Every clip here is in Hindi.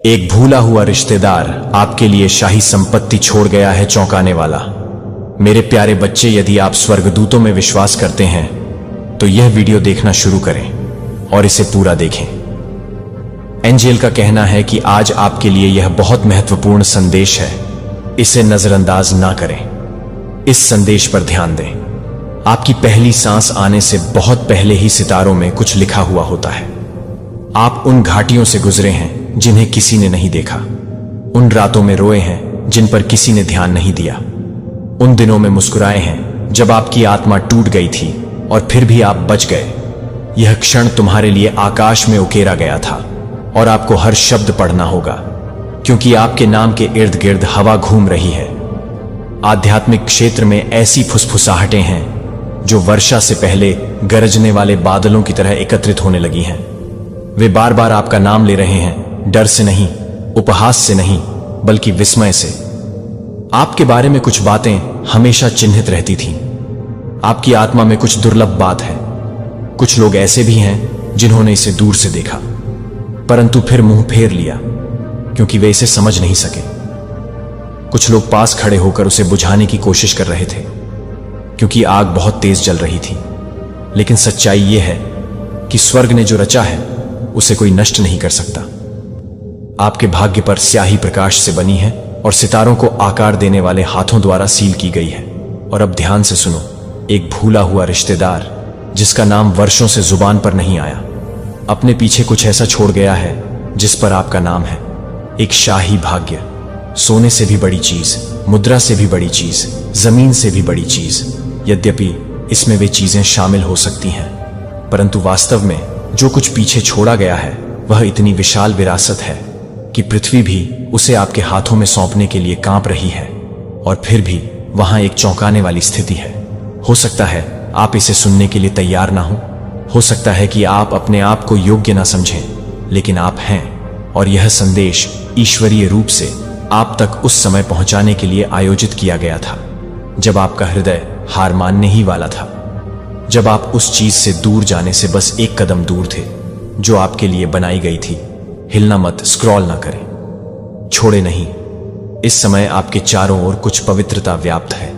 एक भूला हुआ रिश्तेदार आपके लिए शाही संपत्ति छोड़ गया है, चौंकाने वाला। मेरे प्यारे बच्चे, यदि आप स्वर्गदूतों में विश्वास करते हैं तो यह वीडियो देखना शुरू करें और इसे पूरा देखें। एंजेल का कहना है कि आज आपके लिए यह बहुत महत्वपूर्ण संदेश है, इसे नजरअंदाज ना करें। इस संदेश पर ध्यान दें। आपकी पहली सांस आने से बहुत पहले ही सितारों में कुछ लिखा हुआ होता है। आप उन घाटियों से गुजरे हैं जिन्हें किसी ने नहीं देखा, उन रातों में रोए हैं जिन पर किसी ने ध्यान नहीं दिया, उन दिनों में मुस्कुराए हैं जब आपकी आत्मा टूट गई थी और फिर भी आप बच गए। यह क्षण तुम्हारे लिए आकाश में उकेरा गया था और आपको हर शब्द पढ़ना होगा, क्योंकि आपके नाम के इर्द गिर्द हवा घूम रही है। आध्यात्मिक क्षेत्र में ऐसी फुसफुसाहटें हैं जो वर्षा से पहले गरजने वाले बादलों की तरह एकत्रित होने लगी हैं। वे बार बार आपका नाम ले रहे हैं, डर से नहीं, उपहास से नहीं, बल्कि विस्मय से। आपके बारे में कुछ बातें हमेशा चिन्हित रहती थीं। आपकी आत्मा में कुछ दुर्लभ बात है। कुछ लोग ऐसे भी हैं जिन्होंने इसे दूर से देखा, परंतु फिर मुंह फेर लिया क्योंकि वे इसे समझ नहीं सके। कुछ लोग पास खड़े होकर उसे बुझाने की कोशिश कर रहे थे क्योंकि आग बहुत तेज जल रही थी। लेकिन सच्चाई यह है कि स्वर्ग ने जो रचा है उसे कोई नष्ट नहीं कर सकता। आपके भाग्य पर स्याही प्रकाश से बनी है और सितारों को आकार देने वाले हाथों द्वारा सील की गई है। और अब ध्यान से सुनो। एक भूला हुआ रिश्तेदार जिसका नाम वर्षों से जुबान पर नहीं आया, अपने पीछे कुछ ऐसा छोड़ गया है जिस पर आपका नाम है। एक शाही भाग्य, सोने से भी बड़ी चीज, मुद्रा से भी बड़ी चीज, जमीन से भी बड़ी चीज। यद्यपि इसमें वे चीजें शामिल हो सकती हैं, परंतु वास्तव में जो कुछ पीछे छोड़ा गया है वह इतनी विशाल विरासत है कि पृथ्वी भी उसे आपके हाथों में सौंपने के लिए कांप रही है। और फिर भी वहां एक चौंकाने वाली स्थिति है। हो सकता है आप इसे सुनने के लिए तैयार ना हो सकता है कि आप अपने आप को योग्य ना समझें, लेकिन आप हैं। और यह संदेश ईश्वरीय रूप से आप तक उस समय पहुंचाने के लिए आयोजित किया गया था जब आपका हृदय हार मानने ही वाला था, जब आप उस चीज से दूर जाने से बस एक कदम दूर थे जो आपके लिए बनाई गई थी। हिलना मत, स्क्रॉल ना करें, छोड़े नहीं। इस समय आपके चारों ओर कुछ पवित्रता व्याप्त है।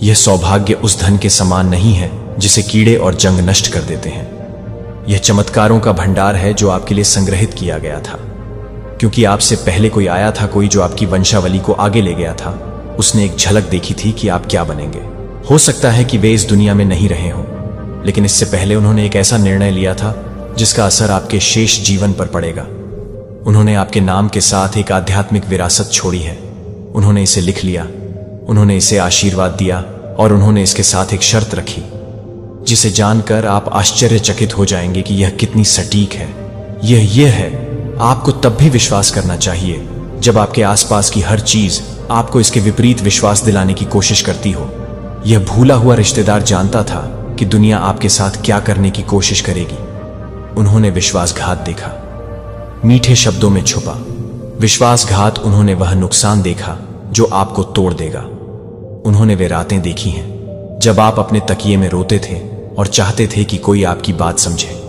यह सौभाग्य उस धन के समान नहीं है जिसे कीड़े और जंग नष्ट कर देते हैं। यह चमत्कारों का भंडार है जो आपके लिए संग्रहित किया गया था, क्योंकि आपसे पहले कोई आया था, कोई जो आपकी वंशावली को आगे ले गया था। उसने एक झलक देखी थी कि आप क्या बनेंगे। हो सकता है कि वे इस दुनिया में नहीं रहे हों, लेकिन इससे पहले उन्होंने एक ऐसा निर्णय लिया था जिसका असर आपके शेष जीवन पर पड़ेगा। उन्होंने आपके नाम के साथ एक आध्यात्मिक विरासत छोड़ी है। उन्होंने इसे लिख लिया, उन्होंने इसे आशीर्वाद दिया और उन्होंने इसके साथ एक शर्त रखी जिसे जानकर आप आश्चर्यचकित हो जाएंगे कि यह कितनी सटीक है। यह है, आपको तब भी विश्वास करना चाहिए जब आपके आसपास की हर चीज आपको इसके विपरीत विश्वास दिलाने की कोशिश करती हो। यह भूला हुआ रिश्तेदार जानता था कि दुनिया आपके साथ क्या करने की कोशिश करेगी। उन्होंने विश्वासघात देखा, मीठे शब्दों में छुपा विश्वासघात। उन्होंने वह नुकसान देखा जो आपको तोड़ देगा। उन्होंने वे रातें देखी हैं जब आप अपने तकिए में रोते थे और चाहते थे कि कोई आपकी बात समझे।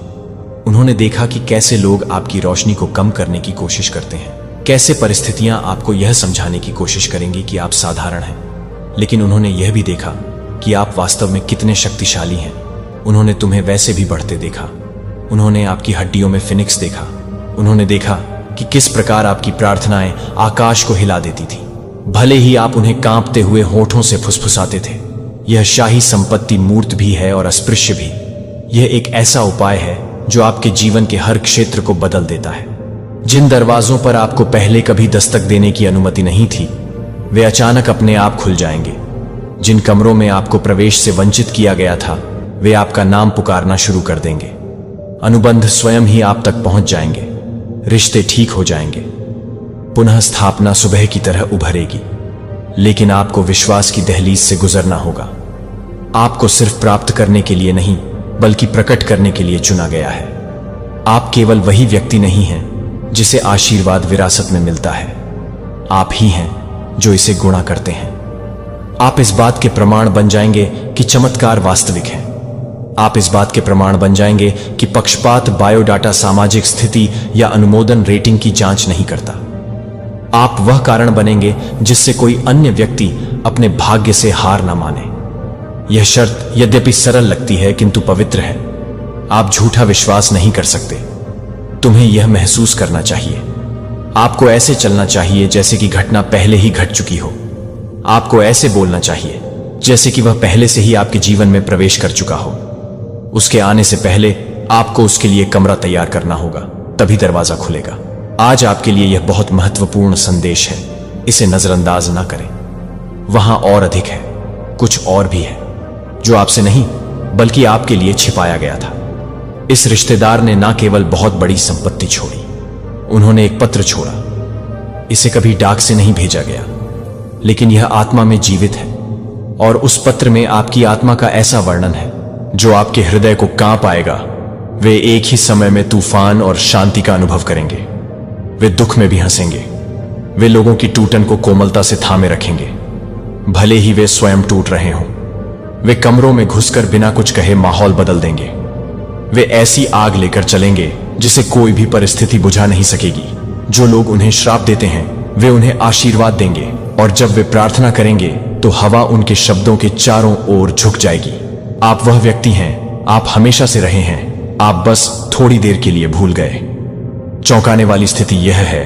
उन्होंने देखा कि कैसे लोग आपकी रोशनी को कम करने की कोशिश करते हैं, कैसे परिस्थितियां आपको यह समझाने की कोशिश करेंगी कि आप साधारण हैं। लेकिन उन्होंने यह भी देखा कि आप वास्तव में कितने शक्तिशाली हैं। उन्होंने तुम्हें वैसे भी बढ़ते देखा। उन्होंने आपकी हड्डियों में फिनिक्स देखा। उन्होंने देखा कि किस प्रकार आपकी प्रार्थनाएं आकाश को हिला देती थी, भले ही आप उन्हें कांपते हुए होठों से फुसफुसाते थे। यह शाही संपत्ति मूर्त भी है और अस्पृश्य भी। यह एक ऐसा उपाय है जो आपके जीवन के हर क्षेत्र को बदल देता है। जिन दरवाजों पर आपको पहले कभी दस्तक देने की अनुमति नहीं थी, वे अचानक अपने आप खुल जाएंगे। जिन कमरों में आपको प्रवेश से वंचित किया गया था, वे आपका नाम पुकारना शुरू कर देंगे। अनुबंध स्वयं ही आप तक पहुंच जाएंगे। रिश्ते ठीक हो जाएंगे। पुनः स्थापना सुबह की तरह उभरेगी। लेकिन आपको विश्वास की दहलीज से गुजरना होगा। आपको सिर्फ प्राप्त करने के लिए नहीं, बल्कि प्रकट करने के लिए चुना गया है। आप केवल वही व्यक्ति नहीं हैं जिसे आशीर्वाद विरासत में मिलता है। आप ही हैं जो इसे गुणा करते हैं। आप इस बात के प्रमाण बन जाएंगे कि चमत्कार वास्तविक है। आप इस बात के प्रमाण बन जाएंगे कि पक्षपात बायोडाटा सामाजिक स्थिति या अनुमोदन रेटिंग की जांच नहीं करता। आप वह कारण बनेंगे जिससे कोई अन्य व्यक्ति अपने भाग्य से हार ना माने। यह शर्त यद्यपि सरल लगती है किंतु पवित्र है। आप झूठा विश्वास नहीं कर सकते। तुम्हें यह महसूस करना चाहिए। आपको ऐसे चलना चाहिए जैसे कि घटना पहले ही घट चुकी हो। आपको ऐसे बोलना चाहिए जैसे कि वह पहले से ही आपके जीवन में प्रवेश कर चुका हो। उसके आने से पहले आपको उसके लिए कमरा तैयार करना होगा, तभी दरवाजा खुलेगा। आज आपके लिए यह बहुत महत्वपूर्ण संदेश है, इसे नजरअंदाज ना करें। वहां और अधिक है, कुछ और भी है जो आपसे नहीं बल्कि आपके लिए छिपाया गया था। इस रिश्तेदार ने ना केवल बहुत बड़ी संपत्ति छोड़ी, उन्होंने एक पत्र छोड़ा। इसे कभी डाक से नहीं भेजा गया, लेकिन यह आत्मा में जीवित है, और उस पत्र में आपकी आत्मा का ऐसा वर्णन है जो आपके हृदय को कांप आएगा। वे एक ही समय में तूफान और शांति का अनुभव करेंगे। वे दुख में भी हंसेंगे। वे लोगों की टूटन को कोमलता से थामे रखेंगे, भले ही वे स्वयं टूट रहे हों। वे कमरों में घुसकर बिना कुछ कहे माहौल बदल देंगे। वे ऐसी आग लेकर चलेंगे जिसे कोई भी परिस्थिति बुझा नहीं सकेगी। जो लोग उन्हें श्राप देते हैं वे उन्हें आशीर्वाद देंगे, और जब वे प्रार्थना करेंगे तो हवा उनके शब्दों के चारों ओर झुक जाएगी। आप वह व्यक्ति हैं, आप हमेशा से रहे हैं, आप बस थोड़ी देर के लिए भूल गए। चौंकाने वाली स्थिति यह है,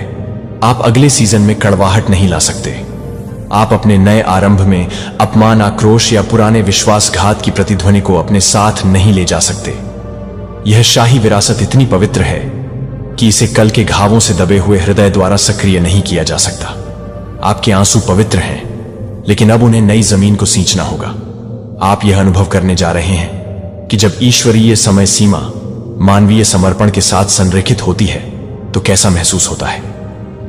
आप अगले सीजन में कड़वाहट नहीं ला सकते। आप अपने नए आरंभ में अपमान, आक्रोश या पुराने विश्वासघात की प्रतिध्वनि को अपने साथ नहीं ले जा सकते। यह शाही विरासत इतनी पवित्र है कि इसे कल के घावों से दबे हुए हृदय द्वारा सक्रिय नहीं किया जा सकता। आपके आंसू पवित्र हैं, लेकिन अब उन्हें नई जमीन को सींचना होगा। आप यह अनुभव करने जा रहे हैं कि जब ईश्वरीय समय सीमा मानवीय समर्पण के साथ संरेखित होती है तो कैसा महसूस होता है।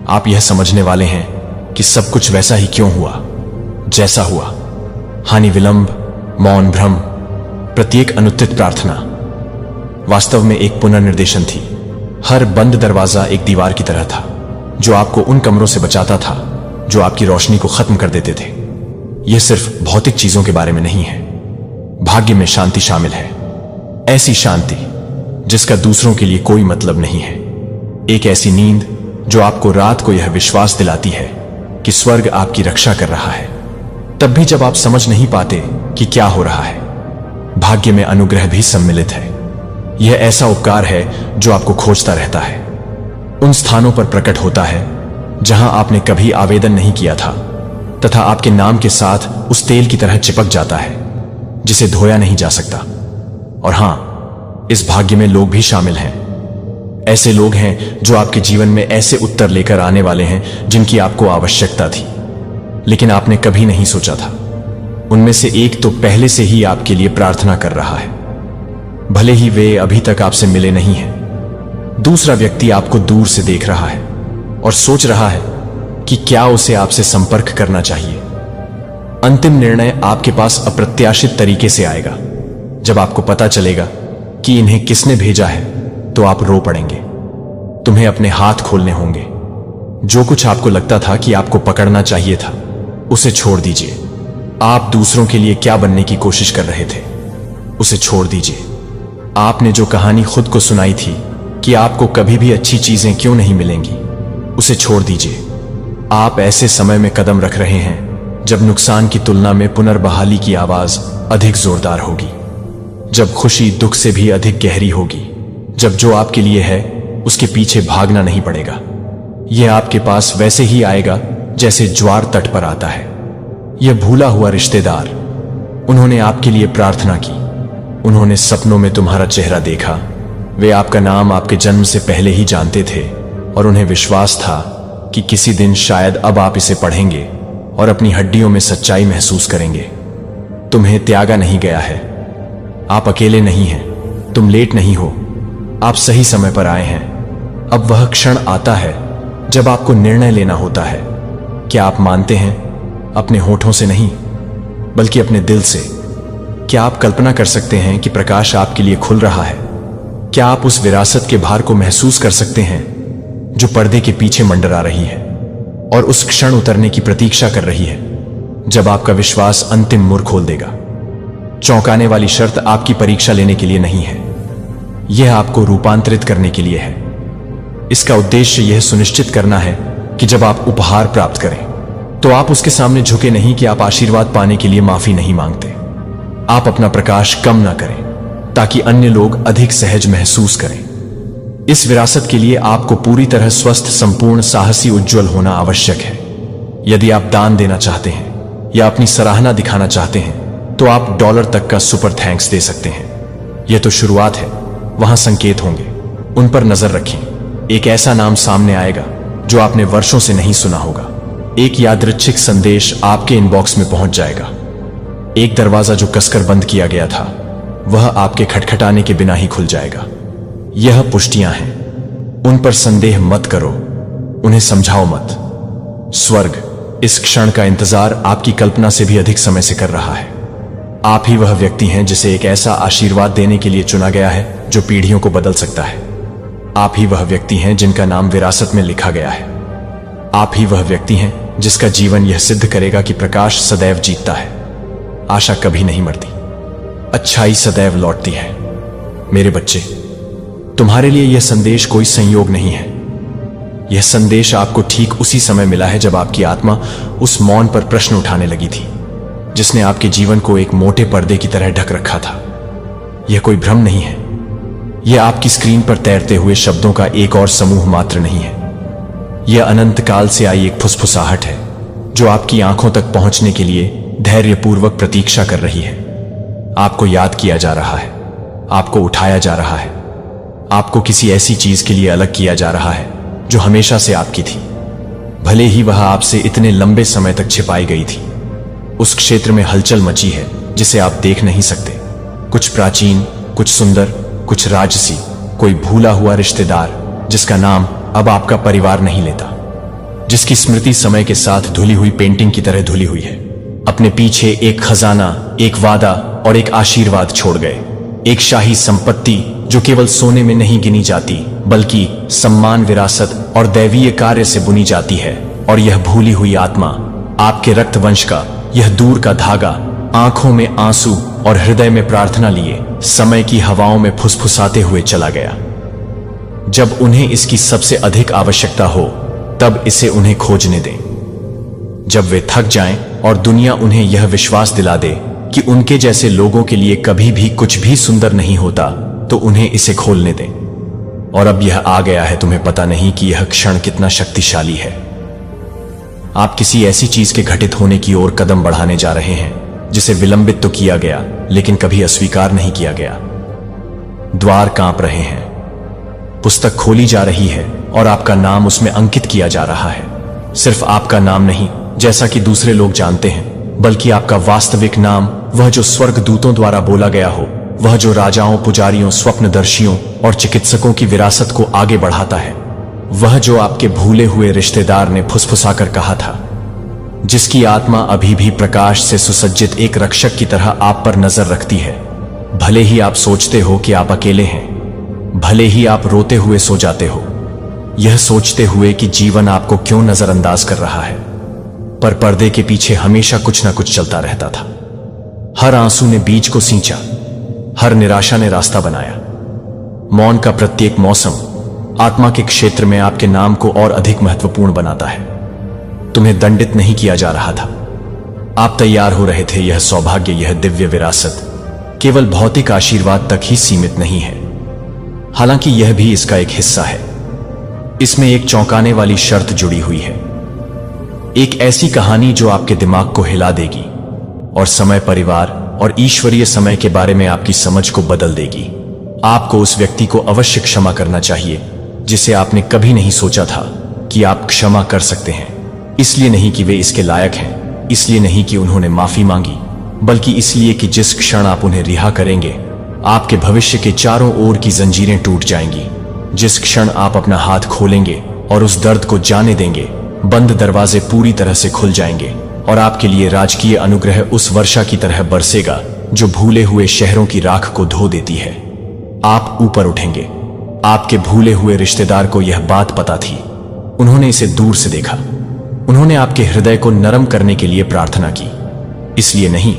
आप यह समझने वाले हैं कि सब कुछ वैसा ही क्यों हुआ जैसा हुआ। हानि, विलंब, मौन, भ्रम, प्रत्येक अनुत्थित प्रार्थना वास्तव में एक पुनर्निर्देशन थी। हर बंद दरवाजा एक दीवार की तरह था जो आपको उन कमरों से बचाता था जो आपकी रोशनी को खत्म कर देते थे। यह सिर्फ भौतिक चीजों के बारे में नहीं है, भाग्य में शांति शामिल है। ऐसी शांति जिसका दूसरों के लिए कोई मतलब नहीं है। एक ऐसी नींद जो आपको रात को यह विश्वास दिलाती है कि स्वर्ग आपकी रक्षा कर रहा है, तब भी जब आप समझ नहीं पाते कि क्या हो रहा है। भाग्य में अनुग्रह भी सम्मिलित है। यह ऐसा उपकार है जो आपको खोजता रहता है, उन स्थानों पर प्रकट होता है जहां आपने कभी आवेदन नहीं किया था, तथा आपके नाम के साथ उस तेल की तरह चिपक जाता है जिसे धोया नहीं जा सकता। और हां, इस भाग्य में लोग भी शामिल हैं। ऐसे लोग हैं जो आपके जीवन में ऐसे उत्तर लेकर आने वाले हैं जिनकी आपको आवश्यकता थी, लेकिन आपने कभी नहीं सोचा था। उनमें से एक तो पहले से ही आपके लिए प्रार्थना कर रहा है, भले ही वे अभी तक आपसे मिले नहीं हैं। दूसरा व्यक्ति आपको दूर से देख रहा है और सोच रहा है कि क्या उसे आपसे संपर्क करना चाहिए। अंतिम निर्णय आपके पास अप्रत्याशित तरीके से आएगा। जब आपको पता चलेगा कि इन्हें किसने भेजा है तो आप रो पड़ेंगे। तुम्हें अपने हाथ खोलने होंगे। जो कुछ आपको लगता था कि आपको पकड़ना चाहिए था, उसे छोड़ दीजिए। आप दूसरों के लिए क्या बनने की कोशिश कर रहे थे, उसे छोड़ दीजिए। आपने जो कहानी खुद को सुनाई थी कि आपको कभी भी अच्छी चीजें क्यों नहीं मिलेंगी, उसे छोड़ दीजिए। आप ऐसे समय में कदम रख रहे हैं जब नुकसान की तुलना में पुनर्बहाली की आवाज अधिक जोरदार होगी, जब खुशी दुख से भी अधिक गहरी होगी, जब जो आपके लिए है उसके पीछे भागना नहीं पड़ेगा। यह आपके पास वैसे ही आएगा जैसे ज्वार तट पर आता है। यह भूला हुआ रिश्तेदार, उन्होंने आपके लिए प्रार्थना की, उन्होंने सपनों में तुम्हारा चेहरा देखा। वे आपका नाम आपके जन्म से पहले ही जानते थे और उन्हें विश्वास था कि किसी दिन शायद अब आप इसे पढ़ेंगे और अपनी हड्डियों में सच्चाई महसूस करेंगे। तुम्हें त्यागा नहीं गया है। आप अकेले नहीं हैं, तुम लेट नहीं हो, आप सही समय पर आए हैं। अब वह क्षण आता है जब आपको निर्णय लेना होता है। क्या आप मानते हैं? अपने होठों से नहीं बल्कि अपने दिल से। क्या आप कल्पना कर सकते हैं कि प्रकाश आपके लिए खुल रहा है? क्या आप उस विरासत के भार को महसूस कर सकते हैं जो पर्दे के पीछे मंडरा रही है और उस क्षण उतरने की प्रतीक्षा कर रही है जब आपका विश्वास अंतिम मुड़ खोल देगा? चौंकाने वाली शर्त आपकी परीक्षा लेने के लिए नहीं है, यह आपको रूपांतरित करने के लिए है। इसका उद्देश्य यह सुनिश्चित करना है कि जब आप उपहार प्राप्त करें तो आप उसके सामने झुके नहीं कि आप आशीर्वाद पाने के लिए माफी नहीं मांगते। आप अपना प्रकाश कम ना करें ताकि अन्य लोग अधिक सहज महसूस करें। इस विरासत के लिए आपको पूरी तरह स्वस्थ, संपूर्ण, साहसी, उज्जवल होना आवश्यक है। यदि आप दान देना चाहते हैं या अपनी सराहना दिखाना चाहते हैं तो आप डॉलर तक का सुपर थैंक्स दे सकते हैं। यह तो शुरुआत है, वहां संकेत होंगे, उन पर नजर रखें। एक ऐसा नाम सामने आएगा जो आपने वर्षों से नहीं सुना होगा। एक यादृच्छिक संदेश आपके इनबॉक्स में पहुंच जाएगा। एक दरवाजा जो कसकर बंद किया गया था वह आपके खटखटाने के बिना ही खुल जाएगा। यह पुष्टियां हैं, उन पर संदेह मत करो, उन्हें समझाओ मत। स्वर्ग इस क्षण का इंतजार आपकी कल्पना से भी अधिक समय से कर रहा है। आप ही वह व्यक्ति हैं जिसे एक ऐसा आशीर्वाद देने के लिए चुना गया है जो पीढ़ियों को बदल सकता है। आप ही वह व्यक्ति हैं जिनका नाम विरासत में लिखा गया है। आप ही वह व्यक्ति हैं जिसका जीवन यह सिद्ध करेगा कि प्रकाश सदैव जीतता है, आशा कभी नहीं मरती, अच्छाई सदैव लौटती है। मेरे बच्चे, तुम्हारे लिए यह संदेश कोई संयोग नहीं है। यह संदेश आपको ठीक उसी समय मिला है जब आपकी आत्मा उस मौन पर प्रश्न उठाने लगी थी जिसने आपके जीवन को एक मोटे पर्दे की तरह ढक रखा था। यह कोई भ्रम नहीं है, यह आपकी स्क्रीन पर तैरते हुए शब्दों का एक और समूह मात्र नहीं है। यह अनंत काल से आई एक फुसफुसाहट है जो आपकी आंखों तक पहुंचने के लिए धैर्यपूर्वक प्रतीक्षा कर रही है। आपको याद किया जा रहा है, आपको उठाया जा रहा है, आपको किसी ऐसी चीज के लिए अलग किया जा रहा है जो हमेशा से आपकी थी, भले ही वह आपसे इतने लंबे समय तक छिपाई गई थी। उस क्षेत्र में हलचल मची है जिसे आप देख नहीं सकते। कुछ प्राचीन, कुछ सुंदर, कुछ राजसी, कोई भूला हुआ रिश्तेदार जिसका नाम अब आपका परिवार नहीं लेता, जिसकी स्मृति समय के साथ धुली हुई पेंटिंग की तरह धुली हुई है। अपने पीछे एक खजाना, एक वादा और एक आशीर्वाद छोड़ गए। एक शाही संपत्ति जो केवल सोने में नहीं गिनी जाती बल्कि सम्मान, विरासत और दैवीय कार्य से बुनी जाती है। और यह भूली हुई आत्मा, आपके रक्त वंश का यह दूर का धागा, आंखों में आंसू और हृदय में प्रार्थना लिए समय की हवाओं में फुसफुसाते हुए चला गया। जब उन्हें इसकी सबसे अधिक आवश्यकता हो तब इसे उन्हें खोजने दें। जब वे थक जाएं और दुनिया उन्हें यह विश्वास दिला दे कि उनके जैसे लोगों के लिए कभी भी कुछ भी सुंदर नहीं होता, तो उन्हें इसे खोलने दें। और अब यह आ गया है, तुम्हें पता नहीं कि यह क्षण कितना शक्तिशाली है। आप किसी ऐसी चीज के घटित होने की ओर कदम बढ़ाने जा रहे हैं जिसे विलंबित तो किया गया लेकिन कभी अस्वीकार नहीं किया गया। द्वार कांप रहे हैं, पुस्तक खोली जा रही है और आपका नाम उसमें अंकित किया जा रहा है। सिर्फ आपका नाम नहीं जैसा कि दूसरे लोग जानते हैं, बल्कि आपका वास्तविक नाम, वह जो स्वर्गदूतों द्वारा बोला गया हो, वह जो राजाओं, पुजारियों, स्वप्नदर्शियों और चिकित्सकों की विरासत को आगे बढ़ाता है, वह जो आपके भूले हुए रिश्तेदार ने फुसफुसाकर कहा था, जिसकी आत्मा अभी भी प्रकाश से सुसज्जित एक रक्षक की तरह आप पर नजर रखती है। भले ही आप सोचते हो कि आप अकेले हैं, भले ही आप रोते हुए सो जाते हो, यह सोचते हुए कि जीवन आपको क्यों नजरअंदाज कर रहा है, पर पर्दे के पीछे हमेशा कुछ ना कुछ चलता रहता था। हर आंसू ने बीज को सींचा, हर निराशा ने रास्ता बनाया। मौन का प्रत्येक मौसम आत्मा के क्षेत्र में आपके नाम को और अधिक महत्वपूर्ण बनाता है। तुम्हें दंडित नहीं किया जा रहा था, आप तैयार हो रहे थे। यह सौभाग्य, यह दिव्य विरासत केवल भौतिक आशीर्वाद तक ही सीमित नहीं है, हालांकि यह भी इसका एक हिस्सा है। इसमें एक चौंकाने वाली शर्त जुड़ी हुई है, एक ऐसी कहानी जो आपके दिमाग को हिला देगी और समय, परिवार और ईश्वरीय समय के बारे में आपकी समझ को बदल देगी। आपको उस व्यक्ति को अवश्य क्षमा करना चाहिए जिसे आपने कभी नहीं सोचा था कि आप क्षमा कर सकते हैं। इसलिए नहीं कि वे इसके लायक हैं, इसलिए नहीं कि उन्होंने माफी मांगी, बल्कि इसलिए कि जिस क्षण आप उन्हें रिहा करेंगे, आपके भविष्य के चारों ओर की जंजीरें टूट जाएंगी। जिस क्षण आप अपना हाथ खोलेंगे और उस दर्द को जाने देंगे, बंद दरवाजे पूरी तरह से खुल जाएंगे और आपके लिए राजकीय अनुग्रह उस वर्षा की तरह बरसेगा जो भूले हुए शहरों की राख को धो देती है। आप ऊपर उठेंगे। आपके भूले हुए रिश्तेदार को यह बात पता थी, उन्होंने इसे दूर से देखा। उन्होंने आपके हृदय को नरम करने के लिए प्रार्थना की, इसलिए नहीं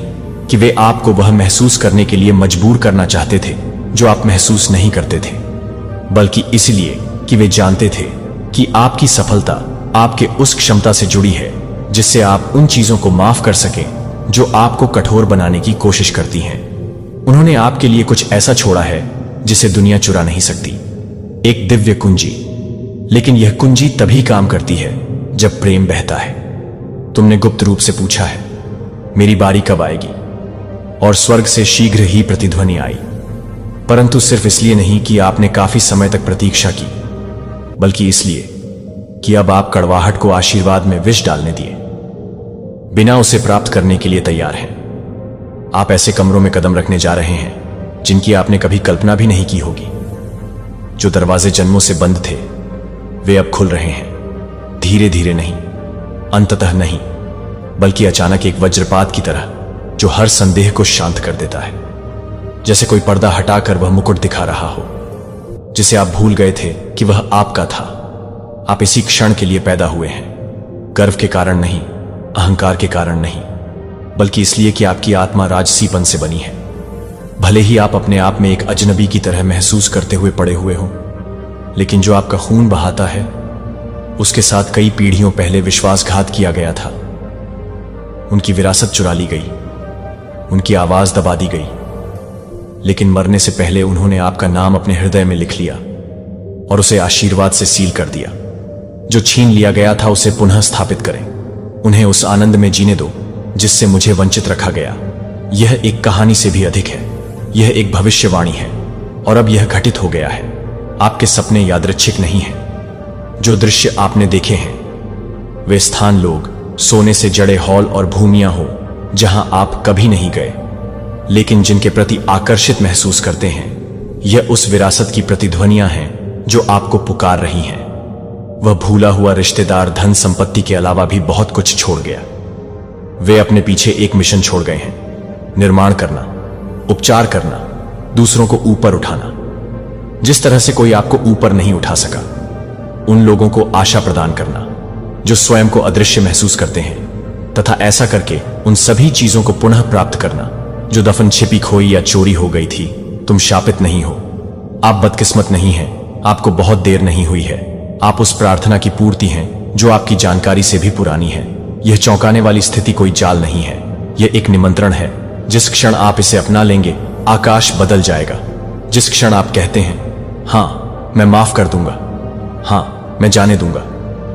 कि वे आपको वह महसूस करने के लिए मजबूर करना चाहते थे जो आप महसूस नहीं करते थे, बल्कि इसलिए कि वे जानते थे कि आपकी सफलता आपके उस क्षमता से जुड़ी है जिससे आप उन चीजों को माफ कर सकें जो आपको कठोर बनाने की कोशिश करती हैं। उन्होंने आपके लिए कुछ ऐसा छोड़ा है जिसे दुनिया चुरा नहीं सकती, एक दिव्य कुंजी। लेकिन यह कुंजी तभी काम करती है जब प्रेम बहता है। तुमने गुप्त रूप से पूछा है, मेरी बारी कब आएगी? और स्वर्ग से शीघ्र ही प्रतिध्वनि आई, परंतु सिर्फ इसलिए नहीं कि आपने काफी समय तक प्रतीक्षा की, बल्कि इसलिए कि अब आप कड़वाहट को आशीर्वाद में विष डालने दिए, बिना उसे प्राप्त करने के लिए तैयार हैं। आप ऐसे कमरों में कदम रखने जा रहे हैं जिनकी आपने कभी कल्पना भी नहीं की होगी। जो दरवाजे जन्मों से बंद थे वे अब खुल रहे हैं, धीरे धीरे नहीं, अंततः नहीं, बल्कि अचानक एक वज्रपात की तरह जो हर संदेह को शांत कर देता है। जैसे कोई पर्दा हटाकर वह मुकुट दिखा रहा हो जिसे आप भूल गए थे कि वह आपका था। आप इसी क्षण के लिए पैदा हुए हैं, गर्व के कारण नहीं, अहंकार के कारण नहीं, बल्कि इसलिए कि आपकी आत्मा राजसीपन से बनी है। भले ही आप अपने आप में एक अजनबी की तरह महसूस करते हुए पड़े हुए हो, लेकिन जो आपका खून बहाता है उसके साथ कई पीढ़ियों पहले विश्वासघात किया गया था। उनकी विरासत चुरा ली गई, उनकी आवाज दबा दी गई, लेकिन मरने से पहले उन्होंने आपका नाम अपने हृदय में लिख लिया और उसे आशीर्वाद से सील कर दिया। जो छीन लिया गया था उसे पुनः स्थापित करें, उन्हें उस आनंद में जीने दो जिससे मुझे वंचित रखा गया। यह एक कहानी से भी अधिक है, यह एक भविष्यवाणी है और अब यह घटित हो गया है। आपके सपने यादृच्छिक नहीं हैं। जो दृश्य आपने देखे हैं वे स्थान, लोग, सोने से जड़े हॉल और भूमियां हो जहां आप कभी नहीं गए, लेकिन जिनके प्रति आकर्षित महसूस करते हैं। यह उस विरासत की प्रतिध्वनियां हैं जो आपको पुकार रही हैं। वह भूला हुआ रिश्तेदार धन संपत्ति के अलावा भी बहुत कुछ छोड़ गया। वे अपने पीछे एक मिशन छोड़ गए हैं, निर्माण करना, उपचार करना, दूसरों को ऊपर उठाना। जिस तरह से कोई आपको ऊपर नहीं उठा सका, उन लोगों को आशा प्रदान करना जो स्वयं को अदृश्य महसूस करते हैं, तथा ऐसा करके उन सभी चीजों को पुनः प्राप्त करना जो दफन छिपी खोई या चोरी हो गई थी। तुम शापित नहीं हो, आप बदकिस्मत नहीं हैं, आपको बहुत देर नहीं हुई है। आप उस प्रार्थना की पूर्ति हैं जो आपकी जानकारी से भी पुरानी है। यह चौंकाने वाली स्थिति कोई जाल नहीं है, यह एक निमंत्रण है। जिस क्षण आप इसे अपना लेंगे आकाश बदल जाएगा। जिस क्षण आप कहते हैं, हां मैं माफ कर दूंगा, हां मैं जाने दूंगा,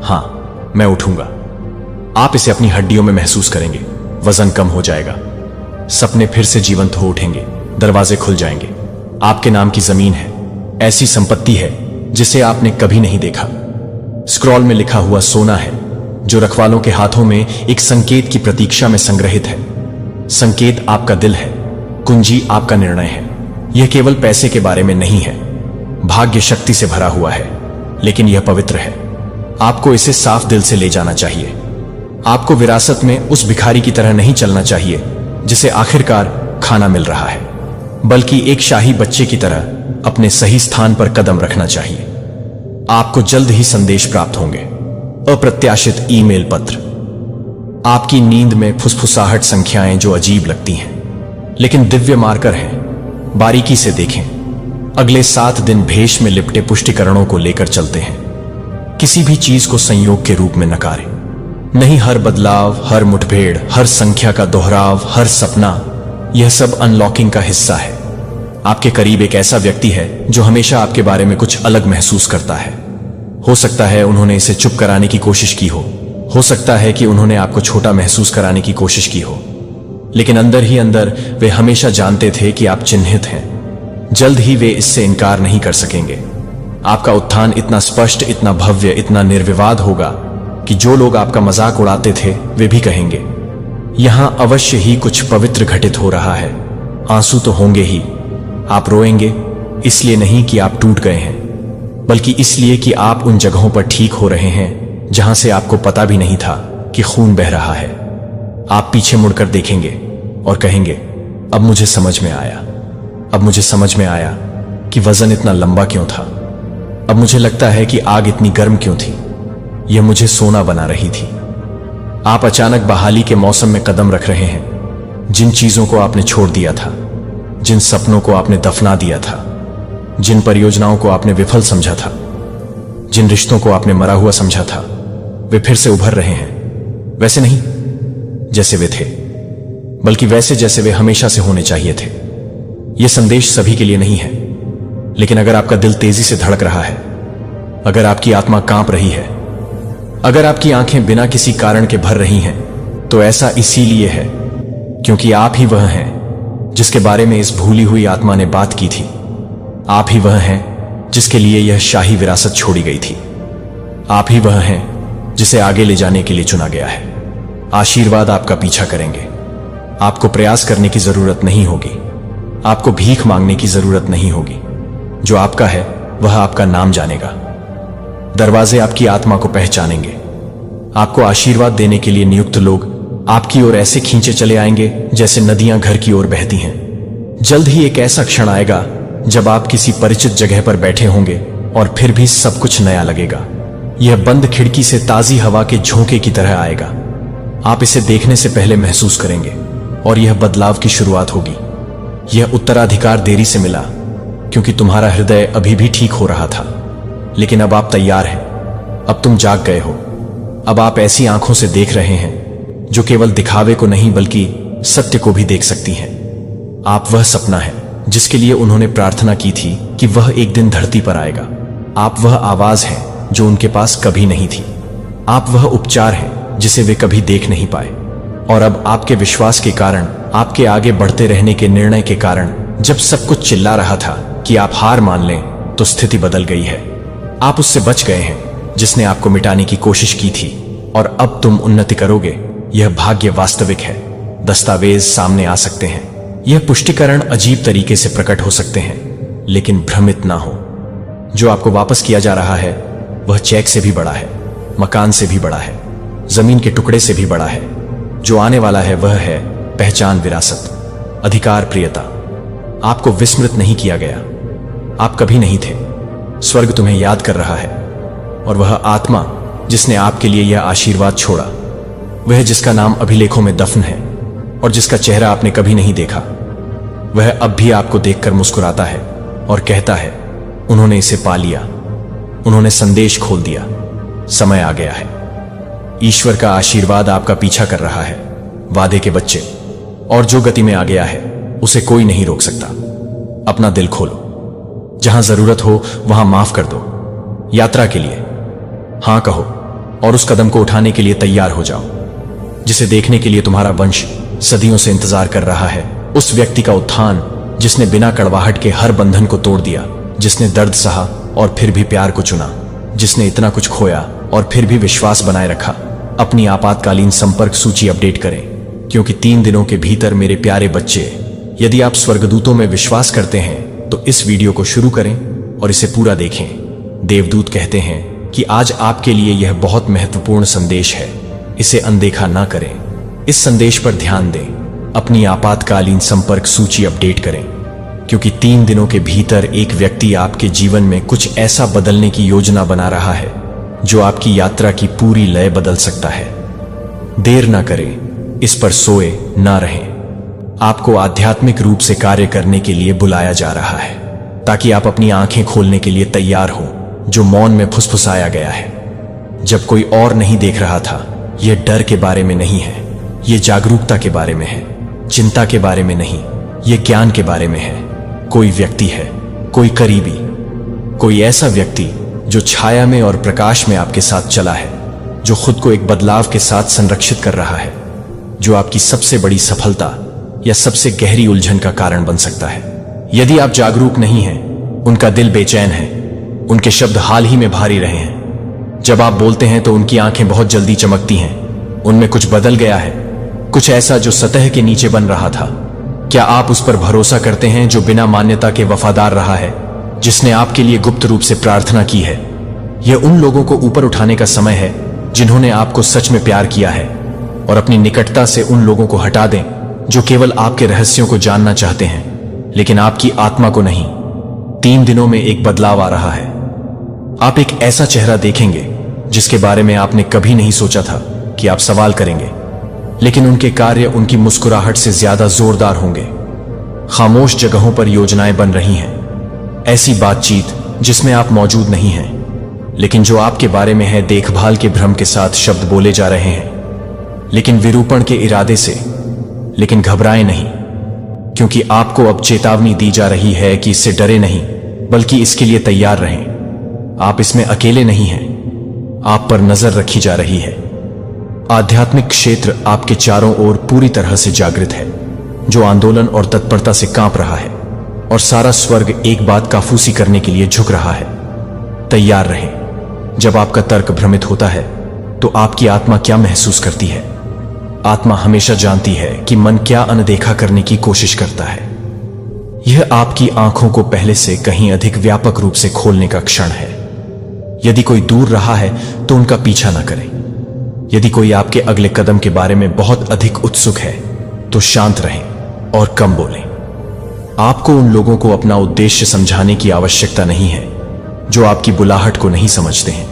हां मैं उठूंगा, आप इसे अपनी हड्डियों में महसूस करेंगे। वजन कम हो जाएगा, सपने फिर से जीवंत हो उठेंगे, दरवाजे खुल जाएंगे। आपके नाम की जमीन है, ऐसी संपत्ति है जिसे आपने कभी नहीं देखा। स्क्रॉल में लिखा हुआ सोना है जो रखवालों के हाथों में एक संकेत की प्रतीक्षा में संग्रहित है। संकेत आपका दिल है, कुंजी आपका निर्णय है। यह केवल पैसे के बारे में नहीं है, भाग्य शक्ति से भरा हुआ है, लेकिन यह पवित्र है। आपको इसे साफ दिल से ले जाना चाहिए। आपको विरासत में उस भिखारी की तरह नहीं चलना चाहिए जिसे आखिरकार खाना मिल रहा है, बल्कि एक शाही बच्चे की तरह अपने सही स्थान पर कदम रखना चाहिए। आपको जल्द ही संदेश प्राप्त होंगे, अप्रत्याशित ईमेल पत्र, आपकी नींद में फुसफुसाहट संख्याएं जो अजीब लगती हैं लेकिन दिव्य मार्कर हैं। बारीकी से देखें, अगले 7 दिन भेष में लिपटे पुष्टिकरणों को लेकर चलते हैं। किसी भी चीज को संयोग के रूप में नकारें नहीं। हर बदलाव, हर मुठभेड़, हर संख्या का दोहराव, हर सपना, यह सब अनलॉकिंग का हिस्सा है। आपके करीब एक ऐसा व्यक्ति है जो हमेशा आपके बारे में कुछ अलग महसूस करता है। हो सकता है उन्होंने इसे चुप कराने की कोशिश की हो सकता है कि उन्होंने आपको छोटा महसूस कराने की कोशिश की हो, लेकिन अंदर ही अंदर वे हमेशा जानते थे कि आप चिन्हित हैं। जल्द ही वे इससे इनकार नहीं कर सकेंगे। आपका उत्थान इतना स्पष्ट, इतना भव्य, इतना निर्विवाद होगा कि जो लोग आपका मजाक उड़ाते थे वे भी कहेंगे, यहां अवश्य ही कुछ पवित्र घटित हो रहा है। आंसू तो होंगे ही। आप रोएंगे इसलिए नहीं कि आप टूट गए हैं, बल्कि इसलिए कि आप उन जगहों पर ठीक हो रहे हैं जहां से आपको पता भी नहीं था कि खून बह रहा है। आप पीछे मुड़कर देखेंगे और कहेंगे, अब मुझे समझ में आया, अब मुझे समझ में आया कि वजन इतना लंबा क्यों था। अब मुझे लगता है कि आग इतनी गर्म क्यों थी, यह मुझे सोना बना रही थी। आप अचानक बहाली के मौसम में कदम रख रहे हैं। जिन चीजों को आपने छोड़ दिया था, जिन सपनों को आपने दफना दिया था, जिन परियोजनाओं को आपने विफल समझा था, जिन रिश्तों को आपने मरा हुआ समझा था, वे फिर से उभर रहे हैं। वैसे नहीं जैसे वे थे, बल्कि वैसे जैसे वे हमेशा से होने चाहिए थे। यह संदेश सभी के लिए नहीं है, लेकिन अगर आपका दिल तेजी से धड़क रहा है, अगर आपकी आत्मा कांप रही है, अगर आपकी आंखें बिना किसी कारण के भर रही हैं, तो ऐसा इसीलिए है क्योंकि आप ही वह हैं जिसके बारे में इस भूली हुई आत्मा ने बात की थी। आप ही वह हैं जिसके लिए यह शाही विरासत छोड़ी गई थी। आप ही वह हैं जिसे आगे ले जाने के लिए चुना गया है। आशीर्वाद आपका पीछा करेंगे। आपको प्रयास करने की जरूरत नहीं होगी, आपको भीख मांगने की जरूरत नहीं होगी। जो आपका है वह आपका नाम जानेगा। दरवाजे आपकी आत्मा को पहचानेंगे। आपको आशीर्वाद देने के लिए नियुक्त लोग आपकी ओर ऐसे खींचे चले आएंगे जैसे नदियां घर की ओर बहती हैं। जल्द ही एक ऐसा क्षण आएगा जब आप किसी परिचित जगह पर बैठे होंगे और फिर भी सब कुछ नया लगेगा। यह बंद खिड़की से ताजी हवा के झोंके की तरह आएगा। आप इसे देखने से पहले महसूस करेंगे और यह बदलाव की शुरुआत होगी। यह उत्तराधिकार देरी से मिला क्योंकि तुम्हारा हृदय अभी भी ठीक हो रहा था, लेकिन अब आप तैयार हैं। अब तुम जाग गए हो। अब आप ऐसी आंखों से देख रहे हैं जो केवल दिखावे को नहीं बल्कि सत्य को भी देख सकती हैं। आप वह सपना है जिसके लिए उन्होंने प्रार्थना की थी कि वह एक दिन धरती पर आएगा। आप वह आवाज है जो उनके पास कभी नहीं थी। आप वह उपचार है जिसे वे कभी देख नहीं पाए। और अब आपके विश्वास के कारण, आपके आगे बढ़ते रहने के निर्णय के कारण, जब सब कुछ चिल्ला रहा था कि आप हार मान लें, तो स्थिति बदल गई है। आप उससे बच गए हैं जिसने आपको मिटाने की कोशिश की थी, और अब तुम उन्नति करोगे। यह भाग्य वास्तविक है। दस्तावेज सामने आ सकते हैं, यह पुष्टिकरण अजीब तरीके से प्रकट हो सकते हैं, लेकिन भ्रमित ना हो। जो आपको वापस किया जा रहा है वह चेक से भी बड़ा है, मकान से भी बड़ा है, जमीन के टुकड़े से भी बड़ा है। जो आने वाला है वह है पहचान, विरासत, अधिकार, प्रियता। आपको विस्मृत नहीं किया गया। आप कभी नहीं थे। स्वर्ग तुम्हें याद कर रहा है। और वह आत्मा जिसने आपके लिए यह आशीर्वाद छोड़ा, वह जिसका नाम अभिलेखों में दफन है और जिसका चेहरा आपने कभी नहीं देखा, वह अब भी आपको देखकर मुस्कुराता है और कहता है, उन्होंने इसे पा लिया, उन्होंने संदेश खोल दिया, समय आ गया है। ईश्वर का आशीर्वाद आपका पीछा कर रहा है, वादे के बच्चे। और जो गति में आ गया है उसे कोई नहीं रोक सकता। अपना दिल खोलो। जहां जरूरत हो वहां माफ कर दो। यात्रा के लिए हां कहो और उस कदम को उठाने के लिए तैयार हो जाओ जिसे देखने के लिए तुम्हारा वंश सदियों से इंतजार कर रहा है। उस व्यक्ति का उत्थान जिसने बिना कड़वाहट के हर बंधन को तोड़ दिया, जिसने दर्द सहा और फिर भी प्यार को चुना, जिसने इतना कुछ खोया और फिर भी विश्वास बनाए रखा। अपनी आपातकालीन संपर्क सूची अपडेट करें, क्योंकि 3 दिनों के भीतर मेरे प्यारे बच्चे, यदि आप स्वर्गदूतों में विश्वास करते हैं तो इस वीडियो को शुरू करें और इसे पूरा देखें। देवदूत कहते हैं कि आज आपके लिए यह बहुत महत्वपूर्ण संदेश है। इसे अनदेखा ना करें। इस संदेश पर ध्यान दें। अपनी आपातकालीन संपर्क सूची अपडेट करें, क्योंकि 3 दिनों के भीतर एक व्यक्ति आपके जीवन में कुछ ऐसा बदलने की योजना बना रहा है जो आपकी यात्रा की पूरी लय बदल सकता है। देर ना करें, इस पर सोए ना रहें। आपको आध्यात्मिक रूप से कार्य करने के लिए बुलाया जा रहा है, ताकि आप अपनी आंखें खोलने के लिए तैयार हो जो मौन में फुसफुसाया गया है। जब कोई और नहीं देख रहा था, यह डर के बारे में नहीं है, यह जागरूकता के बारे में है। चिंता के बारे में नहीं, यह ज्ञान के बारे में है। कोई व्यक्ति है, कोई करीबी, कोई ऐसा व्यक्ति जो छाया में और प्रकाश में आपके साथ चला है, जो खुद को एक बदलाव के साथ संरक्षित कर रहा है, जो आपकी सबसे बड़ी सफलता या सबसे गहरी उलझन का कारण बन सकता है। यदि आप जागरूक नहीं हैं, उनका दिल बेचैन है, उनके शब्द हाल ही में भारी रहे हैं। जब आप बोलते हैं तो उनकी आंखें बहुत जल्दी चमकती हैं। उनमें कुछ बदल गया है, कुछ ऐसा जो सतह के नीचे बन रहा था। क्या आप उस पर भरोसा करते हैं जो बिना मान्यता के वफादार रहा है, जिसने आपके लिए गुप्त रूप से प्रार्थना की है? यह उन लोगों को ऊपर उठाने का समय है जिन्होंने आपको सच में प्यार किया है, और अपनी निकटता से उन लोगों को हटा दें जो केवल आपके रहस्यों को जानना चाहते हैं, लेकिन आपकी आत्मा को नहीं। 3 दिनों में एक बदलाव आ रहा है। आप एक ऐसा चेहरा देखेंगे जिसके बारे में आपने कभी नहीं सोचा था कि आप सवाल करेंगे। लेकिन उनके कार्य उनकी मुस्कुराहट से ज्यादा जोरदार होंगे। खामोश जगहों पर योजनाएं बन रही हैं, ऐसी बातचीत जिसमें आप मौजूद नहीं हैं, लेकिन जो आपके बारे में है। देखभाल के भ्रम के साथ शब्द बोले जा रहे हैं, लेकिन विरूपण के इरादे से। लेकिन घबराएं नहीं, क्योंकि आपको अब चेतावनी दी जा रही है कि इससे डरे नहीं, बल्कि इसके लिए तैयार रहें। आप इसमें अकेले नहीं हैं, आप पर नजर रखी जा रही है। आध्यात्मिक क्षेत्र आपके चारों ओर पूरी तरह से जागृत है, जो आंदोलन और तत्परता से कांप रहा है, और सारा स्वर्ग एक बात काफूसी करने के लिए झुक रहा है। तैयार रहें। जब आपका तर्क भ्रमित होता है तो आपकी आत्मा क्या महसूस करती है? आत्मा हमेशा जानती है कि मन क्या अनदेखा करने की कोशिश करता है। यह आपकी आंखों को पहले से कहीं अधिक व्यापक रूप से खोलने का क्षण है। यदि कोई दूर रहा है तो उनका पीछा न करें। यदि कोई आपके अगले कदम के बारे में बहुत अधिक उत्सुक है तो शांत रहें और कम बोलें। आपको उन लोगों को अपना उद्देश्य समझाने की आवश्यकता नहीं है जो आपकी बुलाहट को नहीं समझते हैं।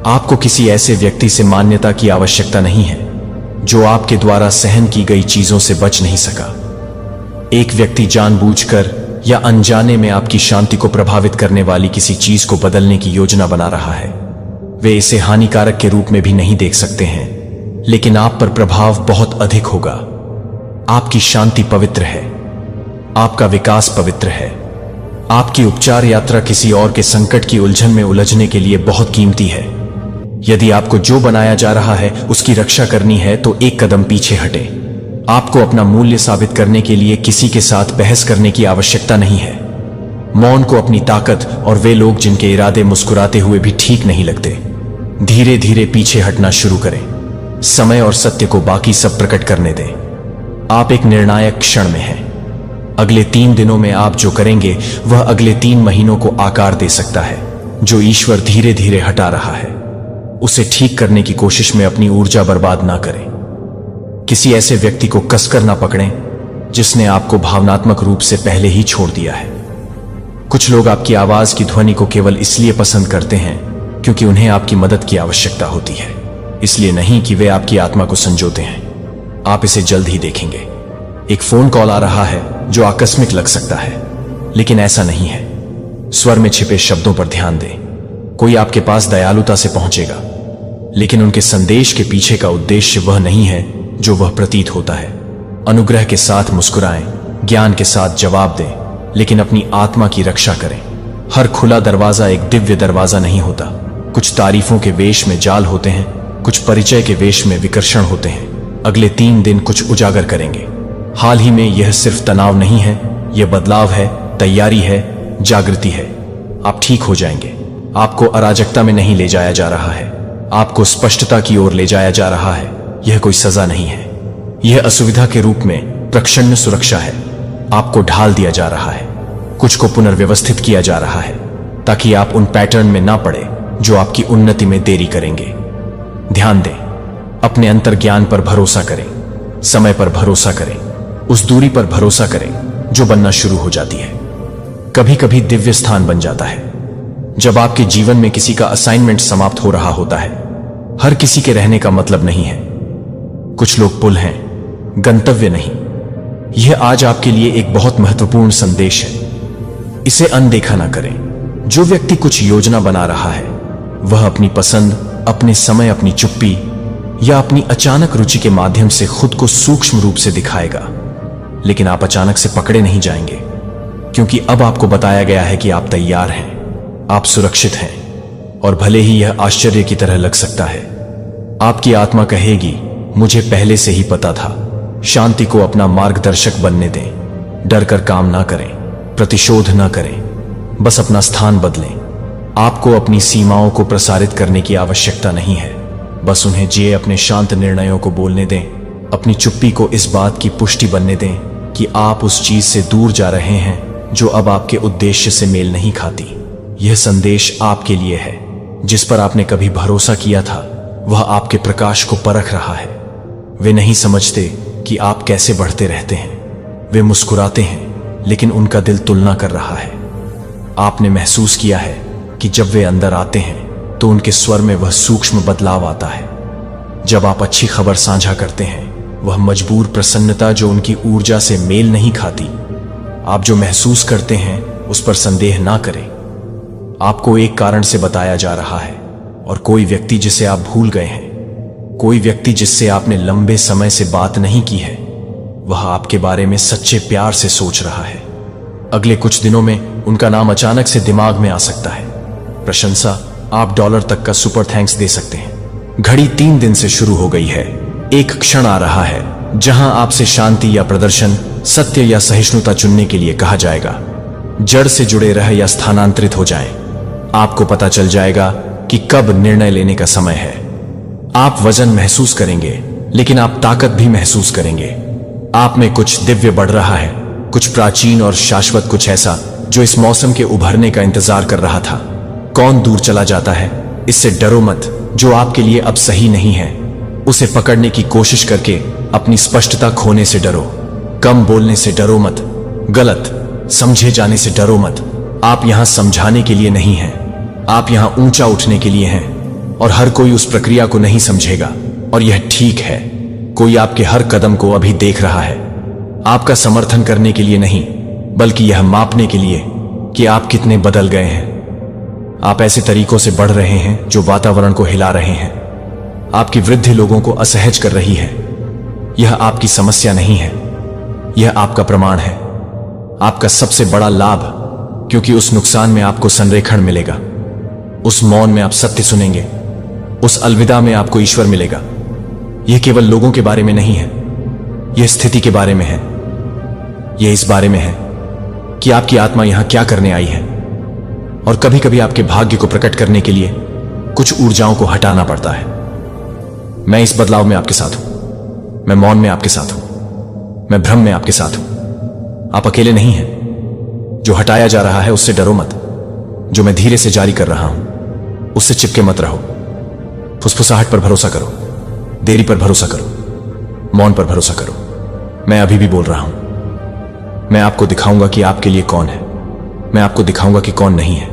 आपको किसी ऐसे व्यक्ति से मान्यता की आवश्यकता नहीं है जो आपके द्वारा सहन की गई चीजों से बच नहीं सका। एक व्यक्ति जानबूझकर या अनजाने में आपकी शांति को प्रभावित करने वाली किसी चीज को बदलने की योजना बना रहा है। वे इसे हानिकारक के रूप में भी नहीं देख सकते हैं, लेकिन आप पर प्रभाव बहुत अधिक होगा। आपकी शांति पवित्र है, आपका विकास पवित्र है। आपकी उपचार यात्रा किसी और के संकट की उलझन में उलझने के लिए बहुत कीमती है। यदि आपको जो बनाया जा रहा है उसकी रक्षा करनी है तो एक कदम पीछे हटे। आपको अपना मूल्य साबित करने के लिए किसी के साथ बहस करने की आवश्यकता नहीं है। मौन को अपनी ताकत और वे लोग जिनके इरादे मुस्कुराते हुए भी ठीक नहीं लगते, धीरे धीरे पीछे हटना शुरू करें। समय और सत्य को बाकी सब प्रकट करने दें। आप एक निर्णायक क्षण में हैं। अगले 3 दिनों में आप जो करेंगे वह अगले 3 महीनों को आकार दे सकता है। जो ईश्वर धीरे धीरे हटा रहा है उसे ठीक करने की कोशिश में अपनी ऊर्जा बर्बाद ना करें। किसी ऐसे व्यक्ति को कसकर ना पकड़ें जिसने आपको भावनात्मक रूप से पहले ही छोड़ दिया है। कुछ लोग आपकी आवाज की ध्वनि को केवल इसलिए पसंद करते हैं क्योंकि उन्हें आपकी मदद की आवश्यकता होती है, इसलिए नहीं कि वे आपकी आत्मा को संजोते हैं। आप इसे जल्द ही देखेंगे। एक फोन कॉल आ रहा है जो आकस्मिक लग सकता है, लेकिन ऐसा नहीं है। स्वर में छिपे शब्दों पर ध्यान दें। कोई आपके पास दयालुता से पहुंचेगा, लेकिन उनके संदेश के पीछे का उद्देश्य वह नहीं है जो वह प्रतीत होता है। अनुग्रह के साथ मुस्कुराएं, ज्ञान के साथ जवाब दें, लेकिन अपनी आत्मा की रक्षा करें। हर खुला दरवाजा एक दिव्य दरवाजा नहीं होता। कुछ तारीफों के वेश में जाल होते हैं, कुछ परिचय के वेश में विकर्षण होते हैं। अगले 3 दिन कुछ उजागर करेंगे। हाल ही में यह सिर्फ तनाव नहीं है, यह बदलाव है, तैयारी है, जागृति है। आप ठीक हो जाएंगे। आपको अराजकता में नहीं ले जाया जा रहा है, आपको स्पष्टता की ओर ले जाया जा रहा है। यह कोई सजा नहीं है, यह असुविधा के रूप में प्रक्षण्य सुरक्षा है। आपको ढाल दिया जा रहा है, कुछ को पुनर्व्यवस्थित किया जा रहा है, ताकि आप उन पैटर्न में ना पड़े जो आपकी उन्नति में देरी करेंगे। ध्यान दें, अपने अंतर्ज्ञान पर भरोसा करें, समय पर भरोसा करें, उस दूरी पर भरोसा करें जो बनना शुरू हो जाती है। कभी कभी दिव्य स्थान बन जाता है जब आपके जीवन में किसी का असाइनमेंट समाप्त हो रहा होता है। हर किसी के रहने का मतलब नहीं है। कुछ लोग पुल हैं, गंतव्य नहीं। यह आज आपके लिए एक बहुत महत्वपूर्ण संदेश है। इसे अनदेखा ना करें। जो व्यक्ति कुछ योजना बना रहा है वह अपनी पसंद, अपने समय, अपनी चुप्पी या अपनी अचानक रुचि के माध्यम से खुद को सूक्ष्म रूप से दिखाएगा। लेकिन आप अचानक से पकड़े नहीं जाएंगे, क्योंकि अब आपको बताया गया है कि आप तैयार हैं, आप सुरक्षित हैं। और भले ही यह आश्चर्य की तरह लग सकता है, आपकी आत्मा कहेगी, मुझे पहले से ही पता था। शांति को अपना मार्गदर्शक बनने दें। डर कर काम ना करें, प्रतिशोध ना करें, बस अपना स्थान बदलें। आपको अपनी सीमाओं को प्रसारित करने की आवश्यकता नहीं है, बस उन्हें जिए अपने शांत निर्णयों को बोलने दें। अपनी चुप्पी को इस बात की पुष्टि बनने दें कि आप उस चीज से दूर जा रहे हैं जो अब आपके उद्देश्य से मेल नहीं खाती। यह संदेश आपके लिए है। जिस पर आपने कभी भरोसा किया था वह आपके प्रकाश को परख रहा है। वे नहीं समझते कि आप कैसे बढ़ते रहते हैं। वे मुस्कुराते हैं, लेकिन उनका दिल तुलना कर रहा है। आपने महसूस किया है कि जब वे अंदर आते हैं तो उनके स्वर में वह सूक्ष्म बदलाव आता है। जब आप अच्छी खबर साझा करते हैं, वह मजबूर प्रसन्नता जो उनकी ऊर्जा से मेल नहीं खाती, आप जो महसूस करते हैं उस पर संदेह ना करें। आपको एक कारण से बताया जा रहा है और कोई व्यक्ति जिसे आप भूल गए हैं, कोई व्यक्ति जिससे आपने लंबे समय से बात नहीं की है, वह आपके बारे में सच्चे प्यार से सोच रहा है। अगले कुछ दिनों में उनका नाम अचानक से दिमाग में आ सकता है। प्रशंसा, आप डॉलर तक का सुपर थैंक्स दे सकते हैं। घड़ी 3 दिन से शुरू हो गई है। एक क्षण आ रहा है जहां आपसे शांति या प्रदर्शन, सत्य या सहिष्णुता चुनने के लिए कहा जाएगा। जड़ से जुड़े रह या स्थानांतरित हो जाएं। आपको पता चल जाएगा कि कब निर्णय लेने का समय है। आप वजन महसूस करेंगे, लेकिन आप ताकत भी महसूस करेंगे। आप में कुछ दिव्य बढ़ रहा है, कुछ प्राचीन और शाश्वत, कुछ ऐसा जो इस मौसम के उभरने का इंतजार कर रहा था। कौन दूर चला जाता है, इससे डरो मत। जो आपके लिए अब सही नहीं है, उसे पकड़ने की कोशिश करके अपनी स्पष्टता खोने से डरो। कम बोलने से डरो मत। गलत समझे जाने से डरो मत। आप यहां समझाने के लिए नहीं हैं, आप यहां ऊंचा उठने के लिए हैं। और हर कोई उस प्रक्रिया को नहीं समझेगा, और यह ठीक है। कोई आपके हर कदम को अभी देख रहा है, आपका समर्थन करने के लिए नहीं, बल्कि यह मापने के लिए कि आप कितने बदल गए हैं। आप ऐसे तरीकों से बढ़ रहे हैं जो वातावरण को हिला रहे हैं। आपकी वृद्धि लोगों को असहज कर रही है। यह आपकी समस्या नहीं है, यह आपका प्रमाण है, आपका सबसे बड़ा लाभ, क्योंकि उस नुकसान में आपको संरेखण मिलेगा। उस मौन में आप सत्य सुनेंगे, उस अलविदा में आपको ईश्वर मिलेगा। यह केवल लोगों के बारे में नहीं है, यह स्थिति के बारे में है। यह इस बारे में है कि आपकी आत्मा यहां क्या करने आई है। और कभी कभी आपके भाग्य को प्रकट करने के लिए कुछ ऊर्जाओं को हटाना पड़ता है। मैं इस बदलाव में आपके साथ हूं, मैं मौन में आपके साथ हूं, मैं भ्रम में आपके साथ हूं। आप अकेले नहीं हैं। जो हटाया जा रहा है उससे डरो मत। जो मैं धीरे से जारी कर रहा हूं उससे चिपके मत रहो। फुसफुसाहट पर भरोसा करो, देरी पर भरोसा करो, मौन पर भरोसा करो। मैं अभी भी बोल रहा हूं। मैं आपको दिखाऊंगा कि आपके लिए कौन है। मैं आपको दिखाऊंगा कि कौन नहीं है।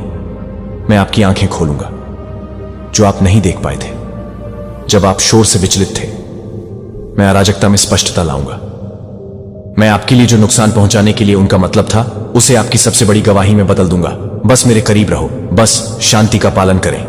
मैं आपकी आंखें खोलूंगा जो आप नहीं देख पाए थे जब आप शोर से विचलित थे। मैं अराजकता में स्पष्टता लाऊंगा। मैं आपके लिए जो नुकसान पहुंचाने के लिए उनका मतलब था, उसे आपकी सबसे बड़ी गवाही में बदल दूंगा। बस मेरे करीब रहो, बस शांति का पालन करें।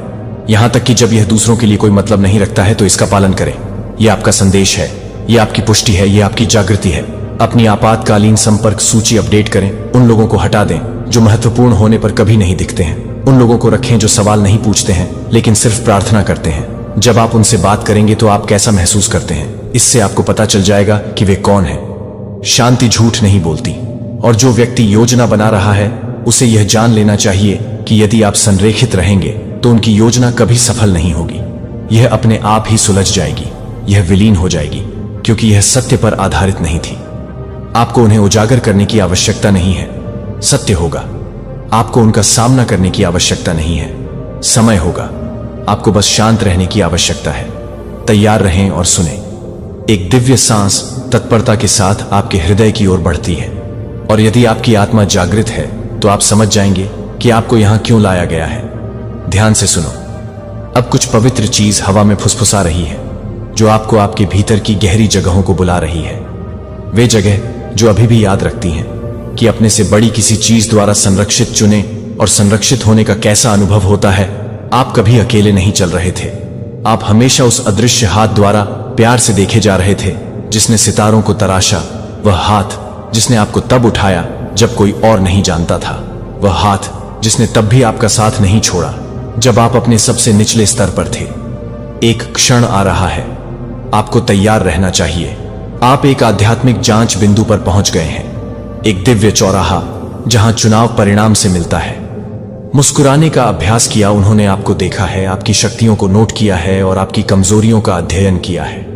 यहां तक कि जब यह दूसरों के लिए कोई मतलब नहीं रखता है तो इसका पालन करें। यह आपका संदेश है, यह आपकी पुष्टि है, यह आपकी जागृति है। अपनी आपातकालीन संपर्क सूची अपडेट करें। उन लोगों को हटा दें जो महत्वपूर्ण होने पर कभी नहीं दिखते हैं। उन लोगों को रखें जो सवाल नहीं पूछते हैं लेकिन सिर्फ प्रार्थना करते हैं। जब आप उनसे बात करेंगे तो आप कैसा महसूस करते हैं, इससे आपको पता चल जाएगा कि वे कौन हैं। शांति झूठ नहीं बोलती, और जो व्यक्ति योजना बना रहा है उसे यह जान लेना चाहिए कि यदि आप संरेखित रहेंगे तो उनकी योजना कभी सफल नहीं होगी। यह अपने आप ही सुलझ जाएगी, यह विलीन हो जाएगी, क्योंकि यह सत्य पर आधारित नहीं थी। आपको उन्हें उजागर करने की आवश्यकता नहीं है, सत्य होगा। आपको उनका सामना करने की आवश्यकता नहीं है, समय होगा। आपको बस शांत रहने की आवश्यकता है। तैयार रहें और सुने। एक दिव्य सांस तत्परता के साथ आपके हृदय की ओर बढ़ती है, और यदि आपकी आत्मा जागृत है तो आप समझ जाएंगे कि आपको यहां क्यों लाया गया है। ध्यान से सुनो। अब कुछ पवित्र चीज हवा में फुसफुसा रही है, जो आपको आपके भीतर की गहरी जगहों को बुला रही है। वे जगह जो अभी भी याद रखती हैं कि अपने से बड़ी किसी चीज द्वारा संरक्षित चुने और संरक्षित होने का कैसा अनुभव होता है। आप कभी अकेले नहीं चल रहे थे। आप हमेशा उस अदृश्य हाथ द्वारा प्यार से देखे जा रहे थे जिसने सितारों को तराशा। वह हाथ जिसने आपको तब उठाया जब कोई और नहीं जानता था। वह हाथ जिसने तब भी आपका साथ नहीं छोड़ा जब आप अपने सबसे निचले स्तर पर थे। एक क्षण आ रहा है, आपको तैयार रहना चाहिए। आप एक आध्यात्मिक जांच बिंदु पर पहुंच गए हैं, एक दिव्य चौराहा जहां चुनाव परिणाम से मिलता है। मुस्कुराने का अभ्यास किया, उन्होंने आपको देखा है, आपकी शक्तियों को नोट किया है और आपकी कमजोरियों का अध्ययन किया है।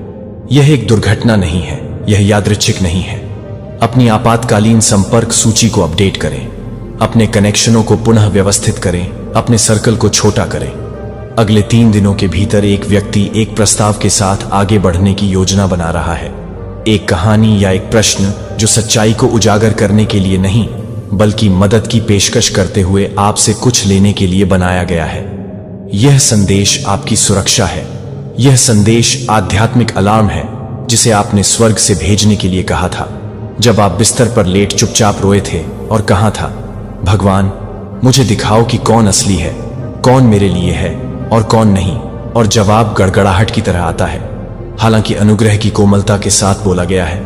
यह एक दुर्घटना नहीं है, यह यादृच्छिक नहीं है। अपनी आपातकालीन संपर्क सूची को अपडेट करें, अपने कनेक्शनों को पुनः व्यवस्थित करें, अपने सर्कल को छोटा करें। अगले 3 दिनों के भीतर एक व्यक्ति एक प्रस्ताव के साथ आगे बढ़ने की योजना बना रहा है। एक कहानी या एक प्रश्न जो सच्चाई को उजागर करने के लिए नहीं, बल्कि मदद की पेशकश करते हुए आपसे कुछ लेने के लिए बनाया गया है। यह संदेश आपकी सुरक्षा है, यह संदेश आध्यात्मिक अलार्म है जिसे आपने स्वर्ग से भेजने के लिए कहा था जब आप बिस्तर पर लेट चुपचाप रोए थे और कहा था, भगवान मुझे दिखाओ कि कौन असली है, कौन मेरे लिए है और कौन नहीं। और जवाब गड़गड़ाहट की तरह आता है, हालांकि अनुग्रह की कोमलता के साथ बोला गया है,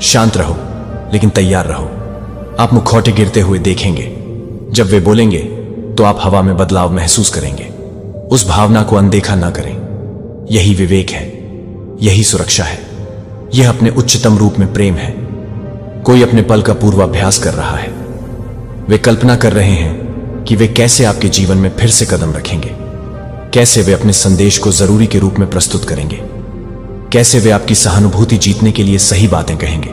शांत रहो लेकिन तैयार रहो। आप मुखौटे गिरते हुए देखेंगे। जब वे बोलेंगे तो आप हवा में बदलाव महसूस करेंगे। उस भावना को अनदेखा ना करें। यही विवेक है, यही सुरक्षा है, यह अपने उच्चतम रूप में प्रेम है। कोई अपने पल का पूर्वाभ्यास कर रहा है। वे कल्पना कर रहे हैं कि वे कैसे आपके जीवन में फिर से कदम रखेंगे, कैसे वे अपने संदेश को जरूरी के रूप में प्रस्तुत करेंगे, कैसे वे आपकी सहानुभूति जीतने के लिए सही बातें कहेंगे,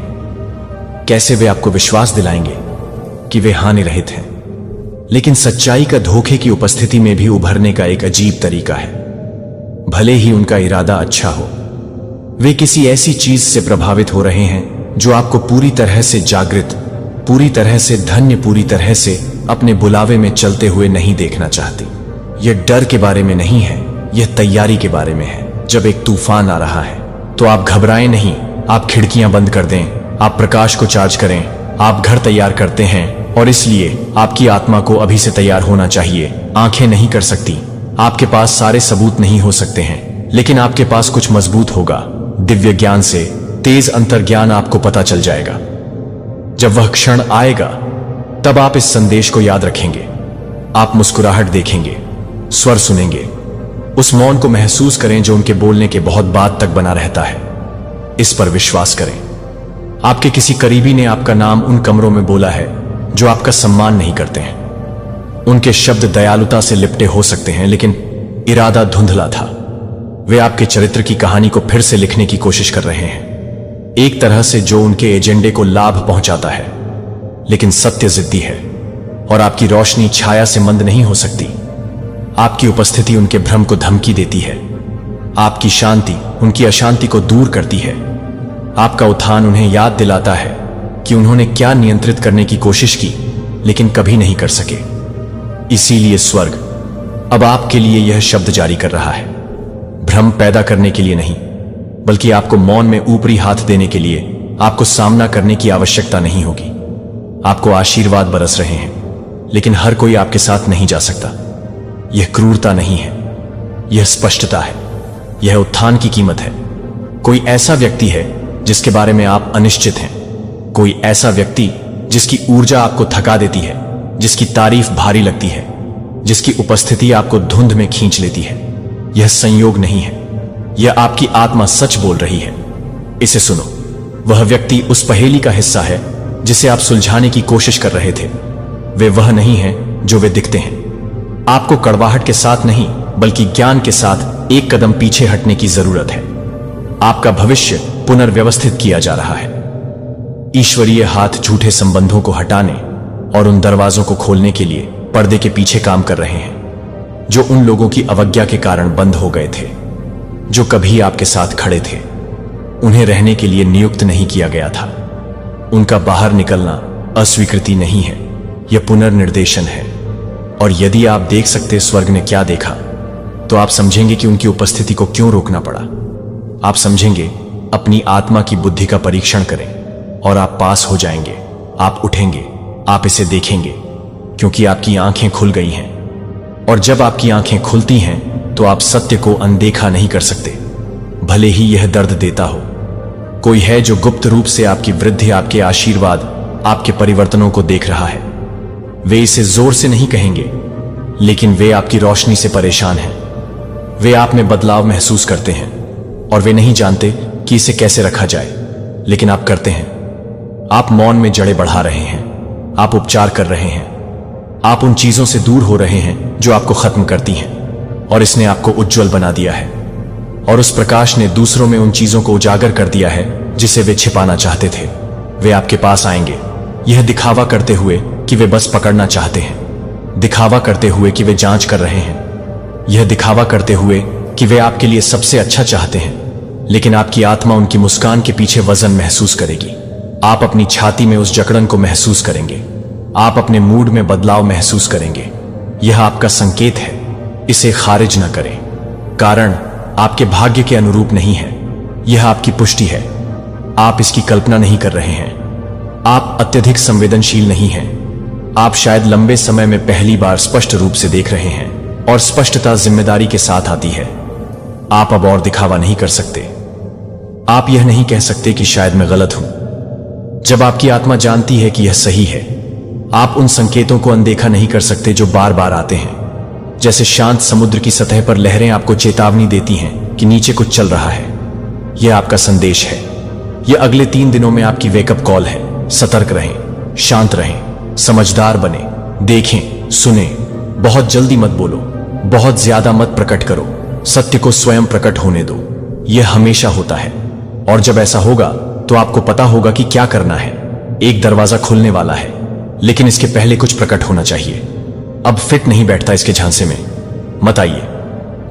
कैसे वे आपको विश्वास दिलाएंगे कि वे हानि रहित हैं। लेकिन सच्चाई का धोखे की उपस्थिति में भी उभरने का एक अजीब तरीका है। भले ही उनका इरादा अच्छा हो, वे किसी ऐसी चीज से प्रभावित हो रहे हैं जो आपको पूरी तरह से जागृत, पूरी तरह से धन्य, पूरी तरह से अपने बुलावे में चलते हुए नहीं देखना चाहती। यह डर के बारे में नहीं है, यह तैयारी के बारे में है। जब एक तूफान आ रहा है तो आप घबराएं नहीं, आप खिड़कियां बंद कर दें, आप प्रकाश को चार्ज करें, आप घर तैयार करते हैं। और इसलिए आपकी आत्मा को अभी से तैयार होना चाहिए। आंखें नहीं कर सकती, आपके पास सारे सबूत नहीं हो सकते हैं, लेकिन आपके पास कुछ मजबूत होगा। दिव्य ज्ञान से तेज अंतर्ज्ञान आपको पता चल जाएगा। जब वह क्षण आएगा तब आप इस संदेश को याद रखेंगे। आप मुस्कुराहट देखेंगे, स्वर सुनेंगे, उस मौन को महसूस करें जो उनके बोलने के बहुत बाद तक बना रहता है। इस पर विश्वास करें। आपके किसी करीबी ने आपका नाम उन कमरों में बोला है जो आपका सम्मान नहीं करते हैं। उनके शब्द दयालुता से लिपटे हो सकते हैं, लेकिन इरादा धुंधला था। वे आपके चरित्र की कहानी को फिर से लिखने की कोशिश कर रहे हैं, एक तरह से जो उनके एजेंडे को लाभ पहुंचाता है। लेकिन सत्य जिद्दी है और आपकी रोशनी छाया से मंद नहीं हो सकती। आपकी उपस्थिति उनके भ्रम को धमकी देती है, आपकी शांति उनकी अशांति को दूर करती है। आपका उत्थान उन्हें याद दिलाता है कि उन्होंने क्या नियंत्रित करने की कोशिश की लेकिन कभी नहीं कर सके। इसीलिए स्वर्ग अब आपके लिए यह शब्द जारी कर रहा है, भ्रम पैदा करने के लिए नहीं, बल्कि आपको मौन में ऊपरी हाथ देने के लिए। आपको सामना करने की आवश्यकता नहीं होगी। आपको आशीर्वाद बरस रहे हैं, लेकिन हर कोई आपके साथ नहीं जा सकता। यह क्रूरता नहीं है, यह स्पष्टता है, यह उत्थान की कीमत है। कोई ऐसा व्यक्ति है जिसके बारे में आप अनिश्चित हैं, कोई ऐसा व्यक्ति जिसकी ऊर्जा आपको थका देती है, जिसकी तारीफ भारी लगती है, जिसकी उपस्थिति आपको धुंध में खींच लेती है। यह संयोग नहीं है, यह आपकी आत्मा सच बोल रही है। इसे सुनो। वह व्यक्ति उस पहेली का हिस्सा है जिसे आप सुलझाने की कोशिश कर रहे थे। वे वह नहीं है जो वे दिखते हैं। आपको कड़वाहट के साथ नहीं, बल्कि ज्ञान के साथ एक कदम पीछे हटने की जरूरत है। आपका भविष्य पुनर्व्यवस्थित किया जा रहा है। ईश्वरीय हाथ झूठे संबंधों को हटाने और उन दरवाजों को खोलने के लिए पर्दे के पीछे काम कर रहे हैं जो उन लोगों की अवज्ञा के कारण बंद हो गए थे, जो कभी आपके साथ खड़े थे। उन्हें रहने के लिए नियुक्त नहीं किया गया था। उनका बाहर निकलना अस्वीकृति नहीं है, यह पुनर्निर्देशन है। और यदि आप देख सकते स्वर्ग ने क्या देखा, तो आप समझेंगे कि उनकी उपस्थिति को क्यों रोकना पड़ा। आप समझेंगे अपनी आत्मा की बुद्धि का परीक्षण करें और आप पास हो जाएंगे। आप उठेंगे, आप इसे देखेंगे, क्योंकि आपकी आंखें खुल गई हैं। और जब आपकी आंखें खुलती हैं तो आप सत्य को अनदेखा नहीं कर सकते, भले ही यह दर्द देता हो। कोई है जो गुप्त रूप से आपकी वृद्धि, आपके आशीर्वाद, आपके परिवर्तनों को देख रहा है। वे इसे जोर से नहीं कहेंगे, लेकिन वे आपकी रोशनी से परेशान हैं। वे आप में बदलाव महसूस करते हैं और वे नहीं जानते कि इसे कैसे रखा जाए, लेकिन आप करते हैं। आप मौन में जड़ें बढ़ा रहे हैं, आप उपचार कर रहे हैं, आप उन चीजों से दूर हो रहे हैं जो आपको खत्म करती हैं। और इसने आपको उज्जवल बना दिया है, और उस प्रकाश ने दूसरों में उन चीजों को उजागर कर दिया है जिसे वे छिपाना चाहते थे। वे आपके पास आएंगे, यह दिखावा करते हुए कि वे बस पकड़ना चाहते हैं, दिखावा करते हुए कि वे जांच कर रहे हैं, यह दिखावा करते हुए कि वे आपके लिए सबसे अच्छा चाहते हैं। लेकिन आपकी आत्मा उनकी मुस्कान के पीछे वजन महसूस करेगी। आप अपनी छाती में उस जकड़न को महसूस करेंगे, आप अपने मूड में बदलाव महसूस करेंगे। यह आपका संकेत है, इसे खारिज न करें, कारण आपके भाग्य के अनुरूप नहीं है। यह आपकी पुष्टि है। आप इसकी कल्पना नहीं कर रहे हैं। आप अत्यधिक संवेदनशील नहीं हैं। आप शायद लंबे समय में पहली बार स्पष्ट रूप से देख रहे हैं, और स्पष्टता जिम्मेदारी के साथ आती है। आप अब और दिखावा नहीं कर सकते। आप यह नहीं कह सकते कि शायद मैं गलत हूं। जब आपकी आत्मा जानती है कि यह सही है, आप उन संकेतों को अनदेखा नहीं कर सकते जो बार बार आते हैं। जैसे शांत समुद्र की सतह पर लहरें आपको चेतावनी देती हैं कि नीचे कुछ चल रहा है। यह आपका संदेश है। यह अगले 3 दिनों में आपकी वेकअप कॉल है। सतर्क रहें, शांत रहें, समझदार बने, देखें, सुने। बहुत जल्दी मत बोलो, बहुत ज्यादा मत प्रकट करो। सत्य को स्वयं प्रकट होने दो। यह हमेशा होता है, और जब ऐसा होगा तो आपको पता होगा कि क्या करना है। एक दरवाजा खुलने वाला है, लेकिन इसके पहले कुछ प्रकट होना चाहिए। अब फिट नहीं बैठता इसके झांसे में। मत आइए।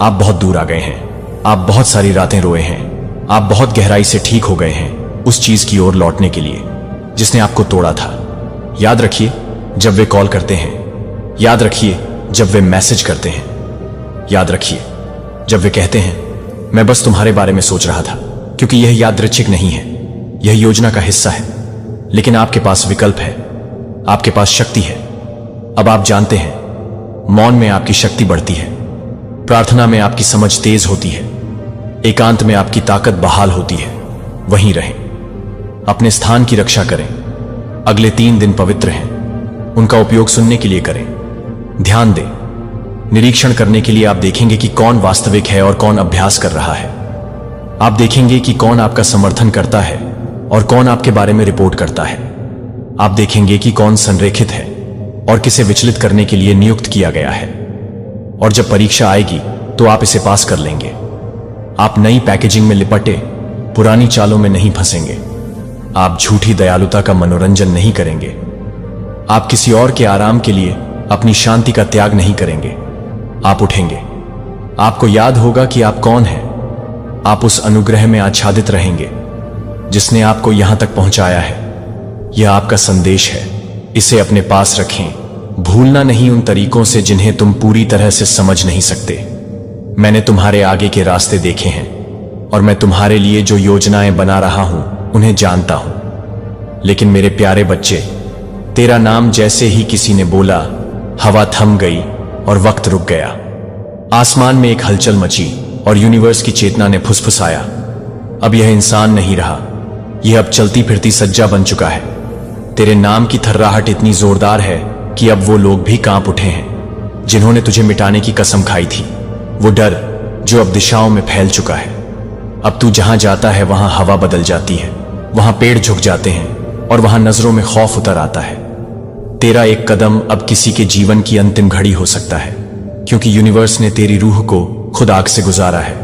आप बहुत दूर आ गए हैं। आप बहुत सारी रातें रोए हैं। आप बहुत गहराई से ठीक हो गए हैं उस चीज की ओर लौटने के लिए जिसने आपको तोड़ा था। याद रखिए जब वे कॉल करते हैं। याद रखिए जब वे मैसेज करते हैं। याद रखिए जब वे कहते हैं मैं बस तुम्हारे बारे में सोच रहा था, क्योंकि यह यादृच्छिक नहीं है। यह योजना का हिस्सा है। लेकिन आपके पास विकल्प है। आपके पास शक्ति है। अब आप जानते हैं, मौन में आपकी शक्ति बढ़ती है। प्रार्थना में आपकी समझ तेज होती है। एकांत में आपकी ताकत बहाल होती है। वहीं रहें। अपने स्थान की रक्षा करें। अगले 3 दिन पवित्र हैं। उनका उपयोग सुनने के लिए करें। ध्यान दें। निरीक्षण करने के लिए आप देखेंगे कि कौन वास्तविक है और कौन अभ्यास कर रहा है। आप देखेंगे कि कौन आपका समर्थन करता है और कौन आपके बारे में रिपोर्ट करता है। आप देखेंगे कि कौन संरेखित है और किसे विचलित करने के लिए नियुक्त किया गया है। और जब परीक्षा आएगी तो आप इसे पास कर लेंगे। आप नई पैकेजिंग में लिपटे पुरानी चालों में नहीं फंसेंगे। आप झूठी दयालुता का मनोरंजन नहीं करेंगे। आप किसी और के आराम के लिए अपनी शांति का त्याग नहीं करेंगे। आप उठेंगे। आपको याद होगा कि आप कौन हैं। आप उस अनुग्रह में आच्छादित रहेंगे जिसने आपको यहां तक पहुंचाया है। यह आपका संदेश है। इसे अपने पास रखें। भूलना नहीं उन तरीकों से जिन्हें तुम पूरी तरह से समझ नहीं सकते। मैंने तुम्हारे आगे के रास्ते देखे हैं, और मैं तुम्हारे लिए जो योजनाएं बना रहा हूं उन्हें जानता हूं। लेकिन मेरे प्यारे बच्चे, तेरा नाम जैसे ही किसी ने बोला, हवा थम गई और वक्त रुक गया। आसमान में एक हलचल मची और यूनिवर्स की चेतना ने फुसफुसाया। अब यह इंसान नहीं रहा। यह अब चलती फिरती सज्जा बन चुका है। तेरे नाम की थर्राहट इतनी जोरदार है कि अब वो लोग भी कांप उठे हैं जिन्होंने तुझे मिटाने की कसम खाई थी। वो डर जो अब दिशाओं में फैल चुका है। अब तू जहां जाता है वहां हवा बदल जाती है, वहां पेड़ झुक जाते हैं और वहां नजरों में खौफ उतर आता है। तेरा एक कदम अब किसी के जीवन की अंतिम घड़ी हो सकता है, क्योंकि यूनिवर्स ने तेरी रूह को खुद आग से गुजारा है।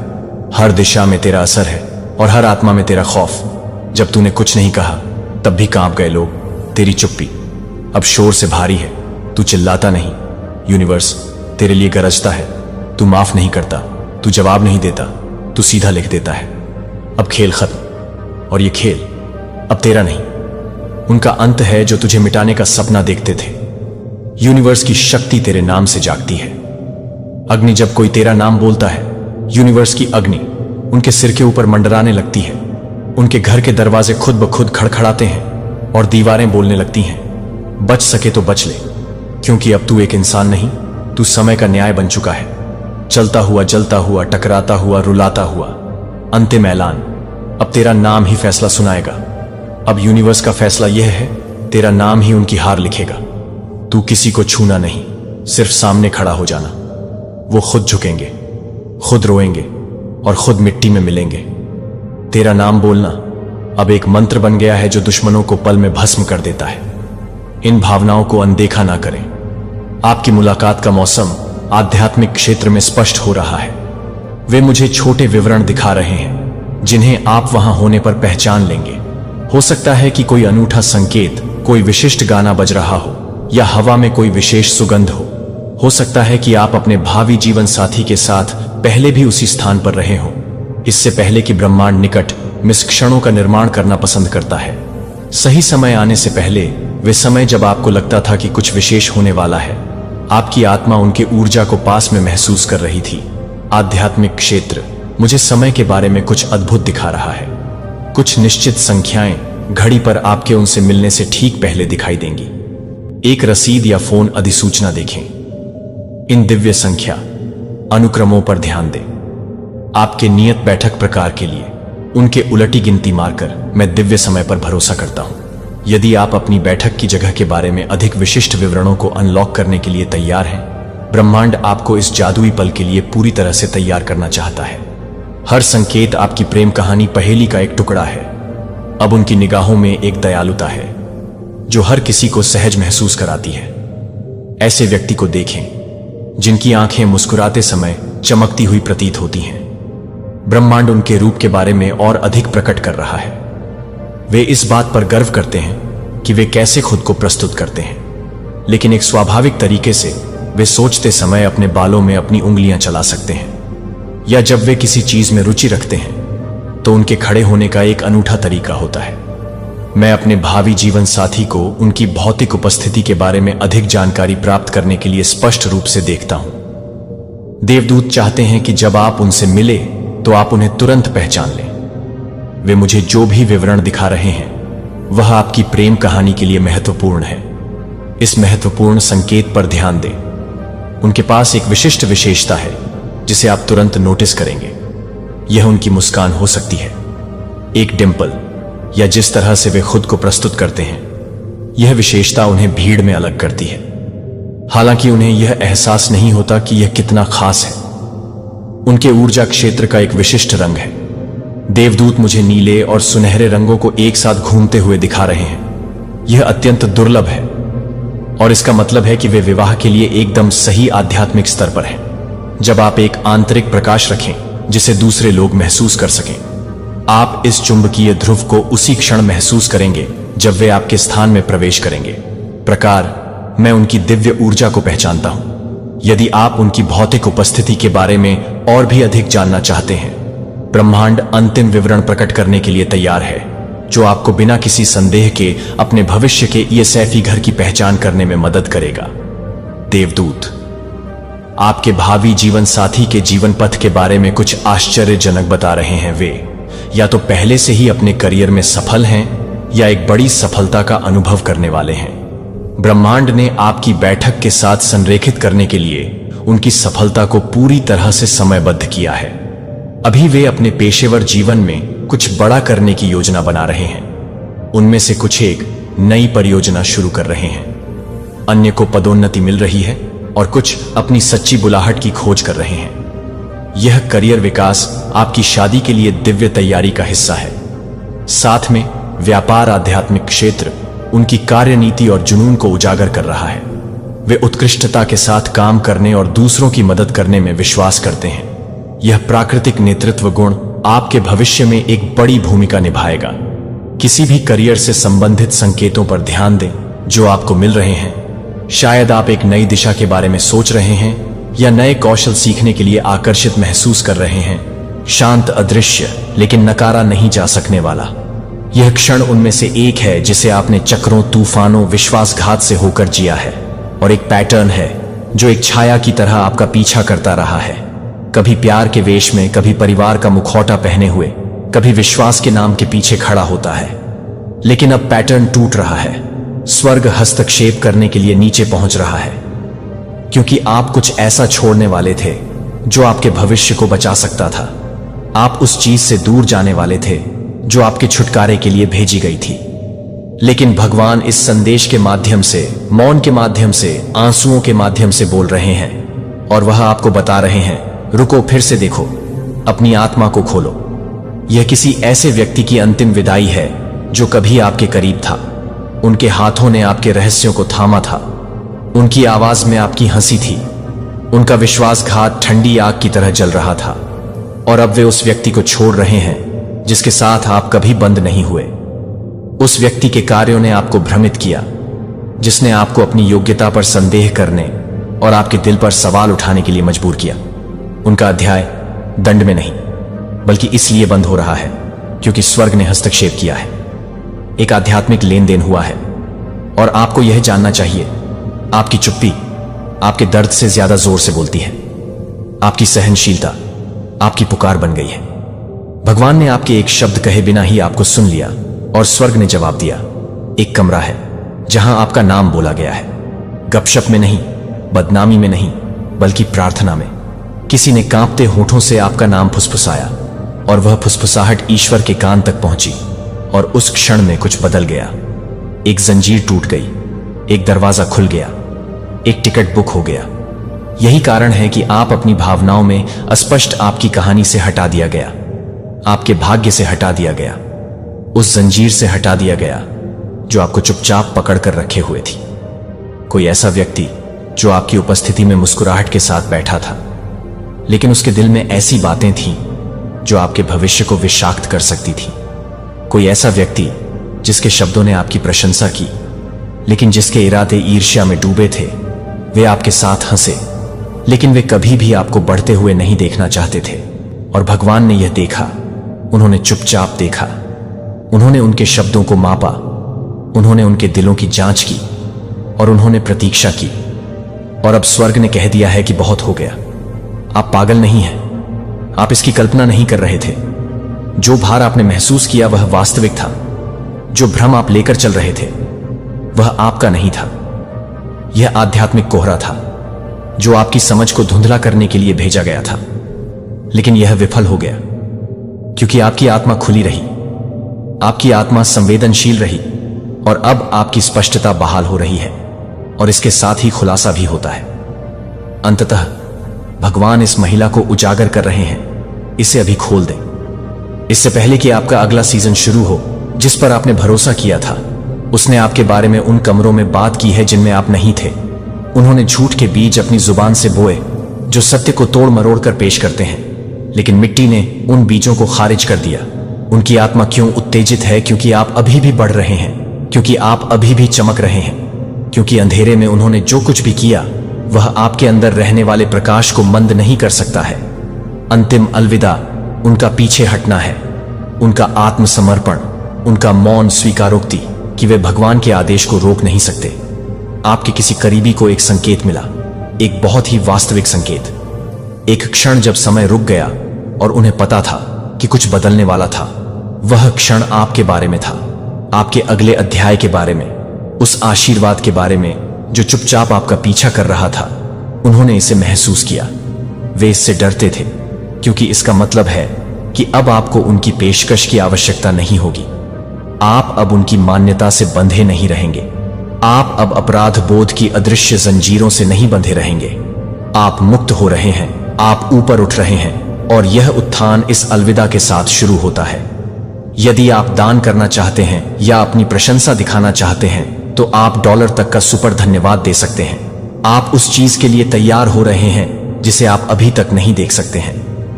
हर दिशा में तेरा असर है और हर आत्मा में तेरा खौफ। जब तूने कुछ नहीं कहा तब भी कांप गए लोग। तेरी चुप्पी अब शोर से भारी है। तू चिल्लाता नहीं, यूनिवर्स तेरे लिए गरजता है। तू माफ नहीं करता, तू जवाब नहीं देता, तू सीधा लिख देता है। अब खेल खत्म, और ये खेल अब तेरा नहीं, उनका अंत है जो तुझे मिटाने का सपना देखते थे। यूनिवर्स की शक्ति तेरे नाम से जागती है। अग्नि जब कोई तेरा नाम बोलता है, यूनिवर्स की अग्नि उनके सिर के ऊपर मंडराने लगती है। उनके घर के दरवाजे खुद ब खुद खड़खड़ाते हैं और दीवारें बोलने लगती हैं, बच सके तो बच ले, क्योंकि अब तू एक इंसान नहीं, तू समय का न्याय बन चुका है। चलता हुआ, जलता हुआ, टकराता हुआ, रुलाता हुआ। अंतिम ऐलान, अब तेरा नाम ही फैसला सुनाएगा। अब यूनिवर्स का फैसला यह है, तेरा नाम ही उनकी हार लिखेगा। तू किसी को छूना नहीं, सिर्फ सामने खड़ा हो जाना। वो खुद झुकेंगे, खुद रोएंगे और खुद मिट्टी में मिलेंगे। तेरा नाम बोलना अब एक मंत्र बन गया है जो दुश्मनों को पल में भस्म कर देता है। इन भावनाओं को अनदेखा ना करें। आपकी मुलाकात का मौसम आध्यात्मिक क्षेत्र में स्पष्ट हो रहा है। वे मुझे छोटे विवरण दिखा रहे हैं जिन्हें आप वहां होने पर पहचान लेंगे। हो सकता है कि कोई अनूठा संकेत, कोई विशिष्ट गाना बज रहा हो, या हवा में कोई विशेष सुगंध हो सकता है कि आप अपने भावी जीवन साथी के साथ पहले भी उसी स्थान पर रहे हों, इससे पहले कि ब्रह्मांड निकट मिस क्षणों का निर्माण करना पसंद करता है। सही समय आने से पहले, वे समय जब आपको लगता था कि कुछ विशेष होने वाला है, आपकी आत्मा उनके ऊर्जा को पास में महसूस कर रही थी। आध्यात्मिक क्षेत्र मुझे समय के बारे में कुछ अद्भुत दिखा रहा है। कुछ निश्चित संख्याएं घड़ी पर आपके उनसे मिलने से ठीक पहले दिखाई देंगी। एक रसीद या फोन अधिसूचना देखें। इन दिव्य संख्या अनुक्रमों पर ध्यान दें। आपके नियत बैठक प्रकार के लिए उनके उलटी गिनती मारकर मैं दिव्य समय पर भरोसा करता हूं। यदि आप अपनी बैठक की जगह के बारे में अधिक विशिष्ट विवरणों को अनलॉक करने के लिए तैयार हैं, ब्रह्मांड आपको इस जादुई पल के लिए पूरी तरह से तैयार करना चाहता है। हर संकेत आपकी प्रेम कहानी पहेली का एक टुकड़ा है। अब उनकी निगाहों में एक दयालुता है जो हर किसी को सहज महसूस कराती है। ऐसे व्यक्ति को देखें जिनकी आंखें मुस्कुराते समय चमकती हुई प्रतीत होती हैं। ब्रह्मांड उनके रूप के बारे में और अधिक प्रकट कर रहा है। वे इस बात पर गर्व करते हैं कि वे कैसे खुद को प्रस्तुत करते हैं, लेकिन एक स्वाभाविक तरीके से वे सोचते समय अपने बालों में अपनी उंगलियां चला सकते हैं, या जब वे किसी चीज में रुचि रखते हैं तो उनके खड़े होने का एक अनूठा तरीका होता है। मैं अपने भावी जीवन साथी को उनकी भौतिक उपस्थिति के बारे में अधिक जानकारी प्राप्त करने के लिए स्पष्ट रूप से देखता हूं। देवदूत चाहते हैं कि जब आप उनसे मिले तो आप उन्हें तुरंत पहचान लें। वे मुझे जो भी विवरण दिखा रहे हैं वह आपकी प्रेम कहानी के लिए महत्वपूर्ण है। इस महत्वपूर्ण संकेत पर ध्यान दें। उनके पास एक विशिष्ट विशेषता है जिसे आप तुरंत नोटिस करेंगे। यह उनकी मुस्कान हो सकती है, एक डिंपल, या जिस तरह से वे खुद को प्रस्तुत करते हैं। यह विशेषता उन्हें भीड़ में अलग करती है, हालांकि उन्हें यह एहसास नहीं होता कि यह कितना खास है। उनके ऊर्जा क्षेत्र का एक विशिष्ट रंग है। देवदूत मुझे नीले और सुनहरे रंगों को एक साथ घूमते हुए दिखा रहे हैं। यह अत्यंत दुर्लभ है और इसका मतलब है कि वे विवाह के लिए एकदम सही आध्यात्मिक स्तर पर हैं। जब आप एक आंतरिक प्रकाश रखें जिसे दूसरे लोग महसूस कर सकें, आप इस चुंबकीय ध्रुव को उसी क्षण महसूस करेंगे जब वे आपके स्थान में प्रवेश करेंगे। प्रकार, मैं उनकी दिव्य ऊर्जा को पहचानता हूं। यदि आप उनकी भौतिक उपस्थिति के बारे में और भी अधिक जानना चाहते हैं, ब्रह्मांड अंतिम विवरण प्रकट करने के लिए तैयार है जो आपको बिना किसी संदेह के अपने भविष्य के ईएसएफई घर की पहचान करने में मदद करेगा। देवदूत आपके भावी जीवन साथी के जीवन पथ के बारे में कुछ आश्चर्यजनक बता रहे हैं। वे या तो पहले से ही अपने करियर में सफल हैं या एक बड़ी सफलता का अनुभव करने वाले हैं। ब्रह्मांड ने आपकी बैठक के साथ संरेखित करने के लिए उनकी सफलता को पूरी तरह से समयबद्ध किया है। अभी वे अपने पेशेवर जीवन में कुछ बड़ा करने की योजना बना रहे हैं। उनमें से कुछ एक नई परियोजना शुरू कर रहे हैं, अन्य को पदोन्नति मिल रही है और कुछ अपनी सच्ची बुलाहट की खोज कर रहे हैं। यह करियर विकास आपकी शादी के लिए दिव्य तैयारी का हिस्सा है। साथ में व्यापार आध्यात्मिक क्षेत्र उनकी कार्यनीति और जुनून को उजागर कर रहा है। वे उत्कृष्टता के साथ काम करने और दूसरों की मदद करने में विश्वास करते हैं। यह प्राकृतिक नेतृत्व गुण आपके भविष्य में एक बड़ी भूमिका निभाएगा। किसी भी करियर से संबंधित संकेतों पर ध्यान दें जो आपको मिल रहे हैं। शायद आप एक नई दिशा के बारे में सोच रहे हैं या नए कौशल सीखने के लिए आकर्षित महसूस कर रहे हैं। शांत, अदृश्य लेकिन नकारा नहीं जा सकने वाला यह क्षण उनमें से एक है जिसे आपने चक्रों, तूफानों, विश्वासघात से होकर जिया है, और एक पैटर्न है जो एक छाया की तरह आपका पीछा करता रहा है। कभी प्यार के वेश में, कभी परिवार का मुखौटा पहने हुए, कभी विश्वास के नाम के पीछे खड़ा होता है। लेकिन अब पैटर्न टूट रहा है। स्वर्ग हस्तक्षेप करने के लिए नीचे पहुंच रहा है, क्योंकि आप कुछ ऐसा छोड़ने वाले थे जो आपके भविष्य को बचा सकता था। आप उस चीज से दूर जाने वाले थे जो आपके छुटकारे के लिए भेजी गई थी। लेकिन भगवान इस संदेश के माध्यम से, मौन के माध्यम से, आंसुओं के माध्यम से बोल रहे हैं, और वह आपको बता रहे हैं, रुको, फिर से देखो, अपनी आत्मा को खोलो। यह किसी ऐसे व्यक्ति की अंतिम विदाई है जो कभी आपके करीब था। उनके हाथों ने आपके रहस्यों को थामा था, उनकी आवाज में आपकी हंसी थी, उनका विश्वासघात ठंडी आग की तरह जल रहा था, और अब वे उस व्यक्ति को छोड़ रहे हैं जिसके साथ आप कभी बंद नहीं हुए। उस व्यक्ति के कार्यों ने आपको भ्रमित किया, जिसने आपको अपनी योग्यता पर संदेह करने और आपके दिल पर सवाल उठाने के लिए मजबूर किया। उनका अध्याय दंड में नहीं, बल्कि इसलिए बंद हो रहा है क्योंकि स्वर्ग ने हस्तक्षेप किया है। एक आध्यात्मिक लेन देन हुआ है, और आपको यह जानना चाहिए, आपकी चुप्पी आपके दर्द से ज्यादा जोर से बोलती है। आपकी सहनशीलता आपकी पुकार बन गई है। भगवान ने आपके एक शब्द कहे बिना ही आपको सुन लिया और स्वर्ग ने जवाब दिया। एक कमरा है जहां आपका नाम बोला गया है, गपशप में नहीं, बदनामी में नहीं, बल्कि प्रार्थना में। किसी ने कांपते होठों से आपका नाम फुसफुसाया और वह फुसफुसाहट ईश्वर के कान तक पहुंची और उस क्षण में कुछ बदल गया। एक जंजीर टूट गई, एक दरवाजा खुल गया, एक टिकट बुक हो गया। यही कारण है कि आप अपनी भावनाओं में अस्पष्ट आपकी कहानी से हटा दिया गया, आपके भाग्य से हटा दिया गया, उस जंजीर से हटा दिया गया जो आपको चुपचाप पकड़ कर रखे हुए थी। कोई ऐसा व्यक्ति जो आपकी उपस्थिति में मुस्कुराहट के साथ बैठा था, लेकिन उसके दिल में ऐसी बातें थीं जो आपके भविष्य को विषाक्त कर सकती थी। कोई ऐसा व्यक्ति जिसके शब्दों ने आपकी प्रशंसा की, लेकिन जिसके इरादे ईर्ष्या में डूबे थे। वे आपके साथ हंसे, लेकिन वे कभी भी आपको बढ़ते हुए नहीं देखना चाहते थे। और भगवान ने यह देखा, उन्होंने चुपचाप देखा, उन्होंने उनके शब्दों को मापा, उन्होंने उनके दिलों की जांच की और उन्होंने प्रतीक्षा की। और अब स्वर्ग ने कह दिया है कि बहुत हो गया। आप पागल नहीं हैं, आप इसकी कल्पना नहीं कर रहे थे। जो भार आपने महसूस किया वह वास्तविक था। जो भ्रम आप लेकर चल रहे थे वह आपका नहीं था। यह आध्यात्मिक कोहरा था जो आपकी समझ को धुंधला करने के लिए भेजा गया था, लेकिन यह विफल हो गया क्योंकि आपकी आत्मा खुली रही, आपकी आत्मा संवेदनशील रही और अब आपकी स्पष्टता बहाल हो रही है और इसके साथ ही खुलासा भी होता है। अंततः भगवान इस महिला को उजागर कर रहे हैं, इसे अभी खोल दें, इससे पहले कि आपका अगला सीजन शुरू हो। जिस पर आपने भरोसा किया था, उसने आपके बारे में उन कमरों में बात की है जिनमें आप नहीं थे। उन्होंने झूठ के बीज अपनी जुबान से बोए जो सत्य को तोड़ मरोड़ कर पेश करते हैं, लेकिन मिट्टी ने उन बीजों को खारिज कर दिया। उनकी आत्मा क्यों उत्तेजित है? क्योंकि आप अभी भी बढ़ रहे हैं, क्योंकि आप अभी भी चमक रहे हैं, क्योंकि अंधेरे में उन्होंने जो कुछ भी किया वह आपके अंदर रहने वाले प्रकाश को मंद नहीं कर सकता है। अंतिम अलविदा उनका पीछे हटना है, उनका आत्मसमर्पण, उनका मौन स्वीकारोक्ति कि वे भगवान के आदेश को रोक नहीं सकते। आपके किसी करीबी को एक संकेत मिला, एक बहुत ही वास्तविक संकेत। एक क्षण जब समय रुक गया और उन्हें पता था कि कुछ बदलने वाला था। वह क्षण आपके बारे में था, आपके अगले अध्याय के बारे में, उस आशीर्वाद के बारे में जो चुपचाप आपका पीछा कर रहा था। उन्होंने इसे महसूस किया। वे इससे डरते थे क्योंकि इसका मतलब है कि अब आपको उनकी पेशकश की आवश्यकता नहीं होगी। आप अब उनकी मान्यता से बंधे नहीं रहेंगे। आप अब अपराध बोध की अदृश्य जंजीरों से नहीं बंधे रहेंगे। आप मुक्त हो रहे हैं, आप ऊपर उठ रहे हैं और यह उत्थान इस अलविदा के साथ शुरू होता है। यदि आप दान करना चाहते हैं या अपनी प्रशंसा दिखाना चाहते हैं तो आप $1 तक का सुपर धन्यवाद दे सकते हैं। आप उस चीज के लिए तैयार हो रहे हैं जिसे आप अभी तक नहीं देख सकते हैं।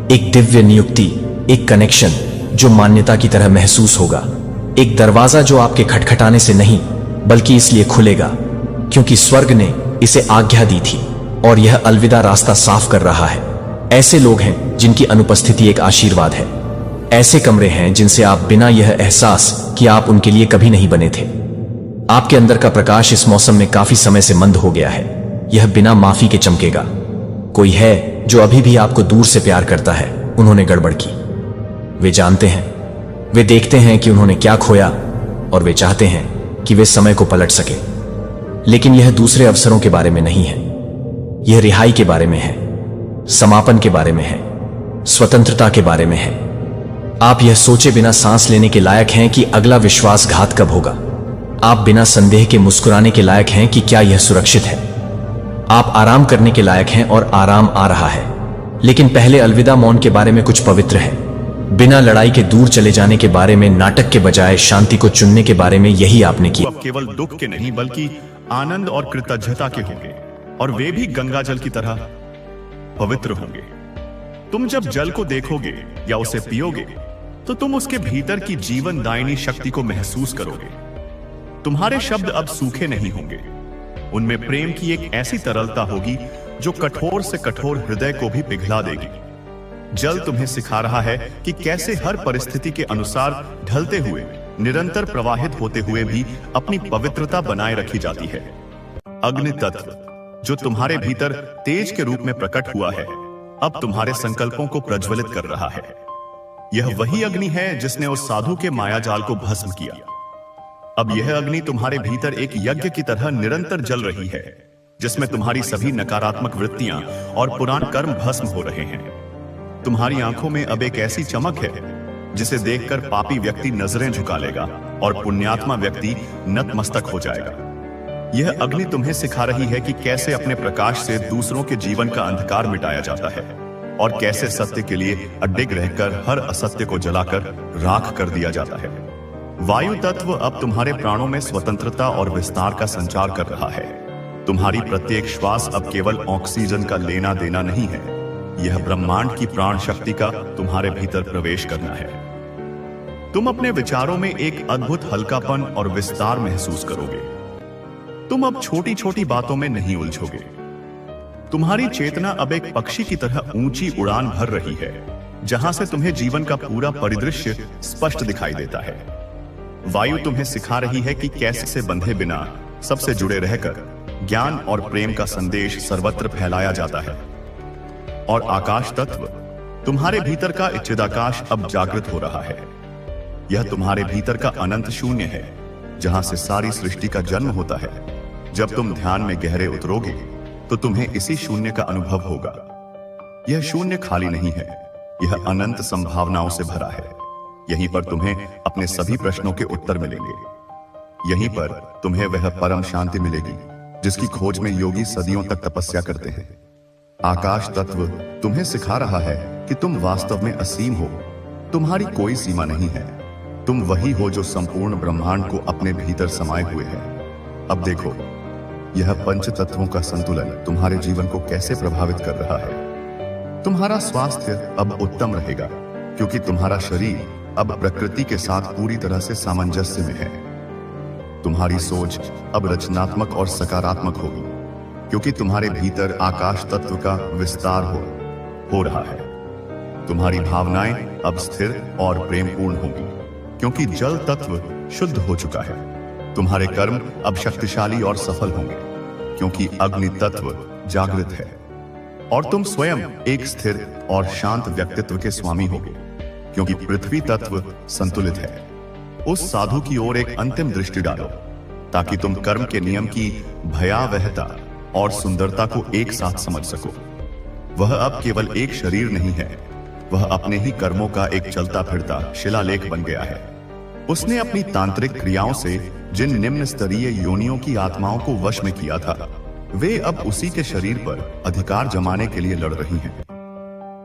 एक दिव्य नियुक्ति, एक कनेक्शन जो मान्यता की तरह महसूस होगा, एक दरवाजा जो आपके खटखटाने से नहीं बल्कि इसलिए खुलेगा क्योंकि स्वर्ग ने इसे आज्ञा दी थी और यह अलविदा रास्ता साफ कर रहा है। ऐसे लोग हैं जिनकी अनुपस्थिति एक आशीर्वाद है। ऐसे कमरे हैं जिनसे आप बिना यह एहसास कि आप उनके लिए कभी नहीं बने थे। आपके अंदर का प्रकाश इस मौसम में काफी समय से मंद हो गया है। यह बिना माफी के चमकेगा। कोई है जो अभी भी आपको दूर से प्यार करता है। उन्होंने गड़बड़ की। वे जानते हैं, वे देखते हैं कि उन्होंने क्या खोया और वे चाहते हैं कि वे समय को पलट सके। लेकिन यह दूसरे अवसरों के बारे में नहीं है। यह रिहाई के बारे में है, समापन के बारे में है, स्वतंत्रता के बारे में है। आप यह सोचे बिना सांस लेने के लायक हैं कि अगला विश्वासघात कब होगा। आप बिना संदेह के मुस्कुराने के लायक हैं कि क्या यह सुरक्षित है। आप आराम करने के लायक हैं और आराम आ रहा है। लेकिन पहले अलविदा मौन के बारे में कुछ पवित्र है। बिना लड़ाई के दूर चले जाने के बारे में, नाटक के बजाय शांति को चुनने के बारे में। यही आपने किया। अब केवल दुख के नहीं बल्कि आनंद और कृतज्ञता के होंगे, और वे भी गंगा जल की तरह पवित्र होंगे। तुम जब जल को देखोगे या उसे पियोगे तो तुम उसके भीतर की जीवन दायिनी शक्ति को महसूस करोगे। तुम्हारे शब्द अब सूखे नहीं होंगे। उनमें प्रेम की एक ऐसी तरलता होगी जो कठोर से कठोर हृदय को भी पिघला देगी। जल तुम्हें सिखा रहा है कि कैसे हर परिस्थिति के अनुसार ढलते हुए, निरंतर प्रवाहित होते हुए भी अपनी पवित्रता बनाए रखी जाती है। अग्नि तत्व जो तुम्हारे भीतर तेज के रूप में प्रकट हुआ है, अब तुम्हारे संकल्पों को प्रज्वलित कर रहा है। यह वही अग्नि है जिसने उस साधु के मायाजाल को भस्म किया। अब यह अग्नि तुम्हारे भीतर एक यज्ञ की तरह निरंतर जल रही है, जिसमें तुम्हारी सभी नकारात्मक वृत्तियां और पुराण कर्म भस्म हो रहे हैं। तुम्हारी आंखों में अब एक ऐसी चमक है जिसे देखकर पापी व्यक्ति नजरें झुका लेगा और पुण्यात्मा व्यक्ति नतमस्तक हो जाएगा। यह अग्नि तुम्हें सिखा रही है कि कैसे अपने प्रकाश से दूसरों के जीवन का अंधकार मिटाया जाता है और कैसे सत्य के लिए अडिग रहकर हर असत्य को जलाकर राख कर दिया जाता है। वायु तत्व अब तुम्हारे प्राणों में स्वतंत्रता और विस्तार का संचार कर रहा है। तुम्हारी प्रत्येक श्वास अब केवल ऑक्सीजन का लेना देना नहीं है, यह ब्रह्मांड की प्राण शक्ति का तुम्हारे भीतर प्रवेश करना है। तुम अपने विचारों में एक अद्भुत हल्कापन और विस्तार महसूस करोगे। तुम अब छोटी छोटी बातों में नहीं उलझोगे। तुम्हारी चेतना अब एक पक्षी की तरह ऊंची उड़ान भर रही है, जहां से तुम्हें जीवन का पूरा परिदृश्य स्पष्ट दिखाई देता है। वायु तुम्हें सिखा रही है कि कैसे से बंधे बिना सबसे जुड़े रहकर ज्ञान और प्रेम का संदेश सर्वत्र फैलाया जाता है। और आकाश तत्व तुम्हारे भीतर का चिदाकाश अब जागृत हो रहा है। यह तुम्हारे भीतर का अनंत शून्य है, जहां से सारी सृष्टि का जन्म होता है। जब तुम ध्यान में गहरे उतरोगे तो तुम्हें इसी शून्य का अनुभव होगा। यह शून्य खाली नहीं है, यह अनंत संभावनाओं से भरा है। यहीं पर तुम्हें अपने सभी प्रश्नों के उत्तर मिलेंगे। यहीं पर तुम्हें वह परम शांति मिलेगी जिसकी खोज में योगी सदियों तक तपस्या करते हैं। आकाश तत्व तुम्हें सिखा रहा है कि तुम वास्तव में असीम हो। तुम्हारी कोई सीमा नहीं है। तुम वही हो जो संपूर्ण ब्रह्मांड को अपने भीतर समाये हुए है। अब देखो, यह पंच तत्वों का संतुलन तुम्हारे जीवन को कैसे प्रभावित कर रहा है। तुम्हारा स्वास्थ्य अब उत्तम रहेगा, क्योंकि तुम्हारा शरीर अब प्रकृति के साथ पूरी तरह से सामंजस्य में है। तुम्हारी सोच अब रचनात्मक और सकारात्मक होगी, क्योंकि तुम्हारे भीतर आकाश तत्व का विस्तार हो रहा है। तुम्हारी भावनाएं अब स्थिर और प्रेमपूर्ण होंगी, क्योंकि जल तत्व शुद्ध हो चुका है। तुम्हारे कर्म अब शक्तिशाली और सफल होंगे, क्योंकि अग्नि तत्व जागृत है। और तुम स्वयं एक स्थिर और शांत व्यक्तित्व के स्वामी होगे, क्योंकि पृथ्वी तत्व संतुलित है। उस साधु की ओर एक अंतिम दृष्टि डालो, ताकि तुम कर्म के नियम की भयावहता और सुंदरता को एक साथ समझ सको। वह अब केवल एक शरीर नहीं है, वह अपने ही कर्मों का एक चलता फिरता शिलालेख बन गया है। उसने अपनी तांत्रिक क्रियाओं से जिन निम्न स्तरीय योनियों की आत्माओं को वश में किया था, वे अब उसी के शरीर पर अधिकार जमाने के लिए लड़ रही हैं।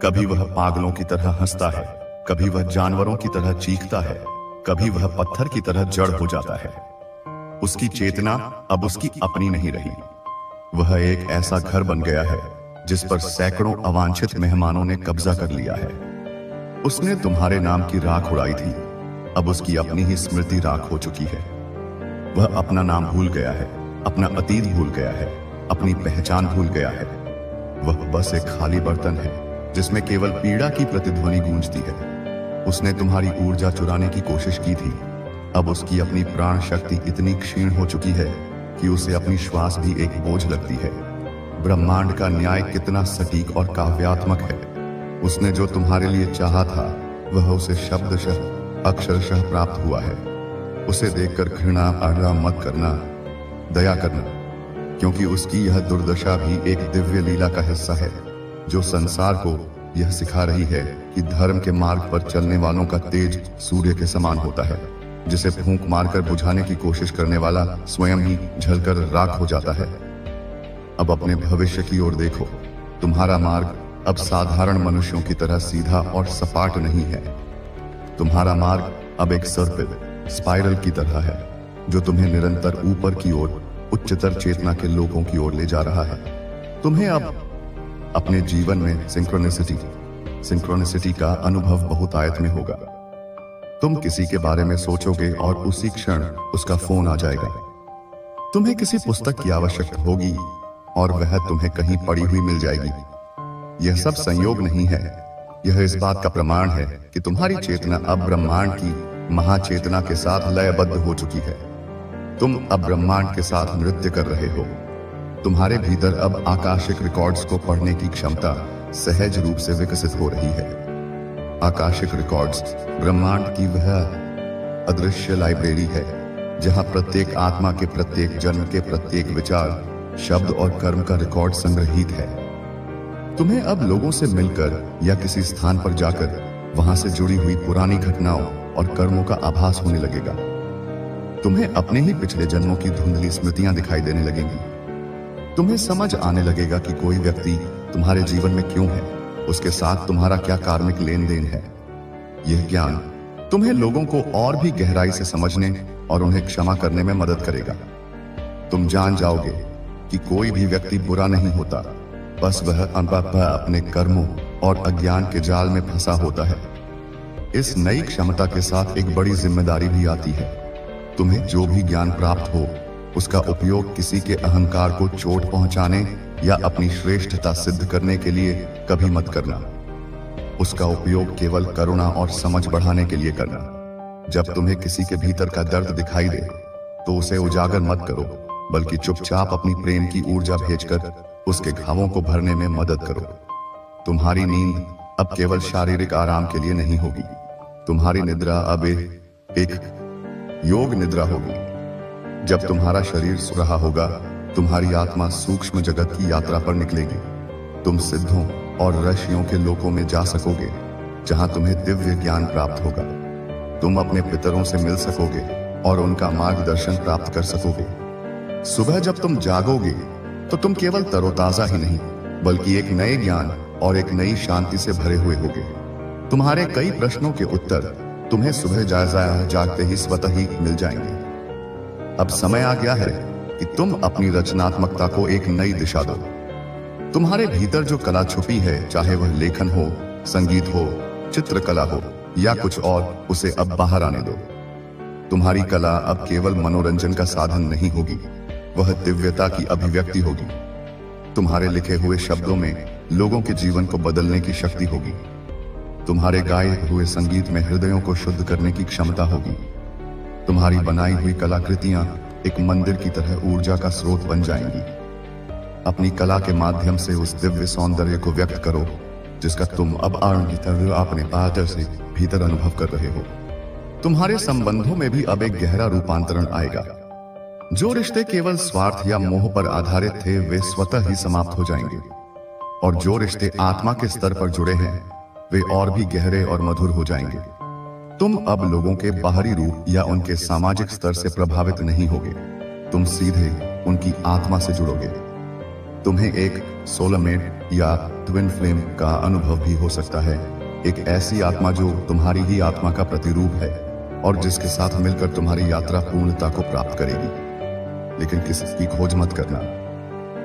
कभी वह पागलों की तरह हंसता है, कभी वह जानवरों की तरह चीखता है, कभी वह पत्थर की तरह जड़ हो जाता है। उसकी चेतना अब उसकी अपनी नहीं रही। वह एक ऐसा घर बन गया है जिस पर सैकड़ों अवांछित मेहमानों ने कब्जा कर लिया है। उसने तुम्हारे नाम की राख उड़ाई थी, अब उसकी अपनी ही स्मृति राख हो चुकी है। वह अपना नाम भूल गया है, अपना अतीत भूल गया है, अपनी पहचान भूल गया है। वह बस एक खाली बर्तन है जिसमें केवल पीड़ा की प्रतिध्वनि गूंजती है। उसने तुम्हारी ऊर्जा चुराने की कोशिश की थी। अब उसकी अपनी प्राण शक्ति इतनी क्षीण हो चुकी है कि उसे अपनी श्वास भी एक बोझ लगती है। ब्रह्मांड का न्याय कितना सटीक और काव्यात्मक है। उसने जो तुम्हारे लिए चाहा था, वह उसे शब्दशः अक्षरशः प्राप्त हुआ है। उसे देखकर घृणा आग्रह मत करना, दया करना, क्योंकि उसकी यह दुर्दशा भी एक दिव्य लीला का हिस्सा है, जो संसार को यह सिखा रही है कि धर्म के मार्ग पर चलने वालों का तेज सूर्य के समान होता है, जिसे फूंक मारकर बुझाने की कोशिश करने वाला स्वयं ही जलकर राख हो जाता है। अब अपने भविष्य की ओर देखो। तुम्हारा मार्ग अब साधारण मनुष्यों की तरह सीधा और सपाट नहीं है। तुम्हारा मार्ग अब एक सर्पिल स्पाइरल की तरह है, जो तुम्हें निरंतर ऊपर की ओर उच्चतर चेतना के लोगों की ओर ले जा रहा है। तुम्हें अब अपने जीवन में सिंक्रोनिसिटी का अनुभव बहुत आयत में होगा। तुम किसी के बारे में सोचोगे और उसी क्षण उसका फोन आ जाएगा। तुम्हें किसी पुस्तक की आवश्यकता होगी और वह तुम्हें कहीं पड़ी हुई मिल जाएगी। यह सब संयोग नहीं है, यह इस बात का प्रमाण है कि तुम्हारी चेतना अब ब्रह्मांड की महाचेतना के साथ लयबद्ध हो चुकी है। तुम अब ब्रह्मांड के साथ नृत्य कर रहे हो। तुम्हारे भीतर अब आकाशिक रिकॉर्ड्स को पढ़ने की क्षमता सहज रूप से विकसित हो रही है। आकाशिक रिकॉर्ड्स ब्रह्मांड की वह अदृश्य लाइब्रेरी है जहां प्रत्येक आत्मा के प्रत्येक जन्म के प्रत्येक विचार, शब्द और कर्म का रिकॉर्ड संग्रहित है। तुम्हें अब लोगों से मिलकर या किसी स्थान पर जाकर वहां से जुड़ी हुई पुरानी घटनाओं और कर्मों का आभास होने लगेगा। तुम्हें अपने ही पिछले जन्मों की धुंधली स्मृतियां दिखाई देने लगेंगी। तुम्हें समझ आने लगेगा कि कोई व्यक्ति तुम्हारे जीवन में क्यों है, उसके साथ तुम्हारा क्या कार्मिक लेन देन है। यह ज्ञान तुम्हें लोगों को और भी गहराई से समझने और उन्हें क्षमा करने में मदद करेगा। तुम जान जाओगे कि कोई भी व्यक्ति बुरा नहीं होता, बस वह अपने कर्मों और अज्ञान के जाल में फंसा होता है। इस नई क्षमता के साथ एक बड़ी जिम्मेदारी भी आती है। तुम्हें जो भी ज्ञान प्राप्त हो उसका उपयोग किसी के अहंकार को चोट पहुंचाने या अपनी श्रेष्ठता सिद्ध करने के लिए कभी मत करना। उसका उपयोग केवल करुणा और समझ बढ़ाने के लिए करना। जब तुम्हें किसी के भीतर का दर्द दिखाई दे तो उसे उजागर मत करो, बल्कि चुपचाप अपनी प्रेम की ऊर्जा भेजकर उसके घावों को भरने में मदद करो। तुम्हारी नींद अब केवल शारीरिक आराम के लिए नहीं होगी। तुम्हारी निद्रा अब एक योग निद्रा होगी। जब तुम्हारा शरीर सो रहा होगा, तुम्हारी आत्मा सूक्ष्म जगत की यात्रा पर निकलेगी। तुम सिद्धों और ऋषियों के लोकों में जा सकोगे, जहां तुम्हें दिव्य ज्ञान प्राप्त होगा। तुम अपने पितरों से मिल सकोगे और उनका मार्गदर्शन प्राप्त कर सकोगे। सुबह जब तुम जागोगे तो तुम केवल तरोताजा ही नहीं, बल्कि एक नए ज्ञान और एक नई शांति से भरे हुए होगे। तुम्हारे कई प्रश्नों के उत्तर तुम्हें सुबह जागते ही स्वतः ही मिल जाएंगे। अब समय आ गया है कि तुम अपनी रचनात्मकता को एक नई दिशा दो। तुम्हारे भीतर जो कला छुपी है, चाहे वह लेखन हो, संगीत हो, चित्रकला हो या कुछ और, उसे अब बाहर आने दो। तुम्हारी कला अब केवल मनोरंजन का साधन नहीं होगी, वह दिव्यता की अभिव्यक्ति होगी। तुम्हारे लिखे हुए शब्दों में लोगों के जीवन को बदलने की शक्ति होगी। तुम्हारे गाए हुए संगीत में हृदयों को शुद्ध करने की क्षमता होगी। तुम्हारी बनाई हुई कलाकृतियां एक मंदिर की तरह ऊर्जा का स्रोत बन जाएंगी। अपनी कला के माध्यम से उस दिव्य सौंदर्य को व्यक्त करो जिसका तुम अब अपने पादर से भीतर अनुभव कर रहे हो। तुम्हारे संबंधों में भी अब एक गहरा रूपांतरण आएगा। जो रिश्ते केवल स्वार्थ या मोह पर आधारित थे, वे स्वतः ही समाप्त हो जाएंगे, और जो रिश्ते आत्मा के स्तर पर जुड़े हैं वे और भी गहरे और मधुर हो जाएंगे। तुम अब लोगों के बाहरी रूप या उनके सामाजिक स्तर से प्रभावित नहीं होगे, तुम सीधे उनकी आत्मा से जुड़ोगे। तुम्हें एक सोलमेट या ट्विन फ्लेम का अनुभव भी हो सकता है, एक ऐसी आत्मा जो तुम्हारी ही आत्मा का प्रतिरूप है और जिसके साथ मिलकर तुम्हारी यात्रा पूर्णता को प्राप्त करेगी। लेकिन किसी की खोज मत करना।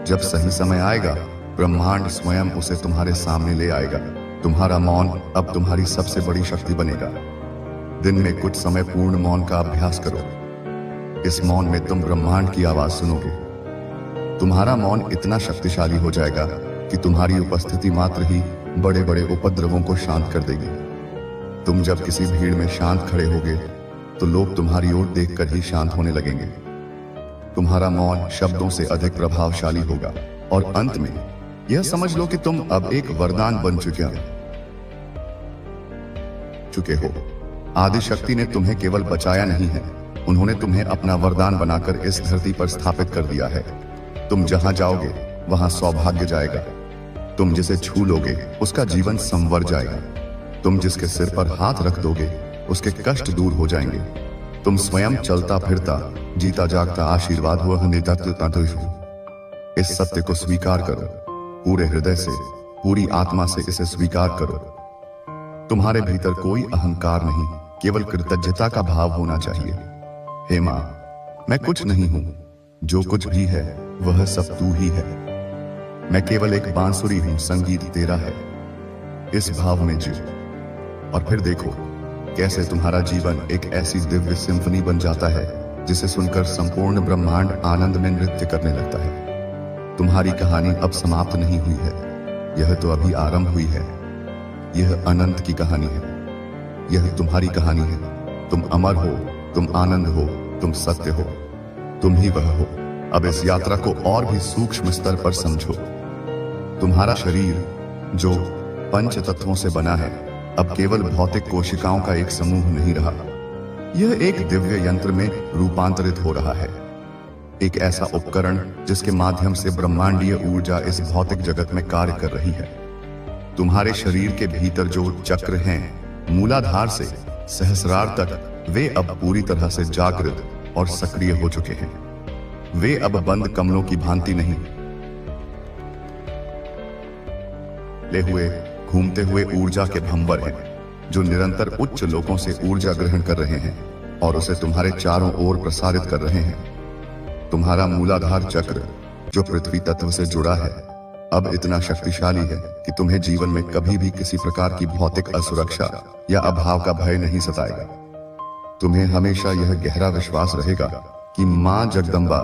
जब सही समय आएगा, ब्रह्मांड स्वयं उसे तुम्हारे सामने ले आएगा। तुम्हारा मौन अब तुम्हारी सबसे बड़ी शक्ति बनेगा। दिन में कुछ समय पूर्ण मौन का अभ्यास करो। इस मौन में तुम ब्रह्मांड की आवाज सुनोगे। तुम्हारा मौन इतना शक्तिशाली हो जाएगा कि तुम्हारी उपस्थिति मात्र ही बड़े बड़े उपद्रवों को शांत कर देगी। तुम जब किसी भीड़ में शांत खड़े होगे तो लोग तुम्हारी ओर देखकर ही शांत होने लगेंगे। तुम्हारा मौन शब्दों से अधिक प्रभावशाली होगा, और अंत में यह समझ लो कि तुम अब एक वरदान बन चुके हो। आदि शक्ति ने तुम्हें केवल बचाया नहीं है, उन्होंने तुम्हें अपना वरदान बनाकर इस धरती पर स्थापित कर दिया है। तुम जहां जाओगे वहां सौभाग्य जाएगा। तुम जिसे छू लोगे उसका जीवन संवर जाएगा। तुम जिसके सिर पर हाथ रख दोगे उसके कष्ट दूर हो जाएंगे। तुम स्वयं चलता फिरता जीता जागता आशीर्वाद हुआ नेतृत्व। इस सत्य को स्वीकार करो, पूरे हृदय से, पूरी आत्मा से इसे स्वीकार करो। तुम्हारे भीतर कोई अहंकार नहीं, केवल कृतज्ञता का भाव होना चाहिए। हे मां, मैं कुछ नहीं हूं, जो कुछ भी है वह सब तू ही है। मैं केवल एक बांसुरी हूं, संगीत तेरा है। इस भाव में जियो और फिर देखो कैसे तुम्हारा जीवन एक ऐसी दिव्य सिम्फनी बन जाता है जिसे सुनकर संपूर्ण ब्रह्मांड आनंद में नृत्य करने लगता है। तुम्हारी कहानी अब समाप्त नहीं हुई है, यह तो अभी आरंभ हुई है। यह अनंत की कहानी है, यह तुम्हारी कहानी है। तुम अमर हो, तुम आनंद हो, तुम सत्य हो, तुम ही वह हो। अब इस यात्रा को और भी सूक्ष्म स्तर पर समझो। तुम्हारा शरीर जो पंच तत्वों से बना है अब केवल भौतिक कोशिकाओं का एक समूह नहीं रहा। यह एक दिव्य यंत्र में रूपांतरित हो रहा है, एक ऐसा उपकरण जिसके माध्यम से ब्रह्मांडीय ऊर्जा इस भौतिक जगत में कार्य कर रही है। तुम्हारे शरीर के भीतर जो चक्र हैं, मूलाधार से सहस्रार तक, वे अब पूरी तरह से जागृत और सक्रिय हो चुके हैं। वे अब बंद कमलों की भांति नहीं, ले हुए घूमते हुए ऊर्जा के भंवर हैं, जो निरंतर उच्च लोकों से ऊर्जा ग्रहण कर रहे हैं और उसे तुम्हारे चारों ओर प्रसारित कर रहे हैं। तुम्हारा मूलाधार चक्र, जो पृथ्वी तत्व से जुड़ा है, अब इतना शक्तिशाली है कि तुम्हें जीवन में कभी भी किसी प्रकार की भौतिक असुरक्षा या अभाव का भय नहीं सताएगा। तुम्हें हमेशा यह गहरा विश्वास रहेगा कि मां जगदम्बा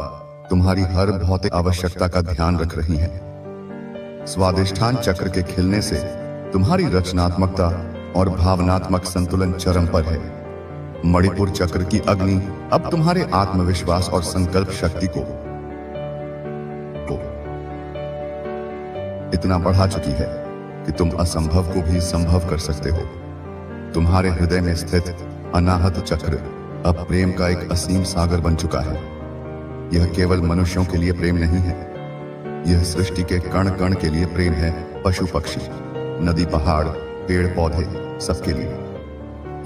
तुम्हारी हर भौतिक आवश्यकता का ध्यान रख रही है। स्वादिष्ठान चक्र के खिलने से तुम्हारी रचनात्मकता और भावनात्मक संतुलन चरम पर है। मणिपुर चक्र की अग्नि अब तुम्हारे आत्मविश्वास और संकल्प शक्ति को इतना बढ़ा चुकी है कि तुम असंभव को भी संभव कर सकते हो। तुम्हारे हृदय में स्थित अनाहत चक्र अब प्रेम का एक असीम सागर बन चुका है। यह केवल मनुष्यों के लिए प्रेम नहीं है, यह सृष्टि के कण कण के लिए प्रेम है। पशु पक्षी, नदी पहाड़, पेड़ पौधे, सबके लिए।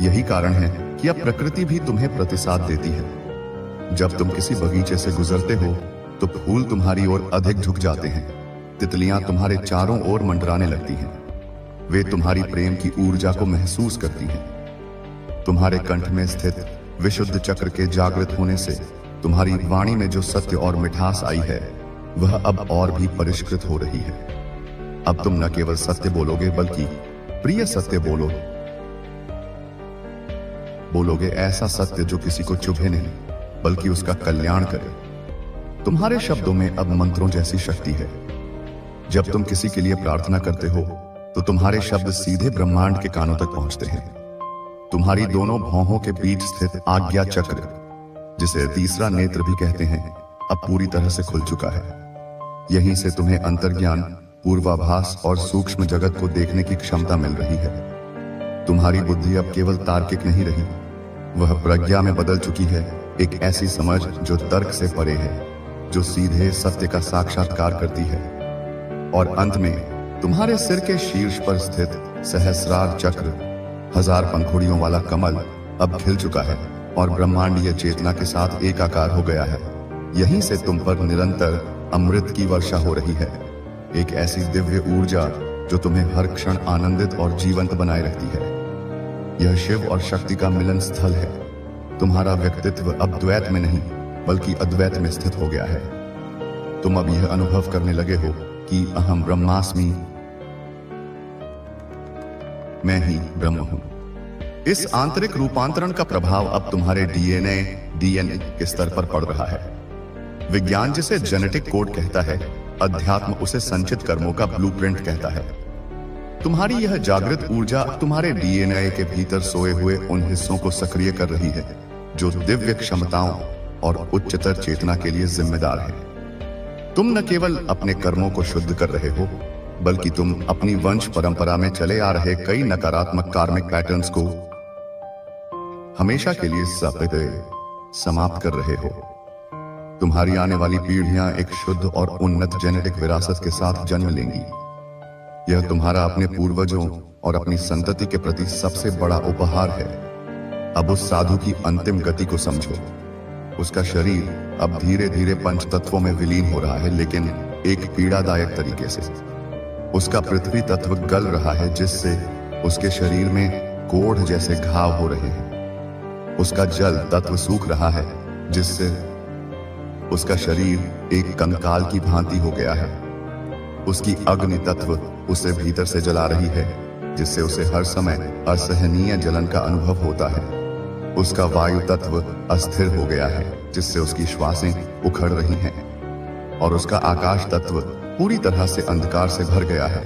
यही कारण है कि अब प्रकृति भी तुम्हें प्रतिसाद देती है। जब तुम किसी बगीचे से गुजरते हो तो फूल तुम्हारी ओर अधिक झुक जाते हैं, तितलियां तुम्हारे चारों ओर मंडराने लगती हैं। वे तुम्हारी प्रेम की ऊर्जा को महसूस करती हैं। तुम्हारे कंठ में स्थित विशुद्ध चक्र के जागृत होने से तुम्हारी वाणी में जो सत्य और मिठास आई है, वह अब और भी परिष्कृत हो रही है। अब तुम न केवल सत्य बोलोगे बल्कि प्रिय सत्य बोलोगे, ऐसा सत्य जो किसी को चुभे नहीं बल्कि उसका कल्याण करे। तुम्हारे शब्दों में अब मंत्रों जैसी शक्ति है। जब तुम किसी के लिए प्रार्थना करते हो तो तुम्हारे शब्द सीधे ब्रह्मांड के कानों तक पहुंचते हैं। तुम्हारी दोनों भौहों के बीच स्थित आज्ञा चक्र, जिसे तीसरा नेत्र भी कहते हैं, अब पूरी तरह से खुल चुका है। यहीं से तुम्हें अंतर्ज्ञान, पूर्वाभास और सूक्ष्म जगत को देखने की क्षमता मिल रही है। तुम्हारी बुद्धि अब केवल तार्किक नहीं रही, वह प्रज्ञा में बदल चुकी है, एक ऐसी समझ जो तर्क से परे है, जो सीधे सत्य का साक्षात्कार करती है। और अंत में तुम्हारे सिर के शीर्ष पर स्थित सहस्रार चक्र, 1000 पंखुड़ियों वाला कमल अब खिल चुका है और ब्रह्मांडीय चेतना के साथ एकाकार हो गया है। यहीं से तुम पर निरंतर अमृत की वर्षा हो रही है, एक ऐसी दिव्य ऊर्जा जो तुम्हें हर क्षण आनंदित और जीवंत बनाए रखती है। यह शिव और शक्ति का मिलन स्थल है। तुम्हारा व्यक्तित्व अब द्वैत में नहीं बल्कि अद्वैत में स्थित हो गया है। तुम अब यह अनुभव करने लगे हो कि अहम ब्रह्मास्मि, मैं ही ब्रह्म हूं। इस आंतरिक रूपांतरण का प्रभाव अब तुम्हारे डीएनए के स्तर पर पड़ रहा है। विज्ञान जिसे जेनेटिक कोड कहता है, अध्यात्म उसे संचित कर्मों का ब्लूप्रिंट कहता है। तुम्हारी यह जागृत ऊर्जा तुम्हारे डीएनए के भीतर सोए हुए उन हिस्सों को सक्रिय कर रही है जो दिव्य क्षमताओं और उच्चतर चेतना के लिए जिम्मेदार है। तुम न केवल अपने कर्मों को शुद्ध कर रहे हो, बल्कि तुम अपनी वंश परंपरा में चले आ रहे कई नकारात्मक कार्मिक पैटर्न्स को हमेशा के लिए समाप्त कर रहे हो। तुम्हारी आने वाली पीढ़ियां एक शुद्ध और उन्नत जेनेटिक विरासत के साथ जन्म लेंगी। यह तुम्हारा अपने पूर्वजों और अपनी संतति के प्रति सबसे बड़ा उपहार है। अब उस साधु की अंतिम गति को समझो। उसका शरीर अब धीरे धीरे पंच तत्वों में विलीन हो रहा है, लेकिन एक पीड़ादायक तरीके से। उसका पृथ्वी तत्व गल रहा है, जिससे उसके शरीर में कोढ़ जैसे घाव हो रहे हैं। उसका जल तत्व सूख रहा है, जिससे उसका शरीर एक कंकाल की भांति हो गया है। उसकी अग्नि तत्व उसे भीतर से जला रही है, जिससे उसे हर समय असहनीय जलन का अनुभव होता है। उसका वायु तत्व अस्थिर हो गया है, जिससे उसकी श्वासें उखड़ रही हैं। और उसका आकाश तत्व पूरी तरह से अंधकार से भर गया है,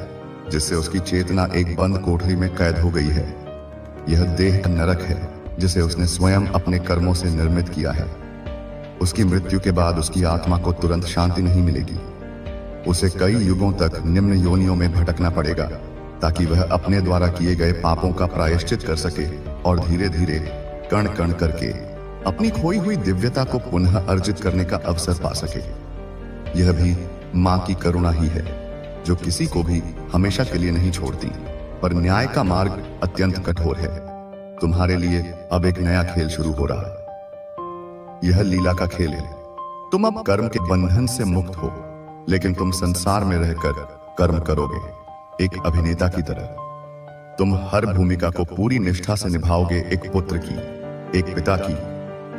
जिससे उसकी चेतना एक बंद कोठरी में कैद हो गई है। यह देह का नरक है, जिसे उसने स्वयं अपने कर्मों से निर्मित किया है। उसकी मृत्यु के बाद उसकी आत्मा को तुरंत शांति नहीं मिलेगी। उसे कई युगों तक निम्न योनियों में भटकना पड़ेगा, ताकि वह अपने द्वारा किए गए पापों का प्रायश्चित कर सके और धीरे धीरे कण कण करके अपनी खोई हुई दिव्यता को पुनः अर्जित करने का अवसर पा सके। यह भी मां की करुणा ही है, जो किसी को भी हमेशा के लिए नहीं छोड़ती, पर न्याय का मार्ग अत्यंत कठोर है। तुम्हारे लिए अब एक नया खेल शुरू हो रहा है। यह लीला का खेल है। तुम अब कर्म के बंधन से मुक्त हो, लेकिन तुम संसार में रहकर कर्म करोगे, एक अभिनेता की तरह। तुम हर भूमिका को पूरी निष्ठा से निभाओगे, एक पुत्र की, एक पिता की,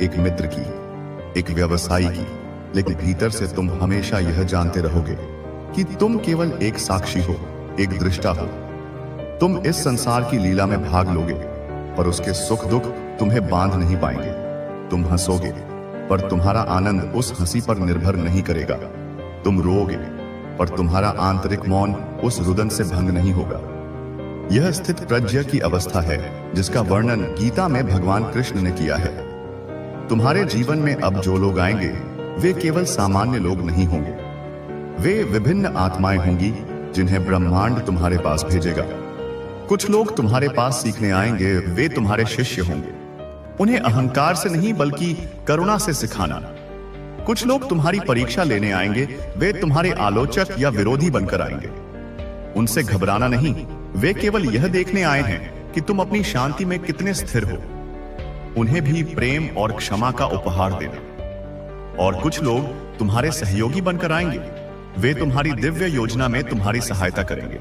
एक मित्र की, एक व्यवसायी की। लेकिन भीतर से तुम हमेशा यह जानते रहोगे कि तुम केवल एक साक्षी हो, एक दृष्टा हो। तुम इस संसार की लीला में भाग लोगे, पर उसके सुख दुख तुम्हें बांध नहीं पाएंगे। तुम हंसोगे, पर तुम्हारा आनंद उस हंसी पर निर्भर नहीं करेगा। तुम रोओगे, पर तुम्हारा आंतरिक मौन उस रुदन से भंग नहीं होगा। यह स्थित प्रज्ञ की अवस्था है, जिसका वर्णन गीता में भगवान कृष्ण ने किया है। तुम्हारे जीवन में अब जो लोग आएंगे, वे केवल सामान्य लोग नहीं होंगे। वे विभिन्न आत्माएं होंगी, जिन्हें ब्रह्मांड तुम्हारे पास भेजेगा। कुछ लोग तुम्हारे पास सीखने आएंगे, वे तुम्हारे शिष्य होंगे। उन्हें अहंकार से नहीं, बल्कि करुणा से सिखाना। कुछ लोग तुम्हारी परीक्षा लेने आएंगे, वे तुम्हारे आलोचक या विरोधी बनकर आएंगे। उनसे घबराना नहीं, वे केवल यह देखने आए हैं कि तुम अपनी शांति में कितने स्थिर हो। उन्हें भी प्रेम और क्षमा का उपहार देना। और कुछ लोग तुम्हारे सहयोगी बनकर आएंगे, वे तुम्हारी दिव्य योजना में तुम्हारी सहायता करेंगे।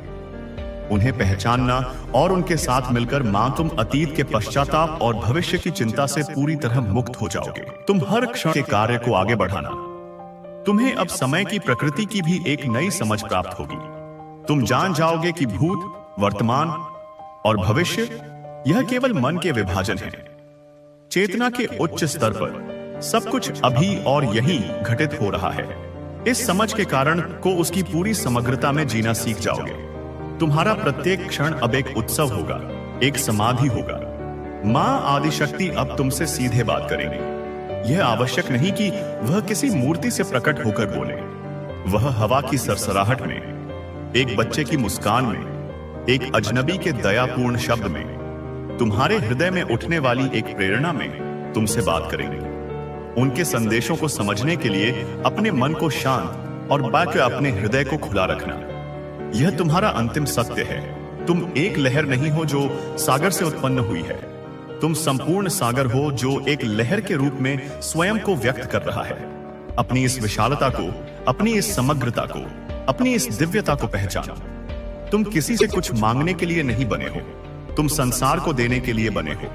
उन्हें पहचानना और उनके साथ मिलकर मां तुम अतीत के पश्चाताप और भविष्य की चिंता से पूरी तरह मुक्त हो जाओगे। तुम हर क्षण के कार्य को आगे बढ़ाना। तुम्हें अब समय की प्रकृति की भी एक नई समझ प्राप्त होगी। तुम जान जाओगे कि भूत, वर्तमान और भविष्य यह केवल मन के विभाजन है। चेतना के उच्च स्तर पर सब कुछ अभी और यहीं घटित हो रहा है। इस समझ के कारण को उसकी पूरी समग्रता में जीना सीख जाओगे। तुम्हारा प्रत्येक क्षण अब एक उत्सव होगा, एक समाधि होगा। मां आदिशक्ति अब तुमसे सीधे बात करेंगी। यह आवश्यक नहीं कि वह किसी मूर्ति से प्रकट होकर बोले। वह हवा की सरसराहट में, एक बच्चे की मुस्कान में, एक अजनबी के दयापूर्ण शब्द में, तुम्हारे हृदय में उठने वाली एक प्रेरणा में तुमसे बात करेंगे। उनके संदेशों को समझने के लिए अपने मन को शांत और बाकी अपने हृदय को खुला रखना। यह तुम्हारा अंतिम सत्य है। तुम एक लहर नहीं हो जो सागर से उत्पन्न हुई है। तुम संपूर्ण सागर हो जो एक लहर के रूप में स्वयं को व्यक्त कर रहा है। अपनी इस विशालता को, अपनी इस समग्रता को, अपनी इस दिव्यता को पहचानो। तुम किसी से कुछ मांगने के लिए नहीं बने हो, तुम संसार को देने के लिए बने हो।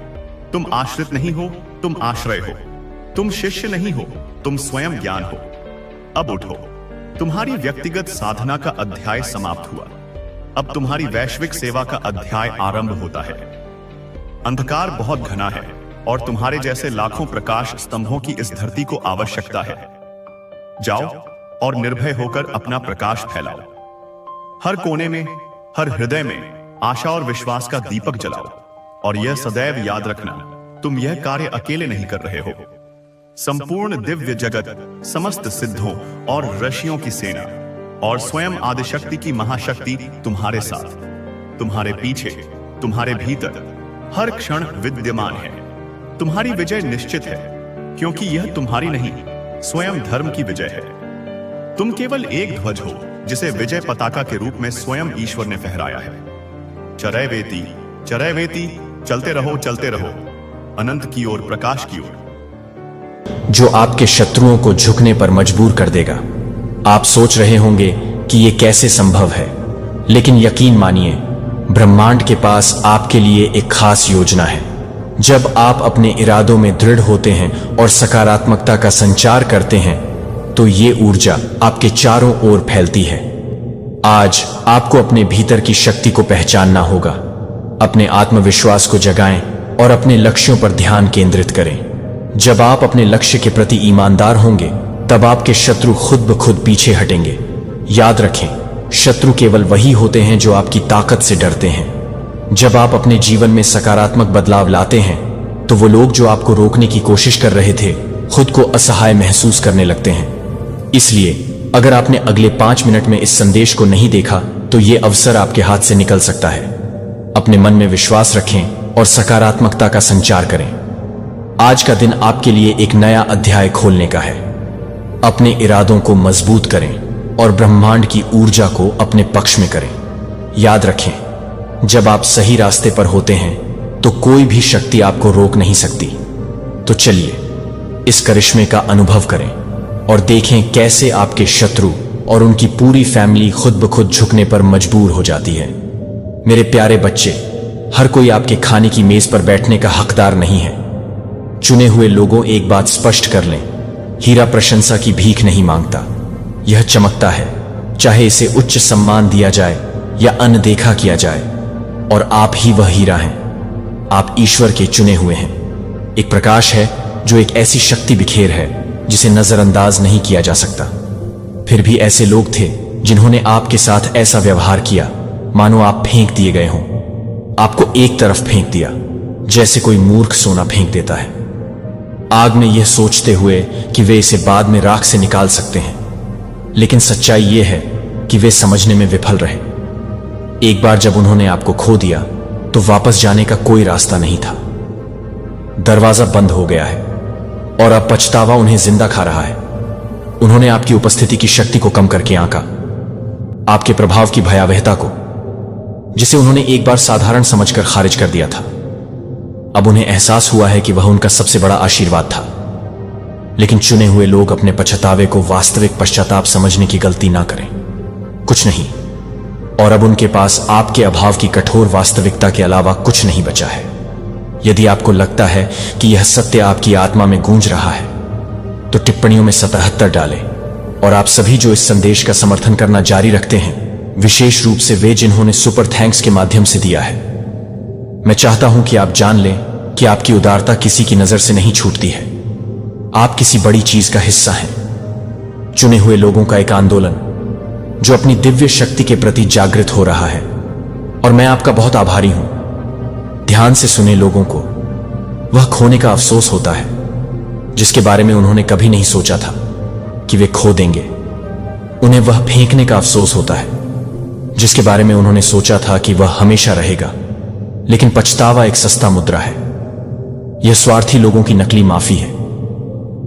तुम आश्रित नहीं हो, तुम आश्रय हो। तुम शिष्य नहीं हो, तुम स्वयं ज्ञान हो। अब उठो, तुम्हारी व्यक्तिगत साधना का अध्याय समाप्त हुआ। अब तुम्हारी वैश्विक सेवा का अध्याय आरंभ होता है। अंधकार बहुत घना है और तुम्हारे जैसे लाखों प्रकाश स्तंभों की इस धरती को आवश्यकता है। जाओ और निर्भय होकर अपना प्रकाश फैलाओ। हर कोने में, हर हृदय में आशा और विश्वास का दीपक जलाओ। और यह सदैव याद रखना, तुम यह कार्य अकेले नहीं कर रहे हो। संपूर्ण दिव्य जगत, समस्त सिद्धों और ऋषियों की सेना और स्वयं आदिशक्ति की महाशक्ति तुम्हारे साथ, तुम्हारे पीछे, तुम्हारे भीतर हर क्षण विद्यमान है। तुम्हारी विजय निश्चित है, क्योंकि यह तुम्हारी नहीं, स्वयं धर्म की विजय है। तुम केवल एक ध्वज हो जिसे विजय पताका के रूप में स्वयं ईश्वर ने फहराया है। चरैवेति, चरैवेति, चलते रहो अनंत की ओर, प्रकाश की ओर, जो आपके शत्रुओं को झुकने पर मजबूर कर देगा। आप सोच रहे होंगे कि यह कैसे संभव है, लेकिन यकीन मानिए, ब्रह्मांड के पास आपके लिए एक खास योजना है। जब आप अपने इरादों में दृढ़ होते हैं और सकारात्मकता का संचार करते हैं, तो ये ऊर्जा आपके चारों ओर फैलती है। आज आपको अपने भीतर की शक्ति को पहचानना होगा। अपने आत्मविश्वास को जगाएं और अपने लक्ष्यों पर ध्यान केंद्रित करें। जब आप अपने लक्ष्य के प्रति ईमानदार होंगे, तब आपके शत्रु खुद ब खुद पीछे हटेंगे। याद रखें, शत्रु केवल वही होते हैं जो आपकी ताकत से डरते हैं। जब आप अपने जीवन में सकारात्मक बदलाव लाते हैं, तो वो लोग जो आपको रोकने की कोशिश कर रहे थे, खुद को असहाय महसूस करने लगते हैं। इसलिए अगर आपने अगले 5 मिनट में इस संदेश को नहीं देखा, तो ये अवसर आपके हाथ से निकल सकता है। अपने मन में विश्वास रखें और सकारात्मकता का संचार करें। आज का दिन आपके लिए एक नया अध्याय खोलने का है। अपने इरादों को मजबूत करें और ब्रह्मांड की ऊर्जा को अपने पक्ष में करें। याद रखें, जब आप सही रास्ते पर होते हैं तो कोई भी शक्ति आपको रोक नहीं सकती। तो चलिए इस करिश्मे का अनुभव करें और देखें कैसे आपके शत्रु और उनकी पूरी फैमिली खुद ब खुद झुकने पर मजबूर हो जाती है। मेरे प्यारे बच्चे, हर कोई आपके खाने की मेज पर बैठने का हकदार नहीं है। चुने हुए लोगों, एक बात स्पष्ट कर लें, हीरा प्रशंसा की भीख नहीं मांगता। यह चमकता है, चाहे इसे उच्च सम्मान दिया जाए या अनदेखा किया जाए, और आप ही वह हीरा हैं। आप ईश्वर के चुने हुए हैं। एक प्रकाश है जो एक ऐसी शक्ति बिखेर है जिसे नजरअंदाज नहीं किया जा सकता। फिर भी ऐसे लोग थे जिन्होंने आपके साथ ऐसा व्यवहार किया मानो आप फेंक दिए गए हों। आपको एक तरफ फेंक दिया, जैसे कोई मूर्ख सोना फेंक देता है आग में, यह सोचते हुए कि वे इसे बाद में राख से निकाल सकते हैं। लेकिन सच्चाई यह है कि वे समझने में विफल रहे। एक बार जब उन्होंने आपको खो दिया तो वापस जाने का कोई रास्ता नहीं था। दरवाजा बंद हो गया है और अब पछतावा उन्हें जिंदा खा रहा है। उन्होंने आपकी उपस्थिति की शक्ति को कम करके आंका, आपके प्रभाव की भयावहता को, जिसे उन्होंने एक बार साधारण समझकर खारिज कर दिया था। अब उन्हें एहसास हुआ है कि वह उनका सबसे बड़ा आशीर्वाद था। लेकिन चुने हुए लोग अपने पछतावे को वास्तविक पश्चाताप समझने की गलती ना करें। कुछ नहीं, और अब उनके पास आपके अभाव की कठोर वास्तविकता के अलावा कुछ नहीं बचा है। यदि आपको लगता है कि यह सत्य आपकी आत्मा में गूंज रहा है तो टिप्पणियों में 77 डालें। और आप सभी जो इस संदेश का समर्थन करना जारी रखते हैं, विशेष रूप से वे जिन्होंने सुपर थैंक्स के माध्यम से दिया है, मैं चाहता हूं कि आप जान लें कि आपकी उदारता किसी की नजर से नहीं छूटती है। आप किसी बड़ी चीज का हिस्सा हैं। चुने हुए लोगों का एक आंदोलन जो अपनी दिव्य शक्ति के प्रति जागृत हो रहा है, और मैं आपका बहुत आभारी हूं। ध्यान से सुने लोगों को वह खोने का अफसोस होता है जिसके बारे में उन्होंने कभी नहीं सोचा था कि वे खो देंगे। उन्हें वह फेंकने का अफसोस होता है जिसके बारे में उन्होंने सोचा था कि वह हमेशा रहेगा। लेकिन पछतावा एक सस्ता मुद्रा है। यह स्वार्थी लोगों की नकली माफी है।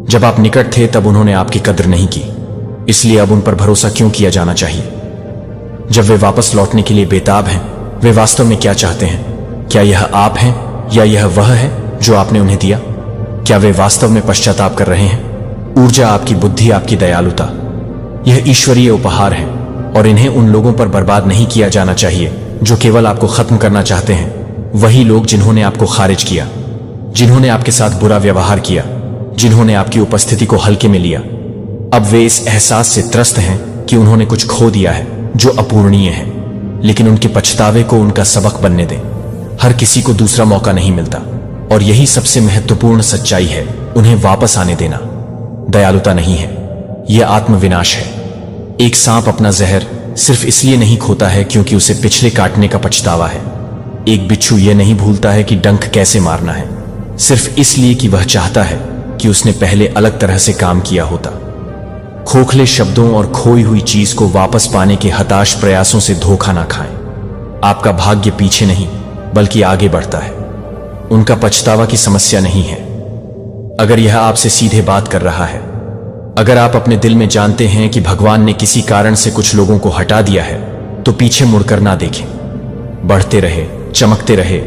जब आप निकट थे तब उन्होंने आपकी कद्र नहीं की, इसलिए अब उन पर भरोसा क्यों किया जाना चाहिए? जब वे वापस लौटने के लिए बेताब हैं, वे वास्तव में क्या चाहते हैं? क्या यह आप हैं या यह वह है जो आपने उन्हें दिया? क्या वे वास्तव में पश्चाताप कर रहे हैं? ऊर्जा, आपकी बुद्धि, आपकी दयालुता, यह ईश्वरीय उपहार है और इन्हें उन लोगों पर बर्बाद नहीं किया जाना चाहिए जो केवल आपको खत्म करना चाहते हैं। वही लोग जिन्होंने आपको खारिज किया, जिन्होंने आपके साथ बुरा व्यवहार किया, जिन्होंने आपकी उपस्थिति को हल्के में लिया, अब वे इस एहसास से त्रस्त हैं कि उन्होंने कुछ खो दिया है जो अपूरणीय है। लेकिन उनके पछतावे को उनका सबक बनने दें। हर किसी को दूसरा मौका नहीं मिलता, और यही सबसे महत्वपूर्ण सच्चाई है। उन्हें वापस आने देना दयालुता नहीं है, यह आत्मविनाश है। एक सांप अपना जहर सिर्फ इसलिए नहीं खोता है क्योंकि उसे पिछले काटने का पछतावा है। एक बिच्छू यह नहीं भूलता है कि डंक कैसे मारना है, सिर्फ इसलिए कि वह चाहता है कि उसने पहले अलग तरह से काम किया होता। खोखले शब्दों और खोई हुई चीज को वापस पाने के हताश प्रयासों से धोखा ना खाएं। आपका भाग्य पीछे नहीं बल्कि आगे बढ़ता है। उनका पछतावा की समस्या नहीं है। अगर यह आपसे सीधे बात कर रहा है, अगर आप अपने दिल में जानते हैं कि भगवान ने किसी कारण से कुछ लोगों को हटा दिया है, तो पीछे मुड़कर ना देखें। बढ़ते रहे, चमकते रहे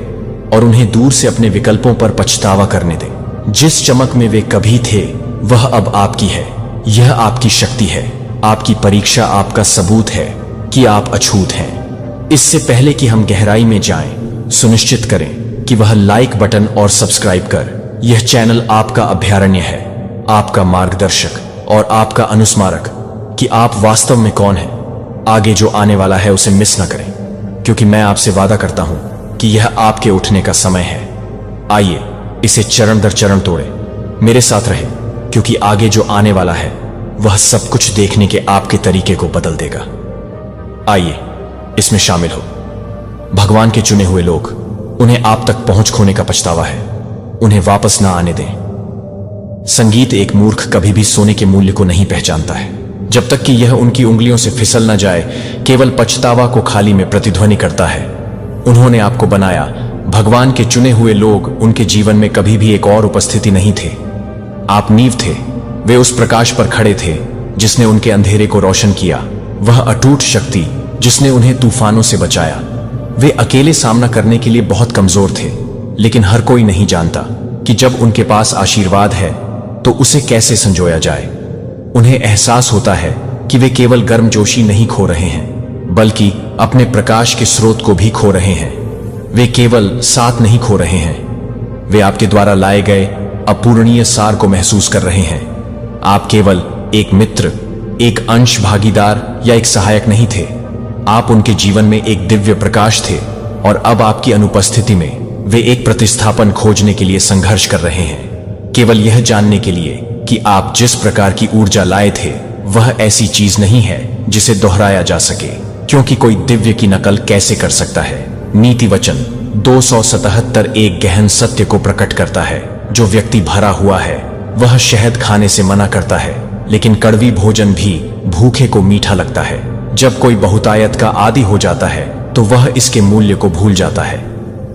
और उन्हें दूर से अपने विकल्पों पर पछतावा करने दें। जिस चमक में वे कभी थे वह अब आपकी है। यह आपकी शक्ति है, आपकी परीक्षा, आपका सबूत है कि आप अछूत हैं। इससे पहले कि हम गहराई में जाएं, सुनिश्चित करें कि वह लाइक बटन और सब्सक्राइब कर। यह चैनल आपका अभयारण्य है, आपका मार्गदर्शक और आपका अनुस्मारक कि आप वास्तव में कौन हैं। आगे जो आने वाला है उसे मिस न करें, क्योंकि मैं आपसे वादा करता हूं कि यह आपके उठने का समय है। आइए इसे चरण दर चरण तोड़े। मेरे साथ रहे, क्योंकि आगे जो आने वाला है वह सब कुछ देखने के आपके तरीके को बदल देगा। आइए इसमें शामिल हो। भगवान के चुने हुए लोग, उन्हें आप तक पहुंच खोने का पछतावा है, उन्हें वापस ना आने दें। संगीत एक मूर्ख कभी भी सोने के मूल्य को नहीं पहचानता है। जब तक कि यह उनकी उंगलियों से फिसल न जाए, केवल पछतावा को खाली में प्रतिध्वनि करता है। उन्होंने आपको बनाया, भगवान के चुने हुए लोग, उनके जीवन में कभी भी एक और उपस्थिति नहीं थे। आप नींव थे, वे उस प्रकाश पर खड़े थे जिसने उनके अंधेरे को रोशन किया, वह अटूट शक्ति जिसने उन्हें तूफानों से बचाया। वे अकेले सामना करने के लिए बहुत कमजोर थे, लेकिन हर कोई नहीं जानता कि जब उनके पास आशीर्वाद है तो उसे कैसे संजोया जाए। उन्हें एहसास होता है कि वे केवल गर्मजोशी नहीं खो रहे हैं, बल्कि अपने प्रकाश के स्रोत को भी खो रहे हैं। वे केवल साथ नहीं खो रहे हैं, वे आपके द्वारा लाए गए अपूरणीय सार को महसूस कर रहे हैं। आप केवल एक मित्र, एक अंश भागीदार या एक सहायक नहीं थे, आप उनके जीवन में एक दिव्य प्रकाश थे, और अब आपकी अनुपस्थिति में वे एक प्रतिस्थापन खोजने के लिए संघर्ष कर रहे हैं, केवल यह जानने के लिए कि आप जिस प्रकार की ऊर्जा लाए थे वह ऐसी चीज नहीं है जिसे दोहराया जा सके, क्योंकि कोई दिव्य की नकल कैसे कर सकता है। नीति वचन 277 एक गहन सत्य को प्रकट करता है। जो व्यक्ति भरा हुआ है वह शहद खाने से मना करता है, लेकिन कड़वी भोजन भी भूखे को मीठा लगता है। जब कोई बहुतायत का आदी हो जाता है तो वह इसके मूल्य को भूल जाता है।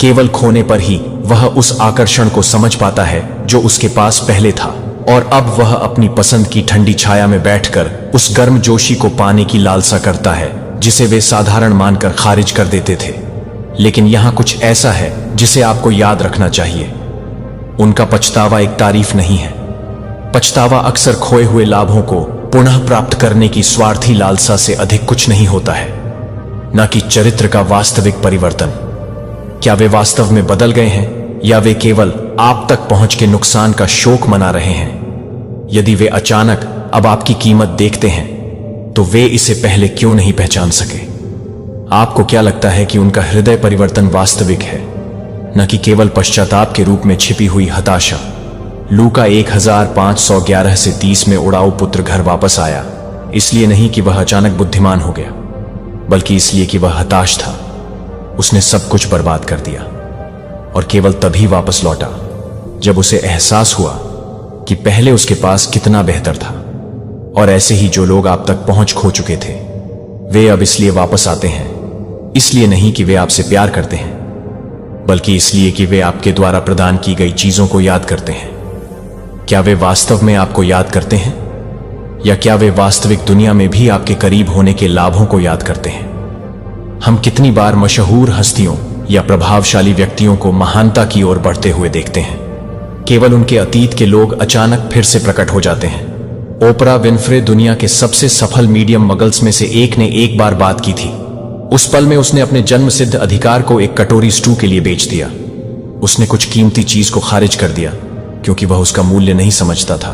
केवल खोने पर ही वह उस आकर्षण को समझ पाता है जो उसके पास पहले था, और अब वह अपनी पसंद की ठंडी छाया में बैठकर उस गर्मजोशी को पाने की लालसा करता है जिसे वे साधारण मानकर खारिज कर देते थे। लेकिन यहां कुछ ऐसा है जिसे आपको याद रखना चाहिए। उनका पछतावा एक तारीफ नहीं है। पछतावा अक्सर खोए हुए लाभों को पुनः प्राप्त करने की स्वार्थी लालसा से अधिक कुछ नहीं होता है, न कि चरित्र का वास्तविक परिवर्तन। क्या वे वास्तव में बदल गए हैं, या वे केवल आप तक पहुंच के नुकसान का शोक मना रहे हैं? यदि वे अचानक अब आपकी कीमत देखते हैं तो वे इसे पहले क्यों नहीं पहचान सके? आपको क्या लगता है कि उनका हृदय परिवर्तन वास्तविक है, न कि केवल पश्चाताप के रूप में छिपी हुई हताशा? लूका 1511 से 30 में उड़ाऊ पुत्र घर वापस आया, इसलिए नहीं कि वह अचानक बुद्धिमान हो गया, बल्कि इसलिए कि वह हताश था। उसने सब कुछ बर्बाद कर दिया और केवल तभी वापस लौटा जब उसे एहसास हुआ कि पहले उसके पास कितना बेहतर था। और ऐसे ही जो लोग आप तक पहुंच खो चुके थे, वे अब इसलिए वापस आते हैं, इसलिए नहीं कि वे आपसे प्यार करते हैं, बल्कि इसलिए कि वे आपके द्वारा प्रदान की गई चीजों को याद करते हैं। क्या वे वास्तव में आपको याद करते हैं, या क्या वे वास्तविक दुनिया में भी आपके करीब होने के लाभों को याद करते हैं? हम कितनी बार मशहूर हस्तियों या प्रभावशाली व्यक्तियों को महानता की ओर बढ़ते हुए देखते हैं, केवल उनके अतीत के लोग अचानक फिर से प्रकट हो जाते हैं। ओपरा विनफ्रे दुनिया के सबसे सफल मीडियम मगल्स में से एक ने एक बार बात की थी। उस पल में उसने अपने जन्म सिद्ध अधिकार को एक कटोरी स्टू के लिए बेच दिया। उसने कुछ कीमती चीज को खारिज कर दिया क्योंकि वह उसका मूल्य नहीं समझता था।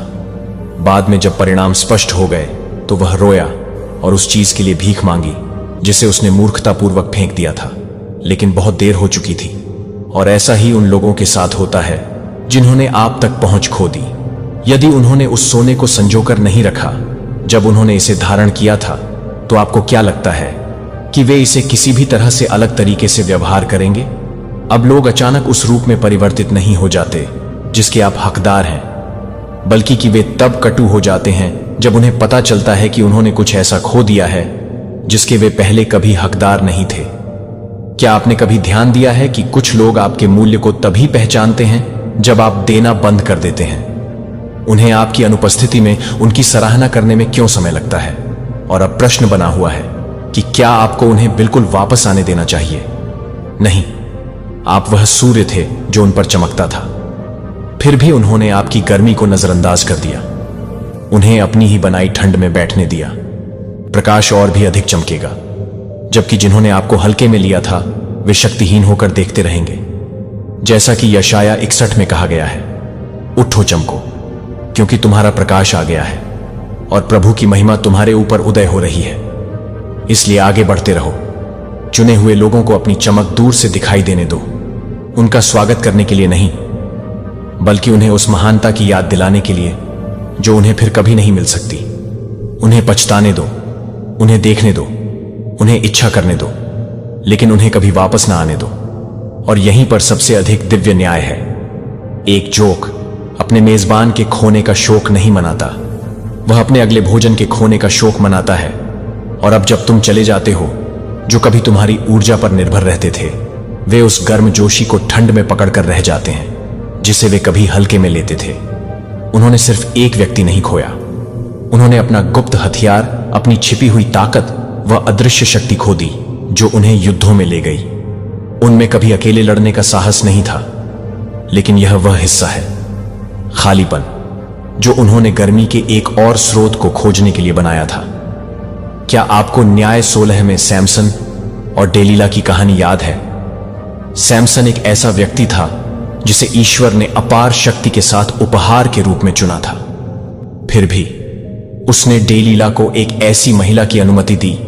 बाद में जब परिणाम स्पष्ट हो गए तो वह रोया और उस चीज के लिए भीख मांगी जिसे उसने मूर्खतापूर्वक फेंक दिया था, लेकिन बहुत देर हो चुकी थी। और ऐसा ही उन लोगों के साथ होता है जिन्होंने आप तक पहुंच खो दी। यदि उन्होंने उस सोने को संजोकर नहीं रखा जब उन्होंने इसे धारण किया था, तो आपको क्या लगता है कि वे इसे किसी भी तरह से अलग तरीके से व्यवहार करेंगे? अब लोग अचानक उस रूप में परिवर्तित नहीं हो जाते जिसके आप हकदार हैं, बल्कि कि वे तब कटु हो जाते हैं जब उन्हें पता चलता है कि उन्होंने कुछ ऐसा खो दिया है जिसके वे पहले कभी हकदार नहीं थे। क्या आपने कभी ध्यान दिया है कि कुछ लोग आपके मूल्य को तभी पहचानते हैं जब आप देना बंद कर देते हैं? उन्हें आपकी अनुपस्थिति में उनकी सराहना करने में क्यों समय लगता है? और अब प्रश्न बना हुआ है कि क्या आपको उन्हें बिल्कुल वापस आने देना चाहिए? नहीं, आप वह सूर्य थे जो उन पर चमकता था। फिर भी उन्होंने आपकी गर्मी को नजरअंदाज कर दिया, उन्हें अपनी ही बनाई ठंड में बैठने दिया। प्रकाश और भी अधिक चमकेगा, जबकि जिन्होंने आपको हल्के में लिया था वे शक्तिहीन होकर देखते रहेंगे। जैसा कि यशाया 61 में कहा गया है, उठो चमको, क्योंकि तुम्हारा प्रकाश आ गया है और प्रभु की महिमा तुम्हारे ऊपर उदय हो रही है। इसलिए आगे बढ़ते रहो। चुने हुए लोगों को अपनी चमक दूर से दिखाई देने दो, उनका स्वागत करने के लिए नहीं, बल्कि उन्हें उस महानता की याद दिलाने के लिए जो उन्हें फिर कभी नहीं मिल सकती। उन्हें पछताने दो, उन्हें देखने दो, उन्हें इच्छा करने दो, लेकिन उन्हें कभी वापस ना आने दो। और यहीं पर सबसे अधिक दिव्य न्याय है। एक जोक अपने मेजबान के खोने का शोक नहीं मनाता, वह अपने अगले भोजन के खोने का शोक मनाता है। और अब जब तुम चले जाते हो, जो कभी तुम्हारी ऊर्जा पर निर्भर रहते थे, वे उस गर्मजोशी को ठंड में पकड़कर रह जाते हैं जिसे वे कभी हल्के में लेते थे। उन्होंने सिर्फ एक व्यक्ति नहीं खोया, उन्होंने अपना गुप्त हथियार, अपनी छिपी हुई ताकत व अदृश्य शक्ति खो दी जो उन्हें युद्धों में ले गई। उनमें कभी अकेले लड़ने का साहस नहीं था, लेकिन यह वह हिस्सा है, खालीपन, जो उन्होंने गर्मी के एक और स्रोत को खोजने के लिए बनाया था। क्या आपको न्याय 16 में सैमसन और डेलीला की कहानी याद है? सैमसन एक ऐसा व्यक्ति था जिसे ईश्वर ने अपार शक्ति के साथ उपहार के रूप में चुना था। फिर भी उसने डेलीला को एक ऐसी महिला की अनुमति दी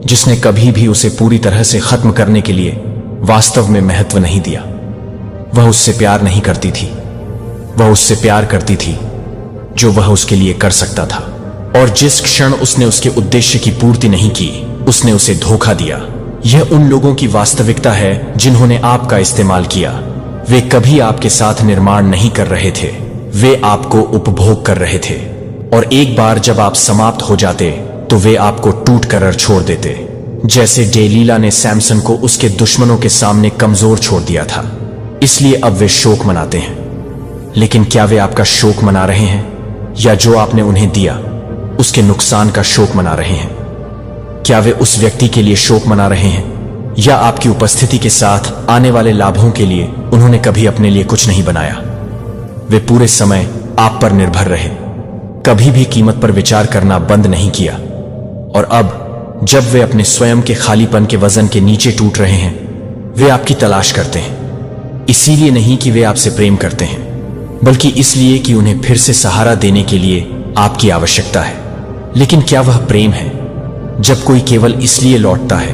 जिसने कभी भी उसे पूरी तरह से खत्म करने के लिए वास्तव में महत्व नहीं दिया। वह उससे प्यार नहीं करती थी, वह उससे प्यार करती थी जो वह उसके लिए कर सकता था। और जिस क्षण उसने उसके उद्देश्य की पूर्ति नहीं की, उसने उसे धोखा दिया। यह उन लोगों की वास्तविकता है जिन्होंने आपका इस्तेमाल किया। वे कभी आपके साथ निर्माण नहीं कर रहे थे, वे आपको उपभोग कर रहे थे। और एक बार जब आप समाप्त हो जाते तो वे आपको टूट कर छोड़ देते, जैसे डेलीला ने सैमसन को उसके दुश्मनों के सामने कमजोर छोड़ दिया था। इसलिए अब वे शोक मनाते हैं। लेकिन क्या वे आपका शोक मना रहे हैं, या जो आपने उन्हें दिया उसके नुकसान का शोक मना रहे हैं? क्या वे उस व्यक्ति के लिए शोक मना रहे हैं, या आपकी उपस्थिति के साथ आने वाले लाभों के लिए उन्होंने कभी अपने लिए कुछ नहीं बनाया? वे पूरे समय आप पर निर्भर रहे, कभी भी कीमत पर विचार करना बंद नहीं किया। और अब जब वे अपने स्वयं के खालीपन के वजन के नीचे टूट रहे हैं, वे आपकी तलाश करते हैं। इसीलिए नहीं कि वे आपसे प्रेम करते हैं, बल्कि इसलिए कि उन्हें फिर से सहारा देने के लिए आपकी आवश्यकता है। लेकिन क्या वह प्रेम है जब कोई केवल इसलिए लौटता है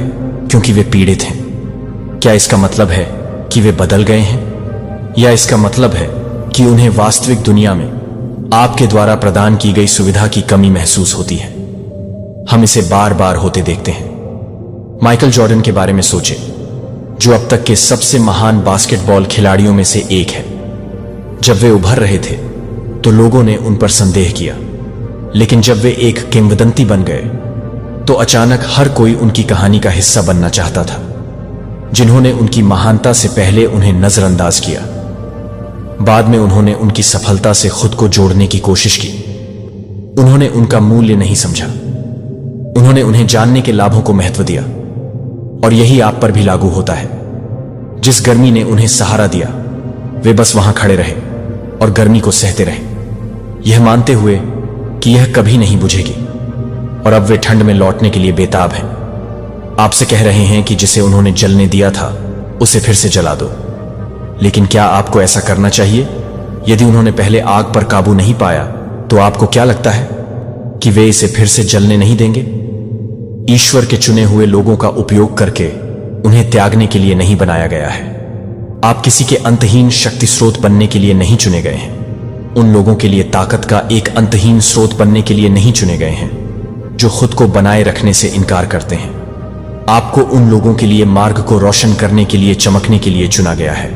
क्योंकि वे पीड़ित हैं? क्या इसका मतलब है कि वे बदल गए हैं, या इसका मतलब है कि उन्हें वास्तविक दुनिया में आपके द्वारा प्रदान की गई सुविधा की कमी महसूस होती है? हम इसे बार बार होते देखते हैं। माइकल जॉर्डन के बारे में सोचें, जो अब तक के सबसे महान बास्केटबॉल खिलाड़ियों में से एक है। जब वे उभर रहे थे तो लोगों ने उन पर संदेह किया, लेकिन जब वे एक किंवदंती बन गए तो अचानक हर कोई उनकी कहानी का हिस्सा बनना चाहता था। जिन्होंने उनकी महानता से पहले उन्हें नजरअंदाज किया, बाद में उन्होंने उनकी सफलता से खुद को जोड़ने की कोशिश की। उन्होंने उनका मूल्य नहीं समझा, उन्होंने उन्हें जानने के लाभों को महत्व दिया। और यही आप पर भी लागू होता है। जिस गर्मी ने उन्हें सहारा दिया, वे बस वहां खड़े रहे और गर्मी को सहते रहे, यह मानते हुए कि यह कभी नहीं बुझेगी। और अब वे ठंड में लौटने के लिए बेताब हैं। आपसे कह रहे हैं कि जिसे उन्होंने जलने दिया था उसे फिर से जला दो। लेकिन क्या आपको ऐसा करना चाहिए? यदि उन्होंने पहले आग पर काबू नहीं पाया तो आपको क्या लगता है कि वे इसे फिर से जलने नहीं देंगे? ईश्वर के चुने हुए लोगों का उपयोग करके उन्हें त्यागने के लिए नहीं बनाया गया है। आप किसी के अंतहीन शक्ति स्रोत बनने के लिए नहीं चुने गए हैं। उन लोगों के लिए ताकत का एक अंतहीन स्रोत बनने के लिए नहीं चुने गए हैं जो खुद को बनाए रखने से इनकार करते हैं। आपको उन लोगों के लिए मार्ग को रोशन करने के लिए, चमकने के लिए चुना गया है,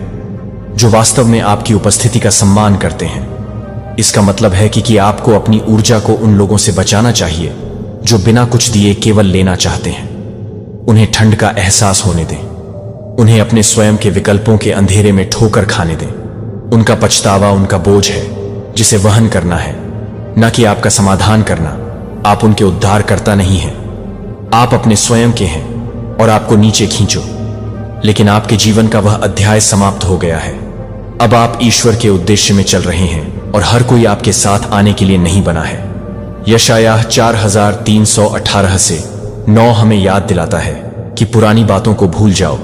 जो वास्तव में आपकी उपस्थिति का सम्मान करते हैं। इसका मतलब है कि आपको अपनी ऊर्जा को उन लोगों से बचाना चाहिए जो बिना कुछ दिए केवल लेना चाहते हैं। उन्हें ठंड का एहसास होने दें, उन्हें अपने स्वयं के विकल्पों के अंधेरे में ठोकर खाने दें। उनका पछतावा उनका बोझ है जिसे वहन करना है, न कि आपका समाधान करना। आप उनके उद्धारकर्ता नहीं हैं, आप अपने स्वयं के हैं और आपको नीचे खींचो। लेकिन आपके जीवन का वह अध्याय समाप्त हो गया है। अब आप ईश्वर के उद्देश्य में चल रहे हैं और हर कोई आपके साथ आने के लिए नहीं बना है। यशायाह 4318 से 9 हमें याद दिलाता है कि पुरानी बातों को भूल जाओ,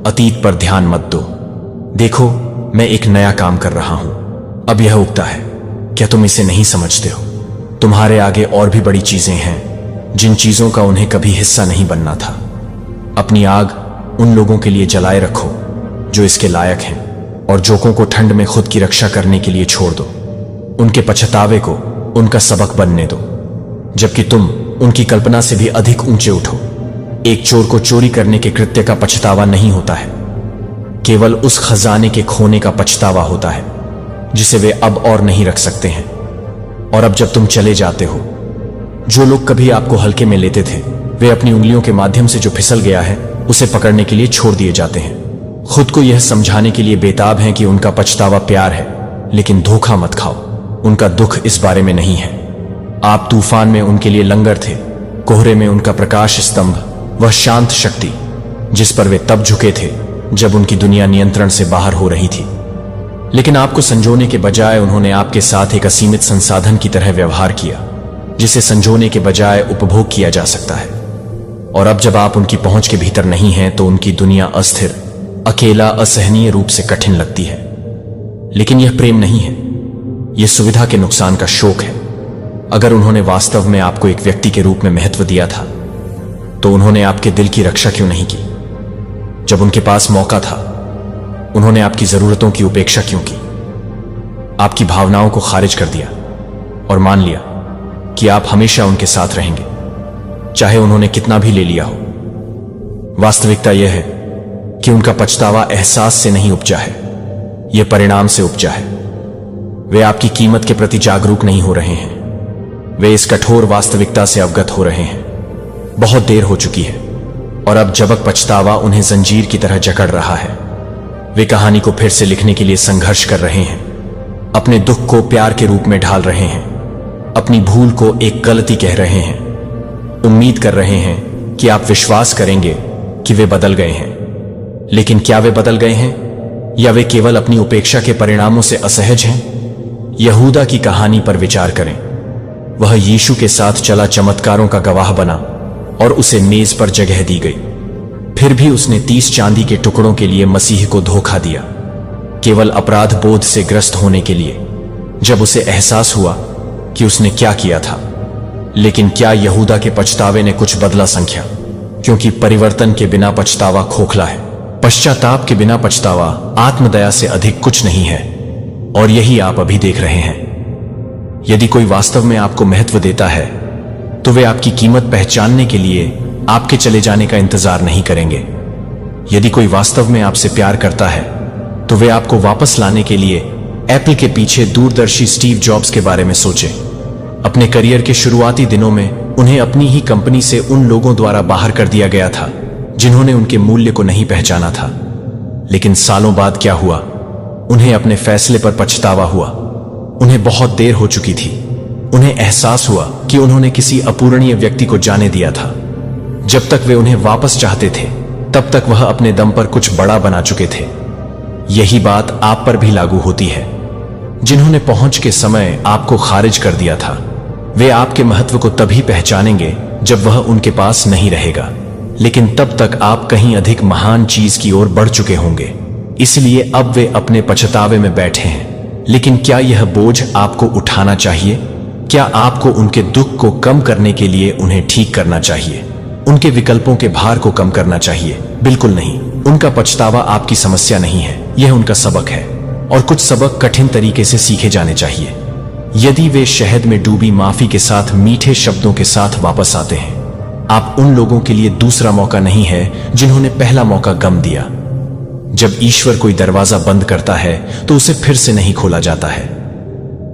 अतीत पर ध्यान मत दो। देखो, मैं एक नया काम कर रहा हूं, अब यह उगता है। क्या तुम इसे नहीं समझते हो? तुम्हारे आगे और भी बड़ी चीजें हैं जिन चीजों का उन्हें कभी हिस्सा नहीं बनना था। अपनी आग उन लोगों के लिए जलाए रखो जो इसके लायक हैं, और जोकों को ठंड में खुद की रक्षा करने के लिए छोड़ दो। उनके पछतावे को उनका सबक बनने दो, जबकि तुम उनकी कल्पना से भी अधिक ऊंचे उठो। एक चोर को चोरी करने के कृत्य का पछतावा नहीं होता है, केवल उस खजाने के खोने का पछतावा होता है जिसे वे अब और नहीं रख सकते हैं। और अब जब तुम चले जाते हो जो लोग कभी आपको हल्के में लेते थे, वे अपनी उंगलियों के माध्यम से जो फिसल गया है उसे पकड़ने के लिए छोड़ दिए जाते हैं। खुद को यह समझाने के लिए बेताब हैं कि उनका पछतावा प्यार है, लेकिन धोखा मत खाओ, उनका दुख इस बारे में नहीं है। आप तूफान में उनके लिए लंगर थे, कोहरे में उनका प्रकाश स्तंभ, वह शांत शक्ति जिस पर वे तब झुके थे जब उनकी दुनिया नियंत्रण से बाहर हो रही थी। लेकिन आपको संजोने के बजाय उन्होंने आपके साथ एक असीमित संसाधन की तरह व्यवहार किया, जिसे संजोने के बजाय उपभोग किया जा सकता है। और अब जब आप उनकी पहुंच के भीतर नहीं हैं तो उनकी दुनिया अस्थिर, अकेला, असहनीय रूप से कठिन लगती है। लेकिन यह प्रेम नहीं है, यह सुविधा के नुकसान का शोक है। अगर उन्होंने वास्तव में आपको एक व्यक्ति के रूप में महत्व दिया था, तो उन्होंने आपके दिल की रक्षा क्यों नहीं की? जब उनके पास मौका था, उन्होंने आपकी जरूरतों की उपेक्षा क्यों की? आपकी भावनाओं को खारिज कर दिया और मान लिया कि आप हमेशा उनके साथ रहेंगे, चाहे उन्होंने कितना भी ले लिया हो। वास्तविकता यह है कि उनका पछतावा एहसास से नहीं उपजा है, यह परिणाम से उपजा है। वे आपकी कीमत के प्रति जागरूक नहीं हो रहे हैं, वे इस कठोर वास्तविकता से अवगत हो रहे हैं। बहुत देर हो चुकी है और अब जबक पछतावा उन्हें जंजीर की तरह जकड़ रहा है। वे कहानी को फिर से लिखने के लिए संघर्ष कर रहे हैं, अपने दुख को प्यार के रूप में ढाल रहे हैं, अपनी भूल को एक गलती कह रहे हैं, उम्मीद कर रहे हैं कि आप विश्वास करेंगे कि वे बदल गए हैं। लेकिन क्या वे बदल गए हैं, या वे केवल अपनी उपेक्षा के परिणामों से असहज हैं? यहूदा की कहानी पर विचार करें। वह यीशु के साथ चला, चमत्कारों का गवाह बना और उसे मेज पर जगह दी गई। फिर भी उसने 30 चांदी के टुकड़ों के लिए मसीह को धोखा दिया, केवल अपराध बोध से ग्रस्त होने के लिए, जब उसे एहसास हुआ कि उसने क्या किया था। लेकिन क्या यहूदा के पछतावे ने कुछ बदला संख्या? क्योंकि परिवर्तन के बिना पछतावा खोखला है, पश्चाताप के बिना पछतावा आत्मदया से अधिक कुछ नहीं है। और यही आप अभी देख रहे हैं। यदि कोई वास्तव में आपको महत्व देता है, तो वे आपकी कीमत पहचानने के लिए आपके चले जाने का इंतजार नहीं करेंगे। यदि कोई वास्तव में आपसे प्यार करता है, तो वे आपको वापस लाने के लिए एप्पल के पीछे दूरदर्शी स्टीव जॉब्स के बारे में सोचें। अपने करियर के शुरुआती दिनों में उन्हें अपनी ही कंपनी से उन लोगों द्वारा बाहर कर दिया गया था जिन्होंने उनके मूल्य को नहीं पहचाना था। लेकिन सालों बाद क्या हुआ? उन्हें अपने फैसले पर पछतावा हुआ। उन्हें बहुत देर हो चुकी थी। उन्हें एहसास हुआ कि उन्होंने किसी अपूरणीय व्यक्ति को जाने दिया था। जब तक वे उन्हें वापस चाहते थे, तब तक वह अपने दम पर कुछ बड़ा बना चुके थे। यही बात आप पर भी लागू होती है। जिन्होंने पहुंच के समय आपको खारिज कर दिया था, वे आपके महत्व को तभी पहचानेंगे जब वह उनके पास नहीं रहेगा। लेकिन तब तक आप कहीं अधिक महान चीज की ओर बढ़ चुके होंगे। इसलिए अब वे अपने पछतावे में बैठे हैं। लेकिन क्या यह बोझ आपको उठाना चाहिए? क्या आपको उनके दुख को कम करने के लिए उन्हें ठीक करना चाहिए? उनके विकल्पों के भार को कम करना चाहिए? बिल्कुल नहीं। उनका पछतावा आपकी समस्या नहीं है, यह उनका सबक है। और कुछ सबक कठिन तरीके से सीखे जाने चाहिए। यदि वे शहद में डूबी माफी के साथ मीठे शब्दों के साथ वापस आते हैं, आप उन लोगों के लिए दूसरा मौका नहीं है जिन्होंने पहला मौका गम दिया। जब ईश्वर कोई दरवाजा बंद करता है तो उसे फिर से नहीं खोला जाता है।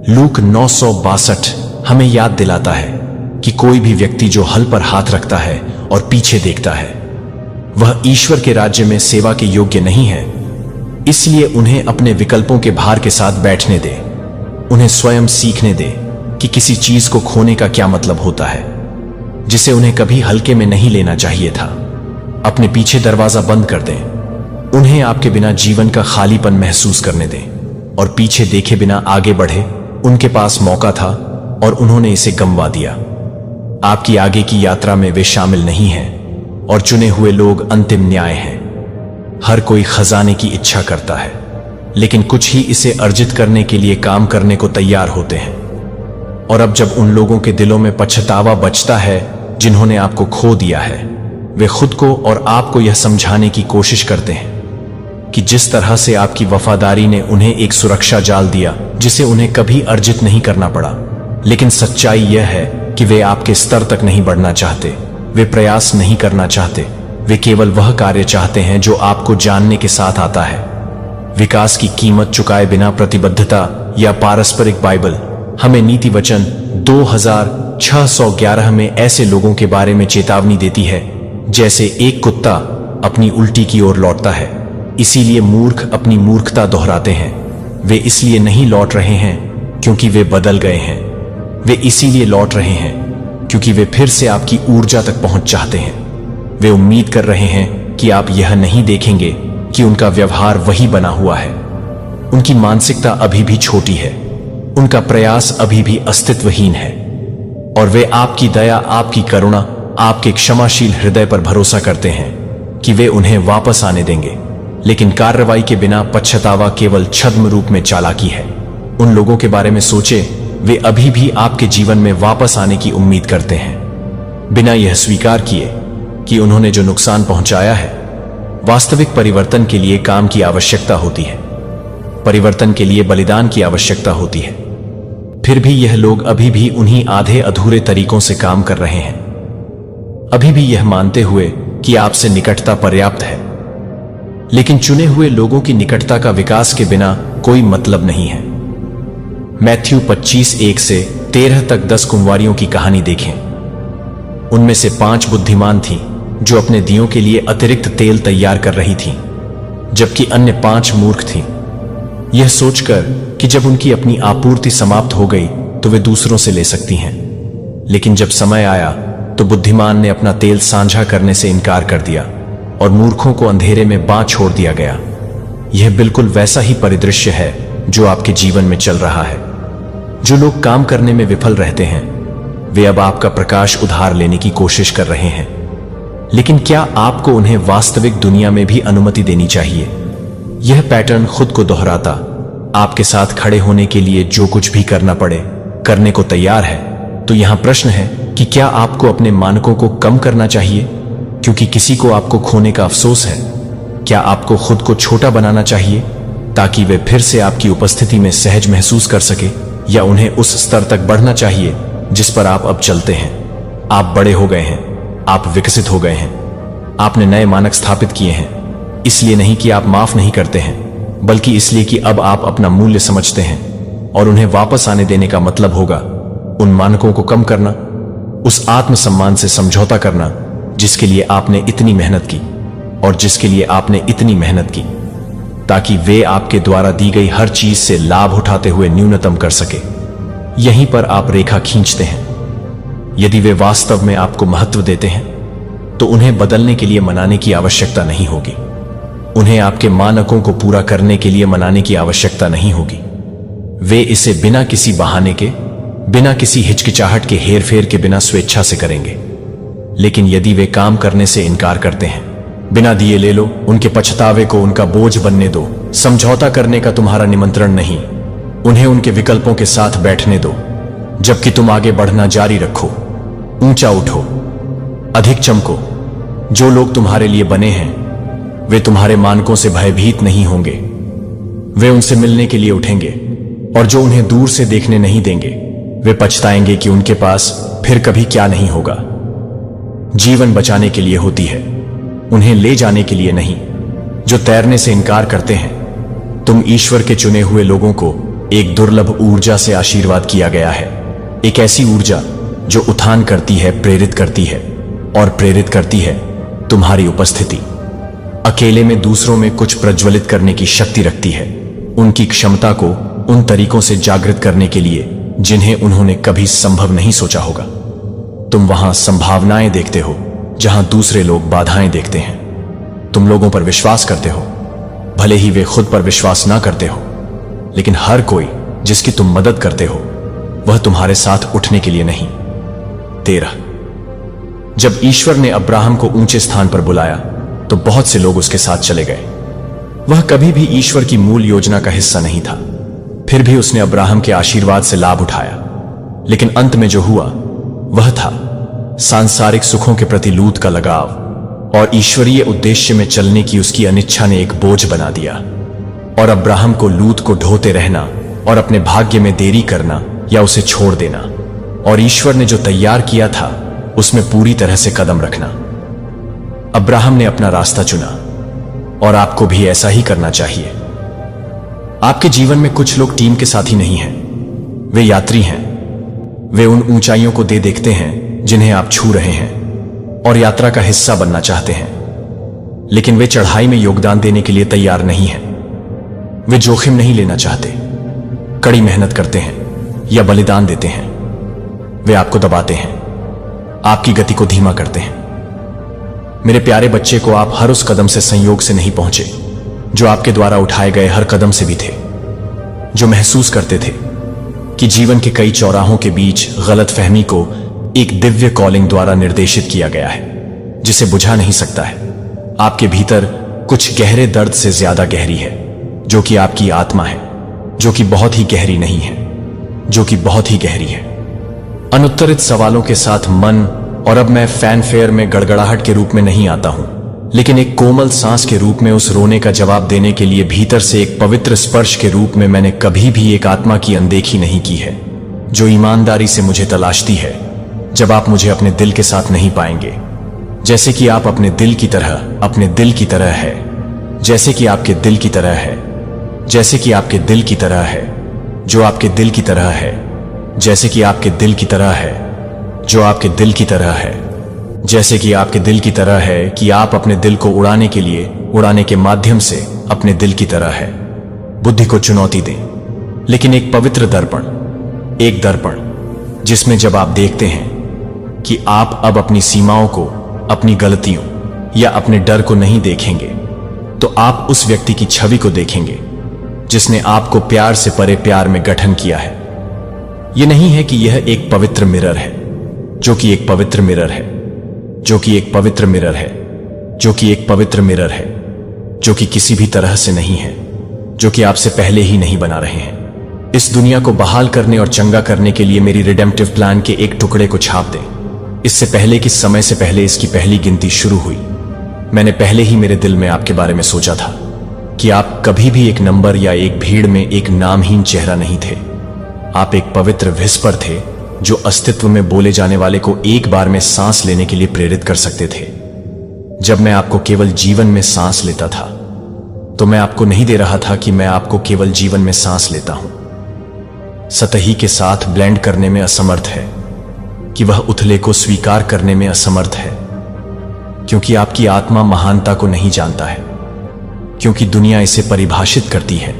लूक 9:62 हमें याद दिलाता है कि कोई भी व्यक्ति जो हल पर हाथ रखता है और पीछे देखता है, वह ईश्वर के राज्य में सेवा के योग्य नहीं है। इसलिए उन्हें अपने विकल्पों के भार के साथ बैठने दे। उन्हें स्वयं सीखने दे कि किसी चीज को खोने का क्या मतलब होता है, जिसे उन्हें कभी हल्के में नहीं लेना चाहिए था। अपने पीछे दरवाजा बंद कर दें। उन्हें आपके बिना जीवन का खालीपन महसूस करने दें और पीछे देखे बिना आगे बढ़े। उनके पास मौका था और उन्होंने इसे गंवा दिया। आपकी आगे की यात्रा में वे शामिल नहीं हैं और चुने हुए लोग अंतिम न्याय हैं। हर कोई खजाने की इच्छा करता है, लेकिन कुछ ही इसे अर्जित करने के लिए काम करने को तैयार होते हैं। और अब जब उन लोगों के दिलों में पछतावा बचता है जिन्होंने आपको खो दिया है, वे खुद को और आपको यह समझाने की कोशिश करते हैं कि जिस तरह से आपकी वफादारी ने उन्हें एक सुरक्षा जाल दिया जिसे उन्हें कभी अर्जित नहीं करना पड़ा। लेकिन सच्चाई यह है कि वे आपके स्तर तक नहीं बढ़ना चाहते, वे प्रयास नहीं करना चाहते, वे केवल वह कार्य चाहते हैं जो आपको जानने के साथ आता है। विकास की कीमत चुकाए बिना प्रतिबद्धता या पारस्परिक बाइबल हमें नीति वचन 2611 में ऐसे लोगों के बारे में चेतावनी देती है जैसे एक कुत्ता अपनी उल्टी की ओर लौटता है। इसीलिए मूर्ख अपनी मूर्खता दोहराते हैं। वे इसलिए नहीं लौट रहे हैं क्योंकि वे बदल गए हैं। वे इसीलिए लौट रहे हैं क्योंकि वे फिर से आपकी ऊर्जा तक पहुंच चाहते हैं। वे उम्मीद कर रहे हैं कि आप यह नहीं देखेंगे कि उनका व्यवहार वही बना हुआ है। उनकी मानसिकता अभी भी छोटी है, उनका प्रयास अभी भी अस्तित्वहीन है, और वे आपकी दया, आपकी करुणा, आपके क्षमाशील हृदय पर भरोसा करते हैं कि वे उन्हें वापस आने देंगे। लेकिन कार्रवाई के बिना पश्चातावा केवल छद्म रूप में चालाकी है। उन लोगों के बारे में सोचे, वे अभी भी आपके जीवन में वापस आने की उम्मीद करते हैं, बिना यह स्वीकार किए कि उन्होंने जो नुकसान पहुंचाया है। वास्तविक परिवर्तन के लिए काम की आवश्यकता होती है, परिवर्तन के लिए बलिदान की आवश्यकता होती है। फिर भी यह लोग अभी भी उन्हीं आधे अधूरे तरीकों से काम कर रहे हैं, अभी भी यह मानते हुए कि आपसे निकटता पर्याप्त है। लेकिन चुने हुए लोगों की निकटता का विकास के बिना कोई मतलब नहीं है। मैथ्यू 25:1-13 तक 10 कुंवारियों की कहानी देखें। उनमें से 5 बुद्धिमान थीं जो अपने दियों के लिए अतिरिक्त तेल तैयार कर रही थीं, जबकि अन्य 5 मूर्ख थीं, यह सोचकर कि जब उनकी अपनी आपूर्ति समाप्त हो गई तो वे दूसरों से ले सकती हैं। लेकिन जब समय आया तो बुद्धिमान ने अपना तेल साझा करने से इनकार कर दिया और मूर्खों को अंधेरे में बांध छोड़ दिया गया। यह बिल्कुल वैसा ही परिदृश्य है जो आपके जीवन में चल रहा है। जो लोग काम करने में विफल रहते हैं, वे अब आपका प्रकाश उधार लेने की कोशिश कर रहे हैं। लेकिन क्या आपको उन्हें वास्तविक दुनिया में भी अनुमति देनी चाहिए? यह पैटर्न खुद को दोहराता, आपके साथ खड़े होने के लिए जो कुछ भी करना पड़े करने को तैयार है। तो यहां प्रश्न है कि क्या आपको अपने मानकों को कम करना चाहिए क्योंकि किसी को आपको खोने का अफसोस है? क्या आपको खुद को छोटा बनाना चाहिए ताकि वे फिर से आपकी उपस्थिति में सहज महसूस कर सके, या उन्हें उस स्तर तक बढ़ना चाहिए जिस पर आप अब चलते हैं? आप बड़े हो गए हैं, आप विकसित हो गए हैं, आपने नए मानक स्थापित किए हैं। इसलिए नहीं कि आप माफ नहीं करते हैं, बल्कि इसलिए कि अब आप अपना मूल्य समझते हैं, और उन्हें वापस आने देने का मतलब होगा उन मानकों को कम करना, उस आत्मसम्मान से समझौता करना जिसके लिए आपने इतनी मेहनत की, और जिसके लिए आपने इतनी मेहनत की ताकि वे आपके द्वारा दी गई हर चीज से लाभ उठाते हुए न्यूनतम कर सके। यहीं पर आप रेखा खींचते हैं। यदि वे वास्तव में आपको महत्व देते हैं तो उन्हें बदलने के लिए मनाने की आवश्यकता नहीं होगी। उन्हें आपके मानकों को पूरा करने के लिए मनाने की आवश्यकता नहीं होगी। वे इसे बिना किसी बहाने के, बिना किसी हिचकिचाहट के, हेरफेर के बिना स्वेच्छा से करेंगे। लेकिन यदि वे काम करने से इनकार करते हैं, बिना दिए ले लो, उनके पछतावे को उनका बोझ बनने दो। समझौता करने का तुम्हारा निमंत्रण नहीं, उन्हें उनके विकल्पों के साथ बैठने दो, जबकि तुम आगे बढ़ना जारी रखो। ऊंचा उठो, अधिक चमको। जो लोग तुम्हारे लिए बने हैं वे तुम्हारे मानकों से भयभीत नहीं होंगे। वे उनसे मिलने के लिए उठेंगे, और जो उन्हें दूर से देखने नहीं देंगे वे पछताएंगे कि उनके पास फिर कभी क्या नहीं होगा। जीवन बचाने के लिए होती है, उन्हें ले जाने के लिए नहीं। जो तैरने से इनकार करते हैं, तुम ईश्वर के चुने हुए लोगों को एक दुर्लभ ऊर्जा से आशीर्वाद किया गया है। एक ऐसी ऊर्जा जो उत्थान करती है, प्रेरित करती है, और प्रेरित करती है तुम्हारी उपस्थिति। अकेले में दूसरों में कुछ प्रज्वलित करने की शक्ति रखती है, उनकी क्षमता को उन तरीकों से जागृत करने के लिए जिन्हें उन्होंने कभी संभव नहीं सोचा होगा। तुम वहां संभावनाएं देखते हो जहां दूसरे लोग बाधाएं देखते हैं। तुम लोगों पर विश्वास करते हो, भले ही वे खुद पर विश्वास ना करते हो। लेकिन हर कोई जिसकी तुम मदद करते हो वह तुम्हारे साथ उठने के लिए नहीं। 13 जब ईश्वर ने अब्राहम को ऊंचे स्थान पर बुलाया तो बहुत से लोग उसके साथ चले गए। वह कभी भी ईश्वर की मूल योजना का हिस्सा नहीं था। फिर भी उसने अब्राहम के आशीर्वाद से लाभ उठाया। लेकिन अंत में जो हुआ वह था सांसारिक सुखों के प्रति लूत का लगाव, और ईश्वरीय उद्देश्य में चलने की उसकी अनिच्छा ने एक बोझ बना दिया। और अब्राहम को लूत को ढोते रहना और अपने भाग्य में देरी करना या उसे छोड़ देना, और ईश्वर ने जो तैयार किया था उसमें पूरी तरह से कदम रखना। अब्राहम ने अपना रास्ता चुना, और आपको भी ऐसा ही करना चाहिए। आपके जीवन में कुछ लोग टीम के साथी नहीं हैं, वे यात्री हैं। वे उन ऊंचाइयों को देखते हैं जिन्हें आप छू रहे हैं और यात्रा का हिस्सा बनना चाहते हैं, लेकिन वे चढ़ाई में योगदान देने के लिए तैयार नहीं हैं। वे जोखिम नहीं लेना चाहते, कड़ी मेहनत करते हैं या बलिदान देते हैं। वे आपको दबाते हैं, आपकी गति को धीमा करते हैं। मेरे प्यारे बच्चे को आप हर उस कदम से संयोग से नहीं पहुंचे जो आपके द्वारा उठाए गए हर कदम से भी थे, जो महसूस करते थे कि जीवन के कई चौराहों के बीच गलतफहमी को एक दिव्य कॉलिंग द्वारा निर्देशित किया गया है जिसे बुझा नहीं सकता है। आपके भीतर कुछ गहरे दर्द से ज्यादा गहरी है, जो कि आपकी आत्मा है, जो कि बहुत ही गहरी नहीं है, जो कि बहुत ही गहरी है। अनुत्तरित सवालों के साथ मन, और अब मैं फैनफेयर में गड़गड़ाहट के रूप में नहीं आता हूं, लेकिन एक कोमल सांस के रूप में उस रोने का जवाब देने के लिए भीतर से एक पवित्र स्पर्श के रूप में मैंने कभी भी एक आत्मा की अनदेखी नहीं की है जो ईमानदारी से मुझे तलाशती है जब आप मुझे अपने दिल के साथ नहीं पाएंगे, जैसे कि आप अपने दिल की तरह, अपने दिल की तरह है, जैसे कि आपके दिल की तरह है, जैसे कि आपके दिल की तरह है, जो आपके दिल की तरह है, जैसे कि आपके दिल की तरह है, जो आपके दिल की तरह है, जैसे कि आपके दिल की तरह है, कि आप अपने दिल को उड़ाने के लिए, उड़ाने के माध्यम से अपने दिल की तरह है। बुद्धि को चुनौती दें, लेकिन एक पवित्र दर्पण, एक दर्पण जिसमें जब आप देखते हैं कि आप अब अपनी सीमाओं को, अपनी गलतियों या अपने डर को नहीं देखेंगे, तो आप उस व्यक्ति की छवि को देखेंगे जिसने आपको प्यार से परे प्यार में गठन किया है। यह नहीं है कि यह एक पवित्र मिरर है, जो कि एक पवित्र मिरर है, जो कि एक पवित्र मिरर है, जो कि एक पवित्र मिरर है, जो कि किसी भी तरह से नहीं है, जो कि आपसे पहले ही नहीं बना रहे हैं। इस दुनिया को बहाल करने और चंगा करने के लिए मेरी रिडेम्पटिव प्लान के एक टुकड़े को छाप दें। इससे पहले कि समय से पहले इसकी पहली गिनती शुरू हुई, मैंने पहले ही मेरे दिल में आपके बारे में सोचा था कि आप कभी भी एक नंबर या एक भीड़ में एक नामहीन चेहरा नहीं थे। आप एक पवित्र विस्पर थे जो अस्तित्व में बोले जाने वाले को एक बार में सांस लेने के लिए प्रेरित कर सकते थे। जब मैं आपको केवल जीवन में सांस लेता था, तो मैं आपको नहीं दे रहा था कि मैं आपको केवल जीवन में सांस लेता हूं। सतही के साथ ब्लेंड करने में असमर्थ है, कि वह उथले को स्वीकार करने में असमर्थ है, क्योंकि आपकी आत्मा महानता को नहीं जानता है, क्योंकि दुनिया इसे परिभाषित करती है।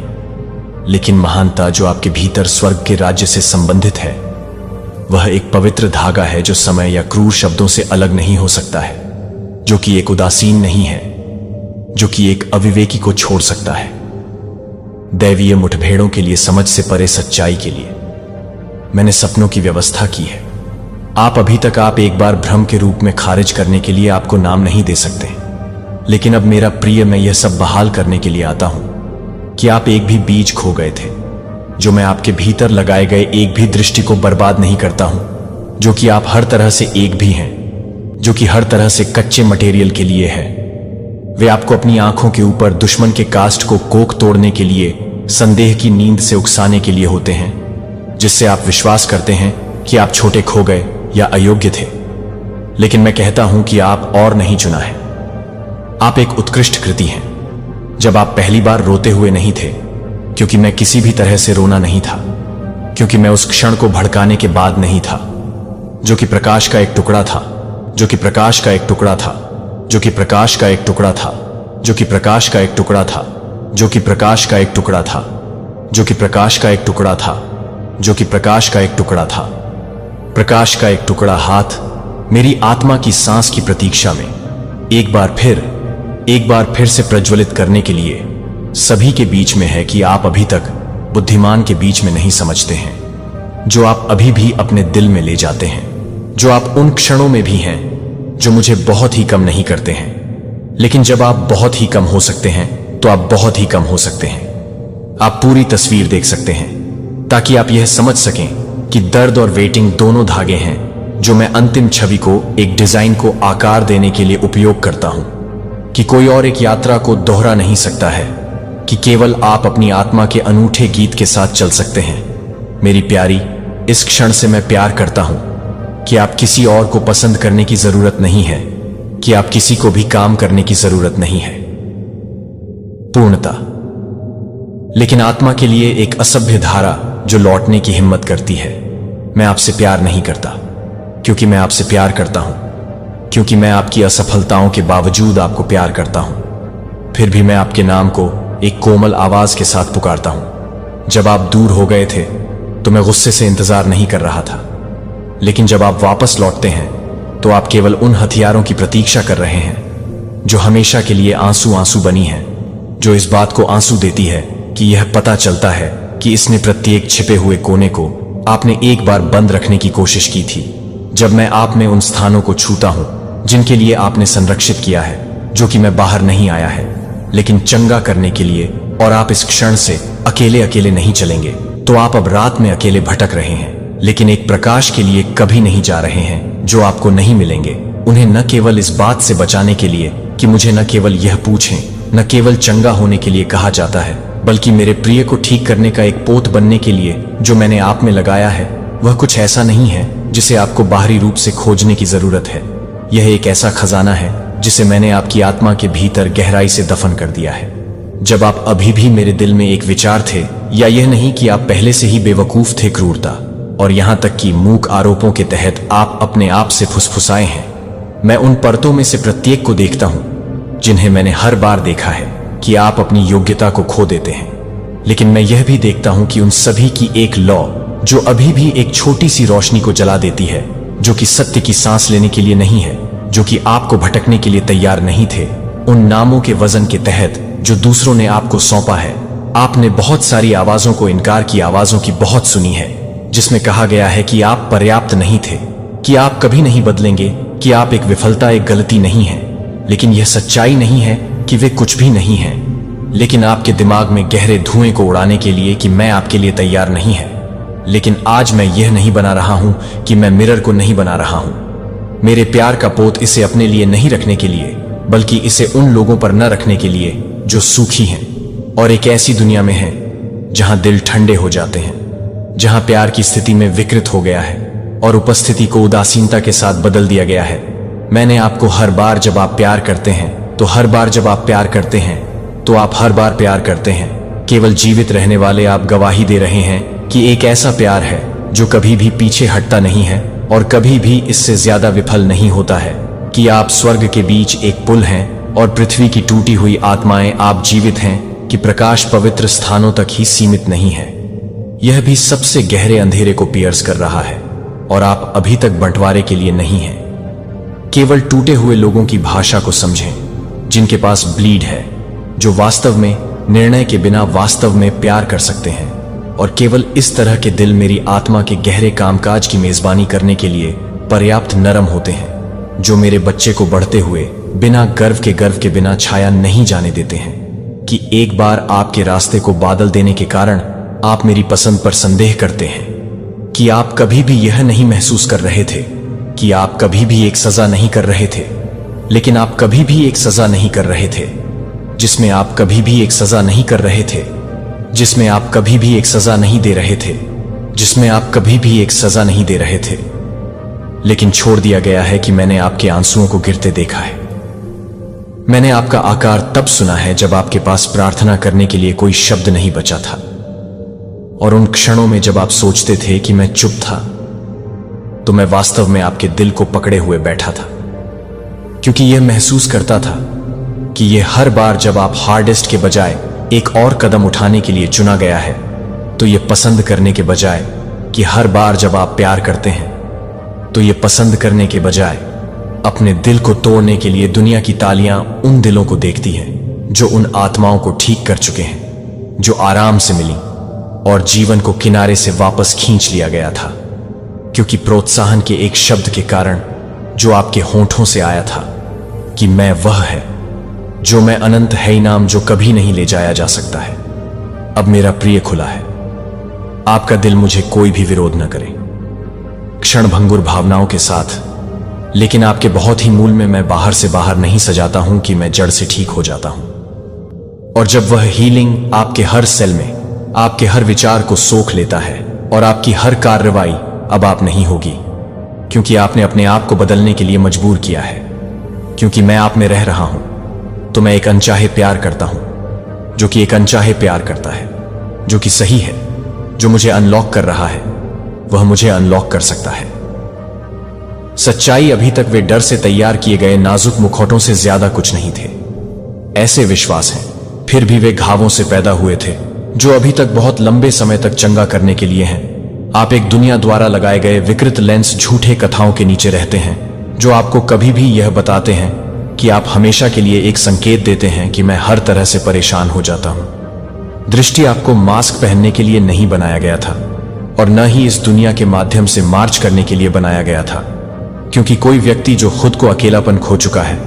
लेकिन महानता जो आपके भीतर स्वर्ग के राज्य से संबंधित है, वह एक पवित्र धागा है जो समय या क्रूर शब्दों से अलग नहीं हो सकता है, जो कि एक उदासीन नहीं है, जो कि एक अविवेकी को छोड़ सकता है। दैवीय मुठभेड़ों के लिए, समझ से परे सच्चाई के लिए मैंने सपनों की व्यवस्था की है। आप अभी तक आप एक बार भ्रम के रूप में खारिज करने के लिए आपको नाम नहीं दे सकते, लेकिन अब मेरा प्रिय, मैं यह सब बहाल करने के लिए आता हूं कि आप एक भी बीज खो गए थे, जो मैं आपके भीतर लगाए गए एक भी दृष्टि को बर्बाद नहीं करता हूं, जो कि आप हर तरह से एक भी हैं, जो कि हर तरह से कच्चे मटेरियल के लिए है। वे आपको अपनी आंखों के ऊपर दुश्मन के कास्ट को कोक तोड़ने के लिए, संदेह की नींद से उकसाने के लिए होते हैं, जिससे आप विश्वास करते हैं कि आप छोटे खो गए या अयोग्य थे। लेकिन मैं कहता हूं कि आप और नहीं चुना है। आप एक उत्कृष्ट कृति हैं। जब आप पहली बार रोते हुए नहीं थे, क्योंकि मैं किसी भी तरह से रोना नहीं था, क्योंकि मैं उस क्षण को भड़काने के बाद नहीं था, जो कि प्रकाश का एक टुकड़ा था, जो कि प्रकाश का एक टुकड़ा था, जो कि प्रकाश का एक टुकड़ा था, जो कि प्रकाश का एक टुकड़ा था, जो कि प्रकाश का एक टुकड़ा था, जो कि प्रकाश का एक टुकड़ा था, जो कि प्रकाश का एक टुकड़ा था। प्रकाश का एक टुकड़ा हाथ मेरी आत्मा की सांस की प्रतीक्षा में एक बार फिर से प्रज्वलित करने के लिए सभी के बीच में है कि आप अभी तक बुद्धिमान के बीच में नहीं समझते हैं, जो आप अभी भी अपने दिल में ले जाते हैं, जो आप उन क्षणों में भी हैं जो मुझे बहुत ही कम नहीं करते हैं। लेकिन जब आप बहुत ही कम हो सकते हैं, तो आप बहुत ही कम हो सकते हैं। आप पूरी तस्वीर देख सकते हैं, ताकि आप यह समझ सकें कि दर्द और वेटिंग दोनों धागे हैं जो मैं अंतिम छवि को, एक डिजाइन को आकार देने के लिए उपयोग करता हूं, कि कोई और एक यात्रा को दोहरा नहीं सकता है, कि केवल आप अपनी आत्मा के अनूठे गीत के साथ चल सकते हैं। मेरी प्यारी, इस क्षण से मैं प्यार करता हूं कि आप किसी और को पसंद करने की जरूरत नहीं है, कि आप किसी को भी काम करने की जरूरत नहीं है। पूर्णता। लेकिन आत्मा के लिए एक असभ्य धारा जो लौटने की हिम्मत करती है, मैं आपसे प्यार नहीं करता, क्योंकि मैं आपसे प्यार करता हूं, क्योंकि मैं आपकी असफलताओं के बावजूद आपको प्यार करता हूं। फिर भी मैं आपके नाम को एक कोमल आवाज के साथ पुकारता हूं। जब आप दूर हो गए थे तो मैं गुस्से से इंतजार नहीं कर रहा था, लेकिन जब आप वापस लौटते हैं तो आप केवल उन हथियारों की प्रतीक्षा कर रहे हैं जो हमेशा के लिए आंसू आंसू बनी है, जो इस बात को आंसू देती है कि यह पता चलता है कि इसने प्रत्येक छिपे हुए कोने को आपने एक बार बंद रखने की कोशिश की थी। जब मैं आप में उन स्थानों को छूता हूं जिनके लिए आपने संरक्षित किया है, जो कि मैं बाहर नहीं आया है लेकिन चंगा करने के लिए, और आप इस क्षण से अकेले अकेले नहीं चलेंगे, तो आप अब रात में अकेले भटक रहे हैं, लेकिन एक प्रकाश के लिए कभी नहीं जा रहे हैं जो आपको नहीं मिलेंगे। उन्हें न केवल इस बात से बचाने के लिए कि मुझे न केवल यह पूछें, न केवल चंगा होने के लिए कहा जाता है, बल्कि मेरे प्रिय को ठीक करने का एक पोत बनने के लिए जो मैंने आप में लगाया है, वह कुछ ऐसा नहीं है जिसे आपको बाहरी रूप से खोजने की जरूरत है। यह एक ऐसा खजाना है जिसे मैंने आपकी आत्मा के भीतर गहराई से दफन कर दिया है। जब आप अभी भी मेरे दिल में एक विचार थे, या यह नहीं कि आप पहले से ही बेवकूफ थे, क्रूरता और यहां तक कि मूक आरोपों के तहत आप अपने आप से फुसफुसाए हैं। मैं उन परतों में से प्रत्येक को देखता हूं जिन्हें मैंने हर बार देखा है कि आप अपनी योग्यता को खो देते हैं, लेकिन मैं यह भी देखता हूं कि उन सभी की एक लौ जो अभी भी एक छोटी सी रोशनी को जला देती है, जो कि सत्य की सांस लेने के लिए नहीं है, जो कि आपको भटकने के लिए तैयार नहीं थे। उन नामों के वजन के तहत जो दूसरों ने आपको सौंपा है, आपने बहुत सारी आवाजों को इनकार की आवाजों की बहुत सुनी है, जिसमें कहा गया है कि आप पर्याप्त नहीं थे, कि आप कभी नहीं बदलेंगे, कि आप एक विफलता, एक गलती नहीं है। लेकिन यह सच्चाई नहीं है कि वे कुछ भी नहीं है, लेकिन आपके दिमाग में गहरे धुएं को उड़ाने के लिए कि मैं आपके लिए तैयार नहीं है। लेकिन आज मैं यह नहीं बना रहा हूं कि मैं मिरर को नहीं बना रहा हूं। मेरे प्यार का पोत इसे अपने लिए नहीं रखने के लिए, बल्कि इसे उन लोगों पर न रखने के लिए जो सूखी हैं और एक ऐसी दुनिया में हैं जहां दिल ठंडे हो जाते हैं, जहां प्यार की स्थिति में विकृत हो गया है और उपस्थिति को उदासीनता के साथ बदल दिया गया है। मैंने आपको हर बार जब आप प्यार करते हैं, तो हर बार जब आप प्यार करते हैं, तो आप हर बार प्यार करते हैं। केवल जीवित रहने वाले आप गवाही दे रहे हैं कि एक ऐसा प्यार है जो कभी भी पीछे हटता नहीं है और कभी भी इससे ज्यादा विफल नहीं होता है, कि आप स्वर्ग के बीच एक पुल हैं और पृथ्वी की टूटी हुई आत्माएं आप जीवित हैं, कि प्रकाश पवित्र स्थानों तक ही सीमित नहीं है, यह भी सबसे गहरे अंधेरे को पियर्स कर रहा है, और आप अभी तक बंटवारे के लिए नहीं हैं। केवल टूटे हुए लोगों की भाषा को समझें, जिनके पास ब्लीड है, जो वास्तव में निर्णय के बिना वास्तव में प्यार कर सकते हैं, और केवल इस तरह के दिल मेरी आत्मा के गहरे कामकाज की मेजबानी करने के लिए पर्याप्त नरम होते हैं, जो मेरे बच्चे को बढ़ते हुए बिना गर्व के बिना छाया नहीं जाने देते हैं, कि एक बार आपके रास्ते को बादल देने के कारण आप मेरी पसंद पर संदेह करते हैं, कि आप कभी भी यह नहीं महसूस कर रहे थे कि आप कभी भी एक सजा नहीं कर रहे थे, लेकिन आप कभी भी एक सजा नहीं कर रहे थे, जिसमें आप कभी भी एक सजा नहीं कर रहे थे, जिसमें आप कभी भी एक सजा नहीं दे रहे थे, जिसमें आप कभी भी एक सजा नहीं दे रहे थे। लेकिन छोड़ दिया गया है कि मैंने आपके आंसुओं को गिरते देखा है। मैंने आपका आकार तब सुना है जब आपके पास प्रार्थना करने के लिए कोई शब्द नहीं बचा था, और उन क्षणों में जब आप सोचते थे कि मैं चुप था, तो मैं वास्तव में आपके दिल को पकड़े हुए बैठा था, क्योंकि यह महसूस करता था कि यह हर बार जब आप हार्डेस्ट के बजाय एक और कदम उठाने के लिए चुना गया है, तो यह पसंद करने के बजाय कि हर बार जब आप प्यार करते हैं, तो यह पसंद करने के बजाय अपने दिल को तोड़ने के लिए दुनिया की तालियां उन दिलों को देखती हैं जो उन आत्माओं को ठीक कर चुके हैं, जो आराम से मिली और जीवन को किनारे से वापस खींच लिया गया था, क्योंकि प्रोत्साहन के एक शब्द के कारण जो आपके होंठों से आया था कि मैं वह है जो मैं अनंत है नाम जो कभी नहीं ले जाया जा सकता है, अब मेरा प्रिय खुला है। आपका दिल मुझे कोई भी विरोध न करे, क्षणभंगुर भावनाओं के साथ, लेकिन आपके बहुत ही मूल में मैं बाहर से बाहर नहीं सजाता हूं कि मैं जड़ से ठीक हो जाता हूं। और जब वह हीलिंग आपके हर सेल में, आपके हर विचार को सोख लेता है और आपकी हर कार्रवाई अब आप नहीं होगी, क्योंकि आपने अपने आप को बदलने के लिए मजबूर किया है। क्योंकि मैं आप में रह रहा हूं, तो मैं एक अनचाहे प्यार करता हूं, जो कि एक अनचाहे प्यार करता है, जो कि सही है, जो मुझे अनलॉक कर रहा है, वह मुझे अनलॉक कर सकता है। सच्चाई अभी तक वे डर से तैयार किए गए नाजुक मुखौटों से ज्यादा कुछ नहीं थे। ऐसे विश्वास हैं, फिर भी वे घावों से पैदा हुए थे जो अभी तक बहुत लंबे समय तक चंगा करने के लिए हैं। आप एक दुनिया द्वारा लगाए गए विकृत लेंस झूठे कथाओं के नीचे रहते हैं जो आपको कभी भी यह बताते हैं कि आप हमेशा के लिए एक संकेत देते हैं कि मैं हर तरह से परेशान हो जाता हूं। दृष्टि आपको मास्क पहनने के लिए नहीं बनाया गया था और न ही इस दुनिया के माध्यम से मार्च करने के लिए बनाया गया था, क्योंकि कोई व्यक्ति जो खुद को अकेलापन खो चुका है